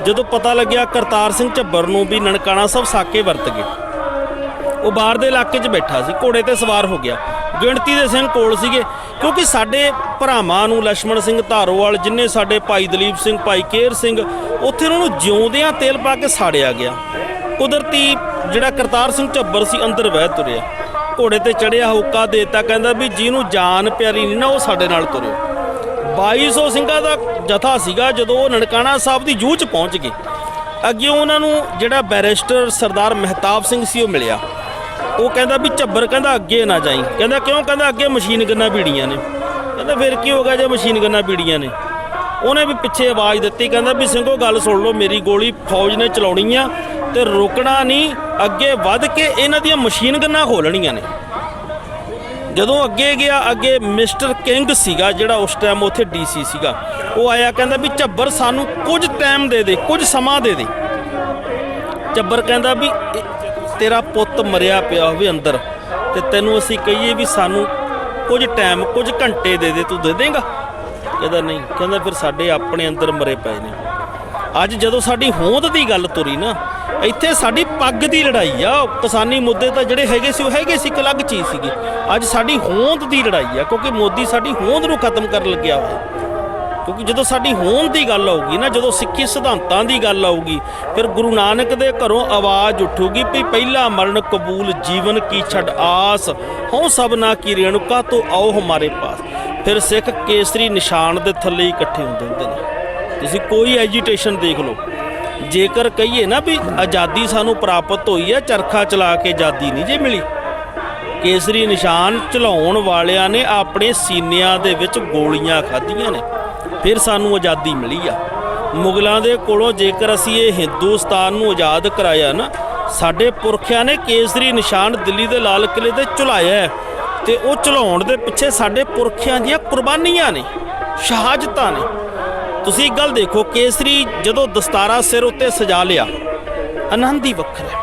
ਜਦੋਂ ਪਤਾ ਲੱਗਿਆ ਕਰਤਾਰ ਸਿੰਘ ਝੱਬਰ ਨੂੰ ਵੀ ਨਨਕਾਣਾ ਸਾਹਿਬ ਸਾਕੇ ਵਰਤ ਗਏ, ਉਹ ਬਾਹਰ ਦੇ ਇਲਾਕੇ 'ਚ ਬੈਠਾ ਸੀ, ਘੋੜੇ ਤੇ ਸਵਾਰ ਹੋ ਗਿਆ, ਗਿਣਤੀ ਦੇ ਸਿੰਘ ਕੋਲ ਸੀਗੇ, ਕਿਉਂਕਿ ਸਾਡੇ ਭਰਾਵਾਂ ਨੂੰ ਲਛਮਣ ਸਿੰਘ ਧਾਰੋਵਾਲ, ਜਿੰਨੇ ਸਾਡੇ ਭਾਈ ਦਲੀਪ ਸਿੰਘ, ਭਾਈ ਕੇਰ ਸਿੰਘ, ਉੱਥੇ ਉਹਨਾਂ ਨੂੰ ਜਿਉਂਦਿਆਂ ਤੇਲ ਪਾ ਕੇ ਸਾੜਿਆ ਗਿਆ। ਕੁਦਰਤੀ ਜਿਹੜਾ ਕਰਤਾਰ ਸਿੰਘ ਝੱਬਰ ਸੀ ਅੰਦਰ ਵਹਿ ਤੁਰਿਆ, ਘੋੜੇ ਤੇ ਚੜਿਆ, ਹੁੱਕਾ ਦੇਤਾ, ਕਹਿੰਦਾ ਵੀ ਜਿਹਨੂੰ ਜਾਨ ਪਿਆਰੀ ਨਹੀਂ ਨਾ ਉਹ ਸਾਡੇ ਨਾਲ ਤੁਰਿਓ। 2200 ਸਿੰਘਾਂ ਦਾ ਜਥਾ ਸੀਗਾ। ਜਦੋਂ ਉਹ ਨਨਕਾਣਾ ਸਾਹਿਬ ਦੀ ਜੂਹ 'ਚ ਪਹੁੰਚ ਗਏ, ਅੱਗੇ ਉਹਨਾਂ ਨੂੰ ਜਿਹੜਾ ਬੈਰਿਸਟਰ ਸਰਦਾਰ ਮਹਿਤਾਬ ਸਿੰਘ ਸੀ ਉਹ ਮਿਲਿਆ। ਉਹ ਕਹਿੰਦਾ ਵੀ ਝੱਬਰ ਕਹਿੰਦਾ ਅੱਗੇ ਨਾ ਜਾਈ। ਕਹਿੰਦਾ ਕਿਉਂ? ਕਹਿੰਦਾ ਅੱਗੇ ਮਸ਼ੀਨ ਗੰਨਾਂ ਬੀੜੀਆਂ ਨੇ। ਕਹਿੰਦਾ ਫਿਰ ਕੀ ਹੋ ਗਿਆ ਜੇ ਮਸ਼ੀਨ ਗੰਨਾਂ ਬੀੜੀਆਂ ਨੇ? ਉਹਨੇ ਵੀ ਪਿੱਛੇ ਆਵਾਜ਼ ਦਿੱਤੀ, ਕਹਿੰਦਾ ਵੀ ਸਿੰਘੋ ਗੱਲ ਸੁਣ ਲਓ, ਮੇਰੀ ਗੋਲੀ ਫੌਜ ਨੇ ਚਲਾਉਣੀ ਆ ਤੇ ਰੋਕਣਾ ਨਹੀਂ, ਅੱਗੇ ਵੱਧ ਕੇ ਇਹਨਾਂ ਦੀਆਂ ਮਸ਼ੀਨ ਗੰਨਾਂ ਖੋਲਣੀਆਂ ਨੇ। ਜਦੋਂ ਅੱਗੇ ਗਿਆ, ਅੱਗੇ ਮਿਸਟਰ ਕਿੰਗ ਸੀਗਾ ਜਿਹੜਾ ਉਸ ਟਾਈਮ ਉੱਥੇ ਡੀਸੀ ਸੀਗਾ, ਉਹ ਆਇਆ, ਕਹਿੰਦਾ ਵੀ ਝੱਬਰ ਸਾਨੂੰ ਕੁਝ ਟਾਈਮ ਦੇ ਦੇ, ਕੁਝ ਸਮਾਂ ਦੇ ਦੇ। ਝੱਬਰ ਕਹਿੰਦਾ ਵੀ ਤੇਰਾ ਪੁੱਤ ਮਰਿਆ ਪਿਆ ਹੋਵੇ ਅੰਦਰ ਤੇ ਤੈਨੂੰ ਅਸੀਂ ਕਹੀਏ ਵੀ ਸਾਨੂੰ ਕੁਝ ਟਾਈਮ, ਕੁਝ ਘੰਟੇ ਦੇ ਦੇ, ਤੂੰ ਦੇ ਦੇਂਗਾ? ਕਹਿੰਦਾ ਨਹੀਂ। ਕਹਿੰਦਾ ਫਿਰ ਸਾਡੇ ਆਪਣੇ ਅੰਦਰ ਮਰੇ ਪਏ ਨੇ। ਅੱਜ ਜਦੋਂ ਸਾਡੀ ਹੋਂਦ ਦੀ ਗੱਲ ਤੁਰੀ ਨਾ, ਇੱਥੇ ਸਾਡੀ ਪੱਗ ਦੀ ਲੜਾਈ ਆ। ਕਿਸਾਨੀ ਮੁੱਦੇ ਤਾਂ ਜਿਹੜੇ ਹੈਗੇ ਸੀ ਉਹ ਹੈਗੇ ਸੀ, ਇੱਕ ਅਲੱਗ ਚੀਜ਼ ਸੀਗੀ। ਅੱਜ ਸਾਡੀ ਹੋਂਦ ਦੀ ਲੜਾਈ ਆ, ਕਿਉਂਕਿ ਮੋਦੀ ਸਾਡੀ ਹੋਂਦ ਨੂੰ ਖਤਮ ਕਰਨ ਲੱਗਿਆ ਹੋਇਆ। ਕਿਉਂਕਿ ਜਦੋਂ ਸਾਡੀ ਹੋਂਦ ਦੀ ਗੱਲ ਆਊਗੀ ਨਾ, ਜਦੋਂ ਸਿੱਖੀ ਸਿਧਾਂਤਾਂ ਦੀ ਗੱਲ ਆਊਗੀ, ਫਿਰ ਗੁਰੂ ਨਾਨਕ ਦੇ ਘਰੋਂ ਆਵਾਜ਼ ਉੱਠੂਗੀ ਵੀ ਪਹਿਲਾ ਮਰਨ ਕਬੂਲ ਜੀਵਨ ਕੀ ਛੱਡ ਆਸ, ਹਉ ਸਭਨਾ ਕੀ ਰੇਣੁਕਾ ਤੋਂ ਆਓ ਹਮਾਰੇ ਪਾਸ। ਫਿਰ ਸਿੱਖ ਕੇਸਰੀ ਨਿਸ਼ਾਨ ਦੇ ਥੱਲੇ ਇਕੱਠੇ ਹੁੰਦੇ ਨੇ। ਤੁਸੀਂ ਕੋਈ ਐਜੀਟੇਸ਼ਨ ਦੇਖ ਲਓ, ਜੇਕਰ ਕਹੀਏ ਨਾ ਵੀ ਆਜ਼ਾਦੀ ਸਾਨੂੰ ਪ੍ਰਾਪਤ ਹੋਈ ਹੈ, ਚਰਖਾ ਚਲਾ ਕੇ ਆਜ਼ਾਦੀ ਨਹੀਂ ਜੇ ਮਿਲੀ। ਕੇਸਰੀ ਨਿਸ਼ਾਨ ਚਲਾਉਣ ਵਾਲਿਆਂ ਨੇ ਆਪਣੇ ਸੀਨਿਆਂ ਦੇ ਵਿੱਚ ਗੋਲੀਆਂ ਖਾਧੀਆਂ ਨੇ, ਫਿਰ ਸਾਨੂੰ ਆਜ਼ਾਦੀ ਮਿਲੀ ਆ। ਮੁਗਲਾਂ ਦੇ ਕੋਲੋਂ ਜੇਕਰ ਅਸੀਂ ਇਹ ਹਿੰਦੁਸਤਾਨ ਨੂੰ ਆਜ਼ਾਦ ਕਰਾਇਆ ਨਾ, ਸਾਡੇ ਪੁਰਖਿਆਂ ਨੇ ਕੇਸਰੀ ਨਿਸ਼ਾਨ ਦਿੱਲੀ ਦੇ ਲਾਲ ਕਿਲੇ ਤੇ ਝੁਲਾਇਆ, ਤੇ ਉਹ ਝੁਲਾਉਣ ਦੇ ਪਿੱਛੇ ਸਾਡੇ ਪੁਰਖਿਆਂ ਦੀਆਂ ਕੁਰਬਾਨੀਆਂ ਨੇ, ਸ਼ਹਾਦਤਾਂ ਨੇ। ਤੁਸੀਂ ਇੱਕ ਗੱਲ ਦੇਖੋ, ਕੇਸਰੀ ਜਦੋਂ ਦਸਤਾਰਾ ਸਿਰ ਉੱਤੇ ਸਜਾ ਲਿਆ, ਆਨੰਦ ਹੀ ਵੱਖਰਾ।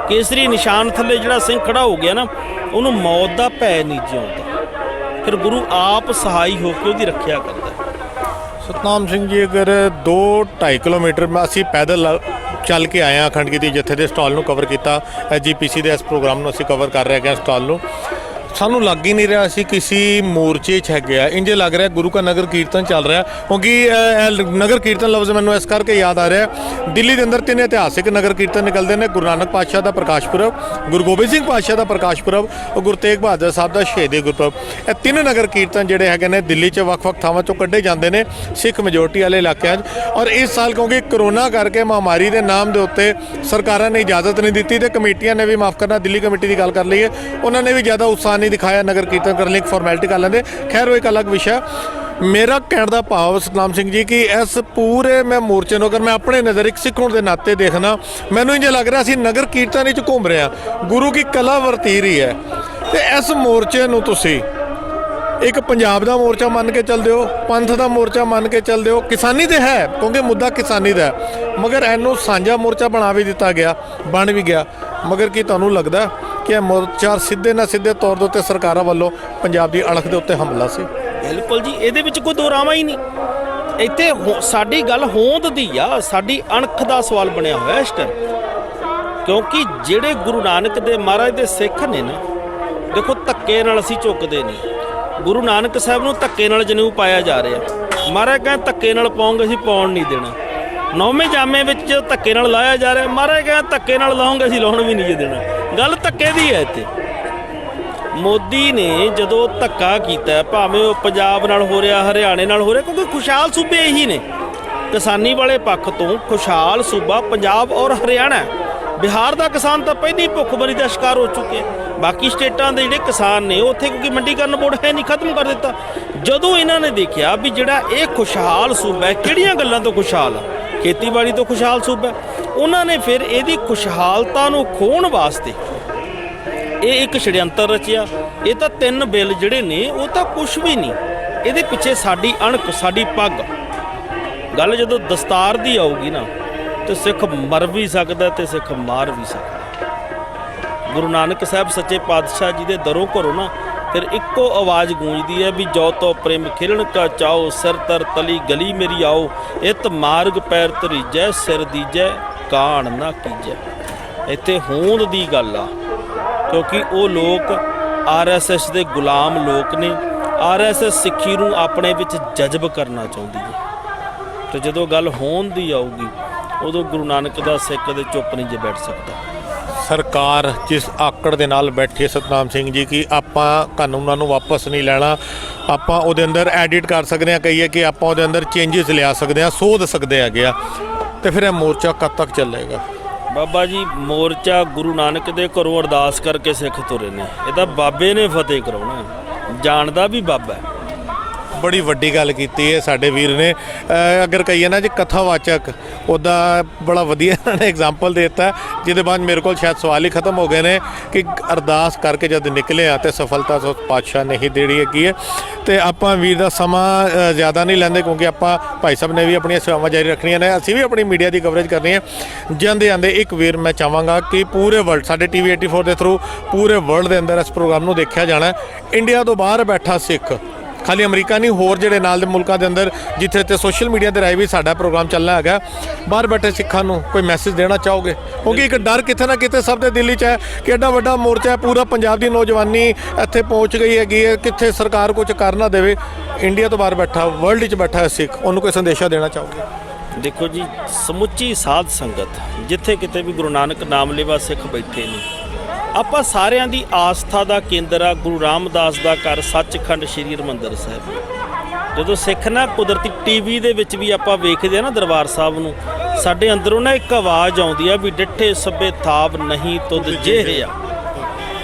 ਕੇਸਰੀ ਨਿਸ਼ਾਨ ਥੱਲੇ ਜਿਹੜਾ ਸਿੰਘ ਖੜਾ ਹੋ ਗਿਆ ਨਾ, ਉਹਨੂੰ ਮੌਤ ਦਾ ਭੈ ਨਹੀਂ ਜਿਉਂਦਾ। ਫਿਰ ਗੁਰੂ ਆਪ ਸਹਾਈ ਹੋ ਕੇ ਉਹਦੀ ਰੱਖਿਆ ਕਰਦਾ। ਸਤਨਾਮ ਸਿੰਘ ਜੀ, ਅਗਰ 2-2.5 ਕਿਲੋਮੀਟਰ ਅਸੀਂ ਪੈਦਲ ਚੱਲ ਕੇ ਆਏ ਹਾਂ, ਅਖੰਡ ਕੀਰਤੀ ਜਥੇ ਦੇ ਸਟਾਲ ਨੂੰ ਕਵਰ ਕੀਤਾ, ਐਸਜੀਪੀਸੀ ਦੇ ਇਸ ਪ੍ਰੋਗਰਾਮ ਨੂੰ ਅਸੀਂ ਕਵਰ ਕਰ ਰਹੇ ਹਾਂ ਸਟਾਲ ਨੂੰ। ਸਾਨੂੰ ਲੱਗ ਹੀ ਨਹੀਂ ਰਿਹਾ ਅਸੀਂ ਕਿਸੇ ਮੋਰਚੇ 'ਚ ਹੈਗੇ ਆ। ਇੰਝ ਲੱਗ ਰਿਹਾ ਗੁਰੂ ਕਾ ਨਗਰ ਕੀਰਤਨ ਚੱਲ ਰਿਹਾ, ਕਿਉਂਕਿ ਨਗਰ ਕੀਰਤਨ ਲਫ਼ਜ਼ ਮੈਨੂੰ ਇਸ ਕਰਕੇ ਯਾਦ ਆ ਰਿਹਾ, ਦਿੱਲੀ ਦੇ ਅੰਦਰ 3 ਇਤਿਹਾਸਿਕ ਨਗਰ ਕੀਰਤਨ ਨਿਕਲਦੇ ਨੇ। ਗੁਰੂ ਨਾਨਕ ਪਾਤਸ਼ਾਹ ਦਾ ਪ੍ਰਕਾਸ਼ ਪੁਰਬ, ਗੁਰੂ ਗੋਬਿੰਦ ਸਿੰਘ ਪਾਤਸ਼ਾਹ ਦਾ ਪ੍ਰਕਾਸ਼ ਪੁਰਬ, ਔਰ ਗੁਰੂ ਤੇਗ ਬਹਾਦਰ ਸਾਹਿਬ ਦਾ ਸ਼ਹੀਦੀ ਗੁਰਪੁਰਬ। ਇਹ 3 ਨਗਰ ਕੀਰਤਨ ਜਿਹੜੇ ਹੈਗੇ ਨੇ ਦਿੱਲੀ 'ਚ ਵੱਖ-ਵੱਖ ਥਾਵਾਂ 'ਚੋਂ ਕੱਢੇ ਜਾਂਦੇ ਨੇ ਸਿੱਖ ਮੈਜੋਰਟੀ ਵਾਲੇ ਇਲਾਕਿਆਂ 'ਚ। ਔਰ ਇਸ ਸਾਲ ਕਿਉਂਕਿ ਕਰੋਨਾ ਕਰਕੇ ਮਹਾਮਾਰੀ ਦੇ ਨਾਮ ਦੇ ਉੱਤੇ ਸਰਕਾਰਾਂ ਨੇ ਇਜਾਜ਼ਤ ਨਹੀਂ ਦਿੱਤੀ, ਤੇ ਕਮੇਟੀਆਂ ਨੇ ਵੀ, ਮਾਫ ਕਰਨਾ ਦਿੱਲੀ ਕਮੇਟੀ ਦੀ ਗੱਲ ਕਰ ਲਈਏ, ਉਹਨਾਂ ਨੇ ਵੀ ਜ਼ਿਆਦਾ ਉਤਸ਼ਾਹ ਨਹੀਂ ਦਿਖਾਇਆ ਨਗਰ ਕੀਰਤਨ ਕਰਨ ਲਈ, ਇੱਕ ਫਾਰਮੈਲਿਟੀ ਕਰ ਲੈਂਦੇ। ਖੈਰ ਉਹ ਇੱਕ ਅਲੱਗ ਵਿਸ਼ਾ। ਮੇਰਾ ਕਹਿਣ ਦਾ ਭਾਵ ਸਤਨਾਮ ਸਿੰਘ ਜੀ ਕਿ ਇਸ ਪੂਰੇ ਮੈਂ ਮੋਰਚੇ ਨੂੰ ਅਗਰ ਮੈਂ ਆਪਣੇ ਨਜ਼ਰ ਇੱਕ ਸਿੱਖ ਹੋਣ ਦੇ ਨਾਤੇ ਦੇਖਣਾ, ਮੈਨੂੰ ਇੰਝ ਲੱਗ ਰਿਹਾ ਸੀ ਨਗਰ ਕੀਰਤਨ ਵਿੱਚ ਘੁੰਮ ਰਿਹਾ, ਗੁਰੂ ਕੀ ਕਲਾ ਵਰਤੀ ਰਹੀ ਹੈ। ਤੇ ਇਸ ਮੋਰਚੇ ਨੂੰ ਤੁਸੀਂ ਇੱਕ ਪੰਜਾਬ ਦਾ ਮੋਰਚਾ ਮੰਨ ਕੇ ਚੱਲਦੇ ਹੋ, ਪੰਥ ਦਾ ਮੋਰਚਾ ਮੰਨ ਕੇ ਚੱਲਦੇ ਹੋ, ਕਿਸਾਨੀ ਤੇ ਹੈ ਕਿਉਂਕਿ ਮੁੱਦਾ ਕਿਸਾਨੀ ਦਾ, ਮਗਰ ਇਹਨੂੰ ਸਾਂਝਾ ਮੋਰਚਾ ਬਣਾ ਵੀ ਦਿੱਤਾ ਗਿਆ, ਬਣ ਵੀ ਗਿਆ। ਮਗਰ ਕੀ ਤੁਹਾਨੂੰ ਲੱਗਦਾ ਕਿ ਇਹ ਮੋਰਚਾ ਸਿੱਧੇ ਨਾ ਸਿੱਧੇ ਤੌਰ ਦੇ ਉੱਤੇ ਸਰਕਾਰਾਂ ਵੱਲੋਂ ਪੰਜਾਬ ਦੀ ਅਣਖ ਦੇ ਉੱਤੇ ਹਮਲਾ ਸੀ? ਬਿਲਕੁਲ ਜੀ, ਇਹਦੇ ਵਿੱਚ ਕੋਈ ਦੋਰਾਵਾ ਹੀ ਨਹੀਂ। ਇੱਥੇ ਸਾਡੀ ਗੱਲ ਹੋਂਦ ਦੀ ਆ, ਸਾਡੀ ਅਣਖ ਦਾ ਸਵਾਲ ਬਣਿਆ ਹੋਇਆ ਇਸ ਟਾਈਮ। ਕਿਉਂਕਿ ਜਿਹੜੇ ਗੁਰੂ ਨਾਨਕ ਦੇ ਮਹਾਰਾਜ ਦੇ ਸਿੱਖ ਨੇ ਨਾ, ਦੇਖੋ ਧੱਕੇ ਨਾਲ ਅਸੀਂ ਝੁਕਦੇ ਨਹੀਂ। ਗੁਰੂ ਨਾਨਕ ਸਾਹਿਬ ਨੂੰ ਧੱਕੇ ਨਾਲ ਜਨੇਊ ਪਾਇਆ ਜਾ ਰਿਹਾ। ਮਹਾਰਾਜ ਕਹਿੰਦੇ ਧੱਕੇ ਨਾਲ ਪਾਉਂਗੇ, ਅਸੀਂ ਪਾਉਣ ਨਹੀਂ ਦੇਣਾ। 9ਵੇਂ ਜਾਮੇ ਵਿੱਚ ਧੱਕੇ ਨਾਲ ਲਾਇਆ ਜਾ ਰਿਹਾ, ਮਹਾਰਾਜ ਕਹਿੰਦੇ ਧੱਕੇ ਨਾਲ ਲਾਉਂਗੇ, ਅਸੀਂ ਲਾਉਣ ਵੀ ਨਹੀਂ ਦੇਣਾ। ਗੱਲ ਧੱਕੇ ਦੀ ਹੈ ਇੱਥੇ। ਮੋਦੀ ਨੇ ਜਦੋਂ ਧੱਕਾ ਕੀਤਾ, ਭਾਵੇਂ ਉਹ ਪੰਜਾਬ ਨਾਲ ਹੋ ਰਿਹਾ, ਹਰਿਆਣੇ ਨਾਲ ਹੋ ਰਿਹਾ, ਕਿਉਂਕਿ ਖੁਸ਼ਹਾਲ ਸੂਬੇ ਇਹੀ ਨੇ। ਕਿਸਾਨੀ ਵਾਲੇ ਪੱਖ ਤੋਂ ਖੁਸ਼ਹਾਲ ਸੂਬਾ ਪੰਜਾਬ ਔਰ ਹਰਿਆਣਾ। ਬਿਹਾਰ ਦਾ ਕਿਸਾਨ ਤਾਂ ਪਹਿਲਾਂ ਹੀ ਭੁੱਖਮਰੀ ਦਾ ਸ਼ਿਕਾਰ ਹੋ ਚੁੱਕੇ। ਬਾਕੀ ਸਟੇਟਾਂ ਦੇ ਜਿਹੜੇ ਕਿਸਾਨ ਨੇ ਉੱਥੇ ਕਿਉਂਕਿ ਮੰਡੀਕਰਨ ਬੋਰਡ ਹੈ ਨਹੀਂ, ਖਤਮ ਕਰ ਦਿੱਤਾ। ਜਦੋਂ ਇਹਨਾਂ ਨੇ ਦੇਖਿਆ ਵੀ ਜਿਹੜਾ ਇਹ ਖੁਸ਼ਹਾਲ ਸੂਬਾ ਹੈ, ਕਿਹੜੀਆਂ ਗੱਲਾਂ ਤੋਂ ਖੁਸ਼ਹਾਲ ਆ, ਖੇਤੀਬਾੜੀ ਤੋਂ ਖੁਸ਼ਹਾਲ ਸੂਬਾ, ਉਹਨਾਂ ਨੇ ਫਿਰ ਇਹਦੀ ਖੁਸ਼ਹਾਲਤਾ ਨੂੰ ਖੋਹਣ ਵਾਸਤੇ ਇਹ ਇੱਕ ਛੜਯੰਤਰ ਰਚਿਆ। ਇਹ ਤਾਂ 3 ਬਿੱਲ ਜਿਹੜੇ ਨੇ ਉਹ ਤਾਂ ਕੁਛ ਵੀ ਨਹੀਂ। ਇਹਦੇ ਪਿੱਛੇ ਸਾਡੀ ਅਣਖ, ਸਾਡੀ ਪੱਗ। ਗੱਲ ਜਦੋਂ ਦਸਤਾਰ ਦੀ ਆਊਗੀ ਨਾ, ਤੇ ਸਿੱਖ ਮਰ ਵੀ ਸਕਦਾ ਤੇ ਸਿੱਖ ਮਾਰ ਵੀ ਸਕਦਾ। ਗੁਰੂ ਨਾਨਕ ਸਾਹਿਬ ਸੱਚੇ ਪਾਤਸ਼ਾਹ ਜੀ ਦੇ ਦਰੋਂ ਘਰੋਂ ਨਾ ਫਿਰ ਇੱਕੋ ਆਵਾਜ਼ ਗੂੰਜਦੀ ਹੈ ਵੀ ਜੋ ਤੋ ਪ੍ਰੇਮ ਖਿਲਣ ਕਾ ਚਾਓ, ਸਿਰ ਤਰ ਤਲੀ ਗਲੀ ਮੇਰੀ ਆਓ, ਇਤ ਮਾਰਗ ਪੈਰ ਧਰੀਜੈ, ਸਿਰ ਦੀਜੈ ਕਾਣ ਨਾ ਕੀਜੈ। ਇੱਥੇ ਹੋਂਦ ਦੀ ਗੱਲ ਆ, ਕਿਉਂਕਿ ਉਹ ਲੋਕ RSS ਦੇ ਗੁਲਾਮ ਲੋਕ ਨੇ। RSS ਸਿੱਖੀ ਨੂੰ ਆਪਣੇ ਵਿੱਚ ਜਜ਼ਬ ਕਰਨਾ ਚਾਹੁੰਦੀ ਹੈ, ਤੇ ਜਦੋਂ ਗੱਲ ਹੋਂਦ ਦੀ ਆਊਗੀ ਉਦੋਂ ਗੁਰੂ ਨਾਨਕ ਦਾ ਸਿੱਖ ਦੇ ਚੁੱਪ ਨਹੀਂ ਜੇ ਬੈਠ ਸਕਦਾ। ਸਰਕਾਰ ਜਿਸ ਆਕੜ ਦੇ ਨਾਲ ਬੈਠੀ ਸਤਨਾਮ ਸਿੰਘ ਜੀ ਕਿ ਆਪਾਂ ਕਾਨੂੰਨਾਂ ਨੂੰ ਵਾਪਸ ਨਹੀਂ ਲੈਣਾ, ਆਪਾਂ ਉਹਦੇ ਅੰਦਰ ਐਡਿਟ ਕਰ ਸਕਦੇ ਹਾਂ, ਕਹੀਏ ਕਿ ਆਪਾਂ ਉਹਦੇ ਅੰਦਰ ਚੇਂਜਸ ਲਿਆ ਸਕਦੇ ਹਾਂ, ਸੋਧ ਸਕਦੇ ਹੈਗੇ ਆ, ਤੇ ਫਿਰ ਇਹ ਮੋਰਚਾ ਕਦ ਤੱਕ ਚੱਲੇਗਾ? ਬਾਬਾ ਜੀ, ਮੋਰਚਾ ਗੁਰੂ ਨਾਨਕ ਦੇ ਘਰੋਂ ਅਰਦਾਸ ਕਰਕੇ ਸਿੱਖ ਤੁਰੇ ਨੇ। ਇਹਦਾ ਬਾਬੇ ਨੇ ਫਤਿਹ ਕਰਾਉਣਾ, ਜਾਣਦਾ ਵੀ ਬਾਬਾ ਹੈ। ਬੜੀ ਵੱਡੀ ਗੱਲ ਕੀਤੀ ਹੈ ਸਾਡੇ ਵੀਰ ਨੇ। ਅਗਰ ਕਹੀਏ ਨਾ ਜੀ ਕਥਾਵਾਚਕ, ਉਹਦਾ ਬੜਾ ਵਧੀਆ ਇਹਨਾਂ ਨੇ ਐਗਜ਼ਾਮਪਲ ਦੇ ਦਿੱਤਾ, ਜਿਹਦੇ ਬਾਅਦ ਮੇਰੇ ਕੋਲ ਸ਼ਾਇਦ ਸਵਾਲ ਹੀ ਖਤਮ ਹੋ ਗਏ ਨੇ ਕਿ ਅਰਦਾਸ ਕਰਕੇ ਜਦ ਨਿਕਲੇ ਆ ਤੇ ਸਫਲਤਾ ਉਸ ਪਾਤਸ਼ਾਹ ਨੇ ਹੀ ਦੇਣੀ ਹੈਗੀ ਹੈ। ਤੇ ਆਪਾਂ ਵੀਰ ਦਾ ਸਮਾਂ ਜ਼ਿਆਦਾ ਨਹੀਂ ਲੈਂਦੇ, ਕਿਉਂਕਿ ਆਪਾਂ ਭਾਈ ਸਾਹਿਬ ਨੇ ਵੀ ਆਪਣੀਆਂ ਸੇਵਾਵਾਂ ਜਾਰੀ ਰੱਖਣੀਆਂ ਨੇ, ਅਸੀਂ ਵੀ ਆਪਣੀ ਮੀਡੀਆ ਦੀ ਕਵਰੇਜ ਕਰਨੀ ਹੈ। ਜਾਂਦੇ ਆਂਦੇ ਇੱਕ ਵੀਰ ਮੈਂ ਚਾਹਾਂਗਾ ਕਿ ਪੂਰੇ ਵਰਲਡ, ਸਾਡੇ TV 84 ਦੇ ਥਰੂ ਪੂਰੇ ਵਰਲਡ ਦੇ ਅੰਦਰ ਇਸ ਪ੍ਰੋਗਰਾਮ ਨੂੰ ਦੇਖਿਆ ਜਾਣਾ। ਇੰਡੀਆ ਤੋਂ ਬਾਹਰ ਬੈਠਾ ਸਿੱਖ, ਖਾਲੀ ਅਮਰੀਕਾ ਨਹੀਂ, ਹੋਰ ਜਿਹੜੇ ਨਾਲ ਦੇ ਮੁਲਕਾਂ ਦੇ ਅੰਦਰ ਜਿੱਥੇ ਤੇ ਸੋਸ਼ਲ ਮੀਡੀਆ ਦੇ ਰਾਹੀਂ ਵੀ ਸਾਡਾ ਪ੍ਰੋਗਰਾਮ ਚੱਲਣਾ ਹੈਗਾ, ਬਾਹਰ ਬੈਠੇ ਸਿੱਖਾਂ ਨੂੰ ਕੋਈ ਮੈਸੇਜ ਦੇਣਾ ਚਾਹੋਗੇ? ਕਿਉਂਕਿ ਇੱਕ ਡਰ ਕਿਤੇ ਨਾ ਕਿਤੇ ਸਭ ਦੇ ਦਿਲ 'ਚ ਹੈ ਕਿ ਐਡਾ ਵੱਡਾ ਮੋਰਚਾ ਹੈ, ਪੂਰਾ ਪੰਜਾਬ ਦੀ ਨੌਜਵਾਨੀ ਇੱਥੇ ਪਹੁੰਚ ਗਈ ਹੈਗੀ ਹੈ, ਕਿੱਥੇ ਸਰਕਾਰ ਕੁਝ ਕਰ ਨਾ ਦੇਵੇ। ਇੰਡੀਆ ਤੋਂ ਬਾਹਰ ਬੈਠਾ, ਵਰਲਡ 'ਚ ਬੈਠਾ ਸਿੱਖ, ਉਹਨੂੰ ਕੋਈ ਸੰਦੇਸ਼ਾ ਦੇਣਾ ਚਾਹੋਗੇ? ਦੇਖੋ ਜੀ, ਸਮੁੱਚੀ ਸਾਧ ਸੰਗਤ ਜਿੱਥੇ ਕਿਤੇ ਵੀ ਗੁਰੂ ਨਾਨਕ ਨਾਮ ਲੈਵਾ ਸਿੱਖ ਬੈਠੇ ਨੇ, ਆਪਾਂ ਸਾਰਿਆਂ ਦੀ ਆਸਥਾ ਦਾ ਕੇਂਦਰ ਆ ਗੁਰੂ ਰਾਮਦਾਸ ਦਾ ਘਰ ਸੱਚਖੰਡ ਸ੍ਰੀ ਹਰਿਮੰਦਰ ਸਾਹਿਬ। ਜਦੋਂ ਸਿੱਖ ਨਾ ਕੁਦਰਤੀ TV ਦੇ ਵਿੱਚ ਵੀ ਆਪਾਂ ਵੇਖਦੇ ਆ ਨਾ ਦਰਬਾਰ ਸਾਹਿਬ ਨੂੰ, ਸਾਡੇ ਅੰਦਰੋਂ ਨਾ ਇੱਕ ਆਵਾਜ਼ ਆਉਂਦੀ ਆ ਵੀ ਡਿੱਠੇ ਸਭੇ ਥਾਪ ਨਹੀਂ ਤੁਧ ਜਿਹੇ ਆ।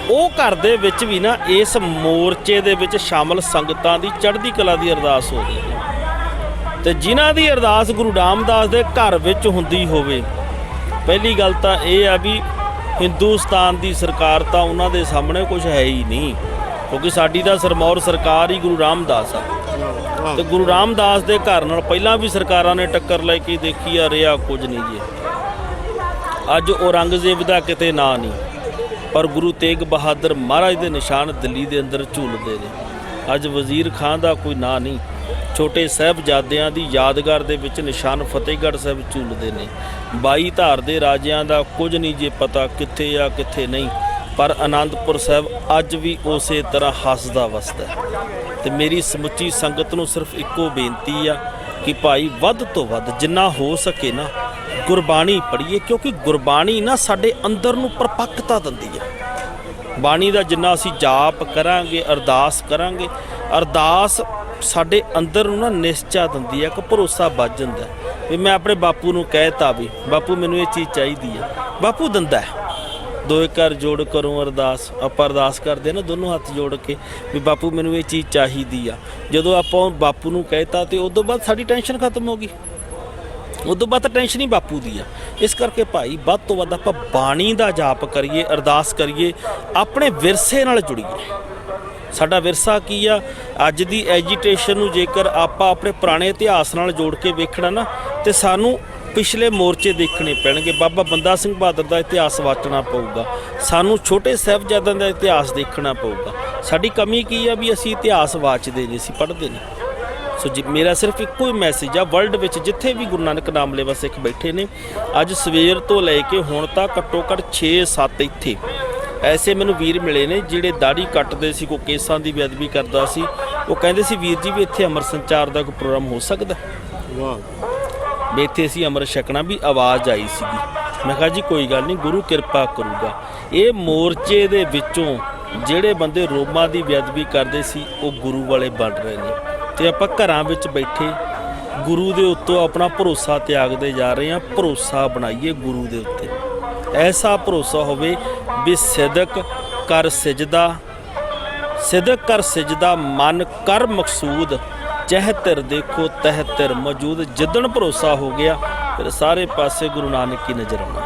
ਉਹ ਘਰ ਦੇ ਵਿੱਚ ਵੀ ਨਾ ਇਸ ਮੋਰਚੇ ਦੇ ਵਿੱਚ ਸ਼ਾਮਲ ਸੰਗਤਾਂ ਦੀ ਚੜ੍ਹਦੀ ਕਲਾ ਦੀ ਅਰਦਾਸ ਹੋ ਰਹੀ ਹੈ, ਤੇ ਜਿਨ੍ਹਾਂ ਦੀ ਅਰਦਾਸ ਗੁਰੂ ਰਾਮਦਾਸ ਦੇ ਘਰ ਵਿੱਚ ਹੁੰਦੀ ਹੋਵੇ, ਪਹਿਲੀ ਗੱਲ ਤਾਂ ਇਹ ਆ ਵੀ ਹਿੰਦੁਸਤਾਨ ਦੀ ਸਰਕਾਰ ਤਾਂ ਉਹਨਾਂ ਦੇ ਸਾਹਮਣੇ ਕੁਝ ਹੈ ਹੀ ਨਹੀਂ, ਕਿਉਂਕਿ ਸਾਡੀ ਤਾਂ ਸਰਮੌਰ ਸਰਕਾਰ ਹੀ ਗੁਰੂ ਰਾਮਦਾਸ ਆ। ਤੇ ਗੁਰੂ ਰਾਮਦਾਸ ਦੇ ਘਰ ਨਾਲ ਪਹਿਲਾਂ ਵੀ ਸਰਕਾਰਾਂ ਨੇ ਟੱਕਰ ਲੈ ਕੇ ਦੇਖੀ ਆ, ਰਿਹਾ ਕੁਝ ਨਹੀਂ ਜੀ। ਅੱਜ ਔਰੰਗਜ਼ੇਬ ਦਾ ਕਿਤੇ ਨਾਂ ਨਹੀਂ, ਪਰ ਗੁਰੂ ਤੇਗ ਬਹਾਦਰ ਮਹਾਰਾਜ ਦੇ ਨਿਸ਼ਾਨ ਦਿੱਲੀ ਦੇ ਅੰਦਰ ਝੂਲਦੇ ਨੇ। ਅੱਜ ਵਜ਼ੀਰ ਖਾਨ ਦਾ ਕੋਈ ਨਾਂ ਨਹੀਂ, ਛੋਟੇ ਸਾਹਿਬਜ਼ਾਦਿਆਂ ਦੀ ਯਾਦਗਾਰ ਦੇ ਵਿੱਚ ਨਿਸ਼ਾਨ ਫਤਿਹਗੜ੍ਹ ਸਾਹਿਬ ਝੂਲਦੇ ਨੇ। 22 ਧਾਰ ਦੇ ਰਾਜਿਆਂ ਦਾ ਕੁਝ ਨਹੀਂ ਜੇ ਪਤਾ ਕਿੱਥੇ ਆ ਕਿੱਥੇ ਨਹੀਂ, ਪਰ ਆਨੰਦਪੁਰ ਸਾਹਿਬ ਅੱਜ ਵੀ ਉਸੇ ਤਰ੍ਹਾਂ ਹੱਸਦਾ ਵਸਦਾ। ਤੇ ਮੇਰੀ ਸਮੁੱਚੀ ਸੰਗਤ ਨੂੰ ਸਿਰਫ ਇੱਕੋ ਬੇਨਤੀ ਆ ਕਿ ਭਾਈ ਵੱਧ ਤੋਂ ਵੱਧ ਜਿੰਨਾ ਹੋ ਸਕੇ ਨਾ ਗੁਰਬਾਣੀ ਪੜ੍ਹੀਏ, ਕਿਉਂਕਿ ਗੁਰਬਾਣੀ ਨਾ ਸਾਡੇ ਅੰਦਰ ਨੂੰ ਪਰਪੱਕਤਾ ਦਿੰਦੀ ਹੈ। ਬਾਣੀ ਦਾ ਜਿੰਨਾ ਅਸੀਂ ਜਾਪ ਕਰਾਂਗੇ, ਅਰਦਾਸ ਕਰਾਂਗੇ, ਅਰਦਾਸ ਸਾਡੇ ਅੰਦਰ ਨੂੰ ਨਾ ਨਿਸ਼ਚਾ ਦਿੰਦੀ ਹੈ, ਕਿ ਭਰੋਸਾ ਵੱਜ ਜਾਂਦਾ ਵੀ ਮੈਂ ਆਪਣੇ ਬਾਪੂ ਨੂੰ ਕਹਿਤਾ ਵੀ ਬਾਪੂ ਮੈਨੂੰ ਇਹ ਚੀਜ਼ ਚਾਹੀਦੀ ਹੈ, ਬਾਪੂ ਦਿੰਦਾ ਹੈ। 2 ਕਰ ਜੋੜ ਕਰੋ ਅਰਦਾਸ, ਆਪਾਂ ਅਰਦਾਸ ਕਰਦੇ ਨਾ ਦੋਨੋਂ ਹੱਥ ਜੋੜ ਕੇ ਵੀ ਬਾਪੂ ਮੈਨੂੰ ਇਹ ਚੀਜ਼ ਚਾਹੀਦੀ ਆ। ਜਦੋਂ ਆਪਾਂ ਬਾਪੂ ਨੂੰ ਕਹਿਤਾ ਤੇ ਉਦੋਂ ਬਾਅਦ ਸਾਡੀ ਟੈਨਸ਼ਨ ਖਤਮ ਹੋ ਗਈ, ਉਦੋਂ ਬਾਅਦ ਤਾਂ ਟੈਨਸ਼ਨ ਹੀ ਬਾਪੂ ਦੀ ਆ। ਇਸ ਕਰਕੇ ਭਾਈ ਵੱਧ ਤੋਂ ਵੱਧ ਆਪਾਂ ਬਾਣੀ ਦਾ ਜਾਪ ਕਰੀਏ, ਅਰਦਾਸ ਕਰੀਏ, ਆਪਣੇ ਵਿਰਸੇ ਨਾਲ ਜੁੜੀਏ। ਸਾਡਾ ਵਿਰਸਾ ਕੀ ਆ? ਅੱਜ ਦੀ ਐਜੀਟੇਸ਼ਨ ਨੂੰ ਜੇਕਰ ਆਪਾਂ ਆਪਣੇ ਪੁਰਾਣੇ ਇਤਿਹਾਸ ਨਾਲ ਜੋੜ ਕੇ ਵੇਖਣਾ ਨਾ, ਤੇ ਸਾਨੂੰ ਪਿਛਲੇ ਮੋਰਚੇ ਦੇਖਣੇ ਪੈਣਗੇ। ਬਾਬਾ ਬੰਦਾ ਸਿੰਘ ਬਹਾਦਰ ਦਾ ਇਤਿਹਾਸ ਵਾਚਣਾ ਪਊਗਾ, ਸਾਨੂੰ ਛੋਟੇ ਸਾਹਿਬਜ਼ਾਦਿਆਂ ਦਾ ਇਤਿਹਾਸ ਦੇਖਣਾ ਪਊਗਾ। ਸਾਡੀ ਕਮੀ ਕੀ ਆ ਵੀ ਅਸੀਂ ਇਤਿਹਾਸ ਵਾਚਦੇ ਨਹੀਂ, ਅਸੀਂ ਪੜ੍ਹਦੇ ਨਹੀਂ। ਸੋ ਜੀ ਮੇਰਾ ਸਿਰਫ ਇੱਕੋ ਹੀ ਮੈਸੇਜ ਆ, ਵਰਲਡ ਵਿੱਚ ਜਿੱਥੇ ਵੀ ਗੁਰੂ ਨਾਨਕ ਨਾਮ ਲੈਵਾ ਸਿੱਖ ਬੈਠੇ ਨੇ, ਅੱਜ ਸਵੇਰ ਤੋਂ ਲੈ ਕੇ ਹੁਣ ਤੱਕ ਘੱਟੋ ਘੱਟ 6-7 ਇੱਥੇ ਐਸੇ ਮੈਨੂੰ ਵੀਰ ਮਿਲੇ ਨੇ ਜਿਹੜੇ ਦਾੜੀ ਕੱਟਦੇ ਸੀ, ਕੋਈ ਕੇਸਾਂ ਦੀ ਬੇਅਦਬੀ ਕਰਦਾ ਸੀ। ਉਹ ਕਹਿੰਦੇ ਸੀ ਵੀਰ ਜੀ ਵੀ ਇੱਥੇ ਅੰਮ੍ਰਿਤ ਸੰਚਾਰ ਦਾ ਕੋਈ ਪ੍ਰੋਗਰਾਮ ਹੋ ਸਕਦਾ? ਵਾਹ। ਵੀ ਇੱਥੇ ਅਸੀਂ ਅੰਮ੍ਰਿਤ ਛਕਣਾ, ਵੀ ਆਵਾਜ਼ ਆਈ ਸੀਗੀ। ਮੈਂ ਕਿਹਾ ਜੀ ਕੋਈ ਗੱਲ ਨਹੀਂ, ਗੁਰੂ ਕਿਰਪਾ ਕਰੂਗਾ। ਇਹ ਮੋਰਚੇ ਦੇ ਵਿੱਚੋਂ ਜਿਹੜੇ ਬੰਦੇ ਰੋਮਾਂ ਦੀ ਬੇਅਦਬੀ ਕਰਦੇ ਸੀ ਉਹ ਗੁਰੂ ਵਾਲੇ ਬਣ ਰਹੇ ਨੇ, ਤੇ ਆਪਾਂ ਘਰਾਂ ਵਿੱਚ ਬੈਠੇ ਗੁਰੂ ਦੇ ਉੱਤੋਂ ਆਪਣਾ ਭਰੋਸਾ ਤਿਆਗਦੇ ਜਾ ਰਹੇ ਹਾਂ। ਭਰੋਸਾ ਬਣਾਈਏ ਗੁਰੂ ਦੇ ਉੱਤੇ, ਐਸਾ ਭਰੋਸਾ ਹੋਵੇ ਵੀ ਸਿਦਕ ਕਰ ਸਿਜਦਾ ਮਨ ਕਰ ਮਕਸੂਦ, ਚਹਿ ਧਿਰ ਦੇਖੋ ਤਹਿ ਧਿਰ ਮੌਜੂਦ। ਜਿੱਦਣ ਭਰੋਸਾ ਹੋ ਗਿਆ ਫਿਰ ਸਾਰੇ ਪਾਸੇ ਗੁਰੂ ਨਾਨਕ ਕੀ ਨਜ਼ਰ ਆਉਣਾ।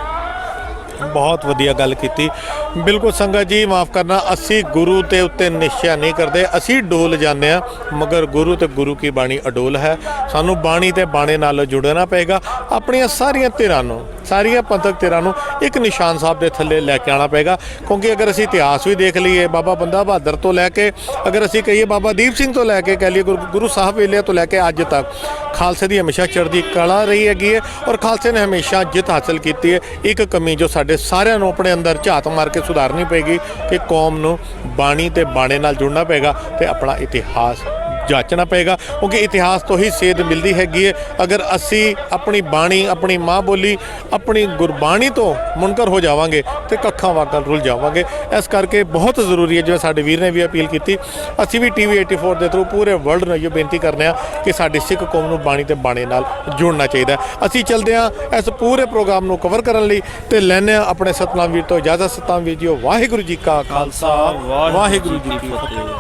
ਬਹੁਤ ਵਧੀਆ ਗੱਲ ਕੀਤੀ। ਬਿਲਕੁਲ ਸੰਗਤ ਜੀ, ਮਾਫ ਕਰਨਾ, ਅਸੀਂ ਗੁਰੂ ਦੇ ਉੱਤੇ ਨਿਸ਼ਚਾ ਨਹੀਂ ਕਰਦੇ, ਅਸੀਂ ਡੋਲ ਜਾਂਦੇ ਹਾਂ, ਮਗਰ ਗੁਰੂ ਤੇ ਗੁਰੂ ਕੀ ਬਾਣੀ ਅਡੋਲ ਹੈ। ਸਾਨੂੰ ਬਾਣੀ ਤੇ ਬਾਣੇ ਨਾਲ ਜੁੜਨਾ ਪਏਗਾ। ਆਪਣੀਆਂ ਸਾਰੀਆਂ ਧਿਰਾਂ ਨੂੰ, ਸਾਰੀਆਂ ਪੰਥਕ ਧਿਰਾਂ ਨੂੰ ਇੱਕ ਨਿਸ਼ਾਨ ਸਾਹਿਬ ਦੇ ਥੱਲੇ ਲੈ ਕੇ ਆਉਣਾ ਪਏਗਾ। ਕਿਉਂਕਿ ਅਗਰ ਅਸੀਂ ਇਤਿਹਾਸ ਵੀ ਦੇਖ ਲਈਏ, ਬਾਬਾ ਬੰਦਾ ਬਹਾਦਰ ਤੋਂ ਲੈ ਕੇ, ਅਗਰ ਅਸੀਂ ਕਹੀਏ ਬਾਬਾ ਦੀਪ ਸਿੰਘ ਤੋਂ ਲੈ ਕੇ, ਕਹਿ ਲਈਏ ਗੁਰੂ ਸਾਹਿਬ ਵੇਲੇ ਤੋਂ ਲੈ ਕੇ ਅੱਜ ਤੱਕ, ਖਾਲਸੇ ਦੀ ਹਮੇਸ਼ਾ ਚੜ੍ਹਦੀ ਕਲਾ ਰਹੀ ਹੈਗੀ ਹੈ ਔਰ ਖਾਲਸੇ ਨੇ ਹਮੇਸ਼ਾ ਜਿੱਤ ਹਾਸਲ ਕੀਤੀ ਹੈ। ਇੱਕ ਕਮੀ ਜੋ ਸਾਡੇ ਸਾਰਿਆਂ ਨੂੰ ਆਪਣੇ ਅੰਦਰ ਝਾਤ ਮਾਰ ਕੇ ਸੁਧਾਰਨੀ ਪਏਗੀ ਕਿ ਕੌਮ ਨੂੰ ਬਾਣੀ ਤੇ ਬਾਣੇ ਨਾਲ ਜੁੜਨਾ ਪਏਗਾ ਤੇ ਆਪਣਾ ਇਤਿਹਾਸ ਜਾਂਚਣਾ ਪਏਗਾ, ਕਿਉਂਕਿ ਇਤਿਹਾਸ ਤੋਂ ਹੀ ਸੇਧ ਮਿਲਦੀ ਹੈਗੀ ਹੈ। ਅਗਰ ਅਸੀਂ ਆਪਣੀ ਬਾਣੀ, ਆਪਣੀ ਮਾਂ ਬੋਲੀ, ਆਪਣੀ ਗੁਰਬਾਣੀ ਤੋਂ ਮੁਨਕਰ ਹੋ ਜਾਵਾਂਗੇ ਤੇ ਕੱਖਾਂ ਵਾਂਗਰ ਰੁੱਲ ਜਾਵਾਂਗੇ। ਇਸ ਕਰਕੇ ਬਹੁਤ ਜ਼ਰੂਰੀ ਹੈ, ਜਿਵੇਂ ਸਾਡੇ ਵੀਰ ਨੇ ਵੀ ਅਪੀਲ ਕੀਤੀ, ਅਸੀਂ ਵੀ TV 84 ਦੇ ਥਰੂ ਪੂਰੇ ਵਰਲਡ ਨੂੰ ਇਹ ਬੇਨਤੀ ਕਰਨੇ ਆ ਕਿ ਸਾਡੀ ਸਿੱਖ ਕੌਮ ਨੂੰ ਬਾਣੀ ਤੇ ਬਾਣੇ ਨਾਲ ਜੁੜਨਾ ਚਾਹੀਦਾ। ਅਸੀਂ ਚੱਲਦੇ ਹਾਂ ਇਸ ਪੂਰੇ ਪ੍ਰੋਗਰਾਮ ਨੂੰ ਕਵਰ ਕਰਨ ਲਈ ਤੇ ਲੈਂਦੇ ਹਾਂ ਆਪਣੇ ਸਤਨਾਮ ਵੀਰ ਤੋਂ ਇਜਾਜ਼ਤ। ਸਤਨਾਮ ਵੀਰ ਜੀ, ਵਾਹਿਗੁਰੂ ਜੀ ਕਾ ਖਾਲਸਾ, ਵਾਹਿਗੁਰੂ ਜੀ ਕੀ ਫਤਿਹ।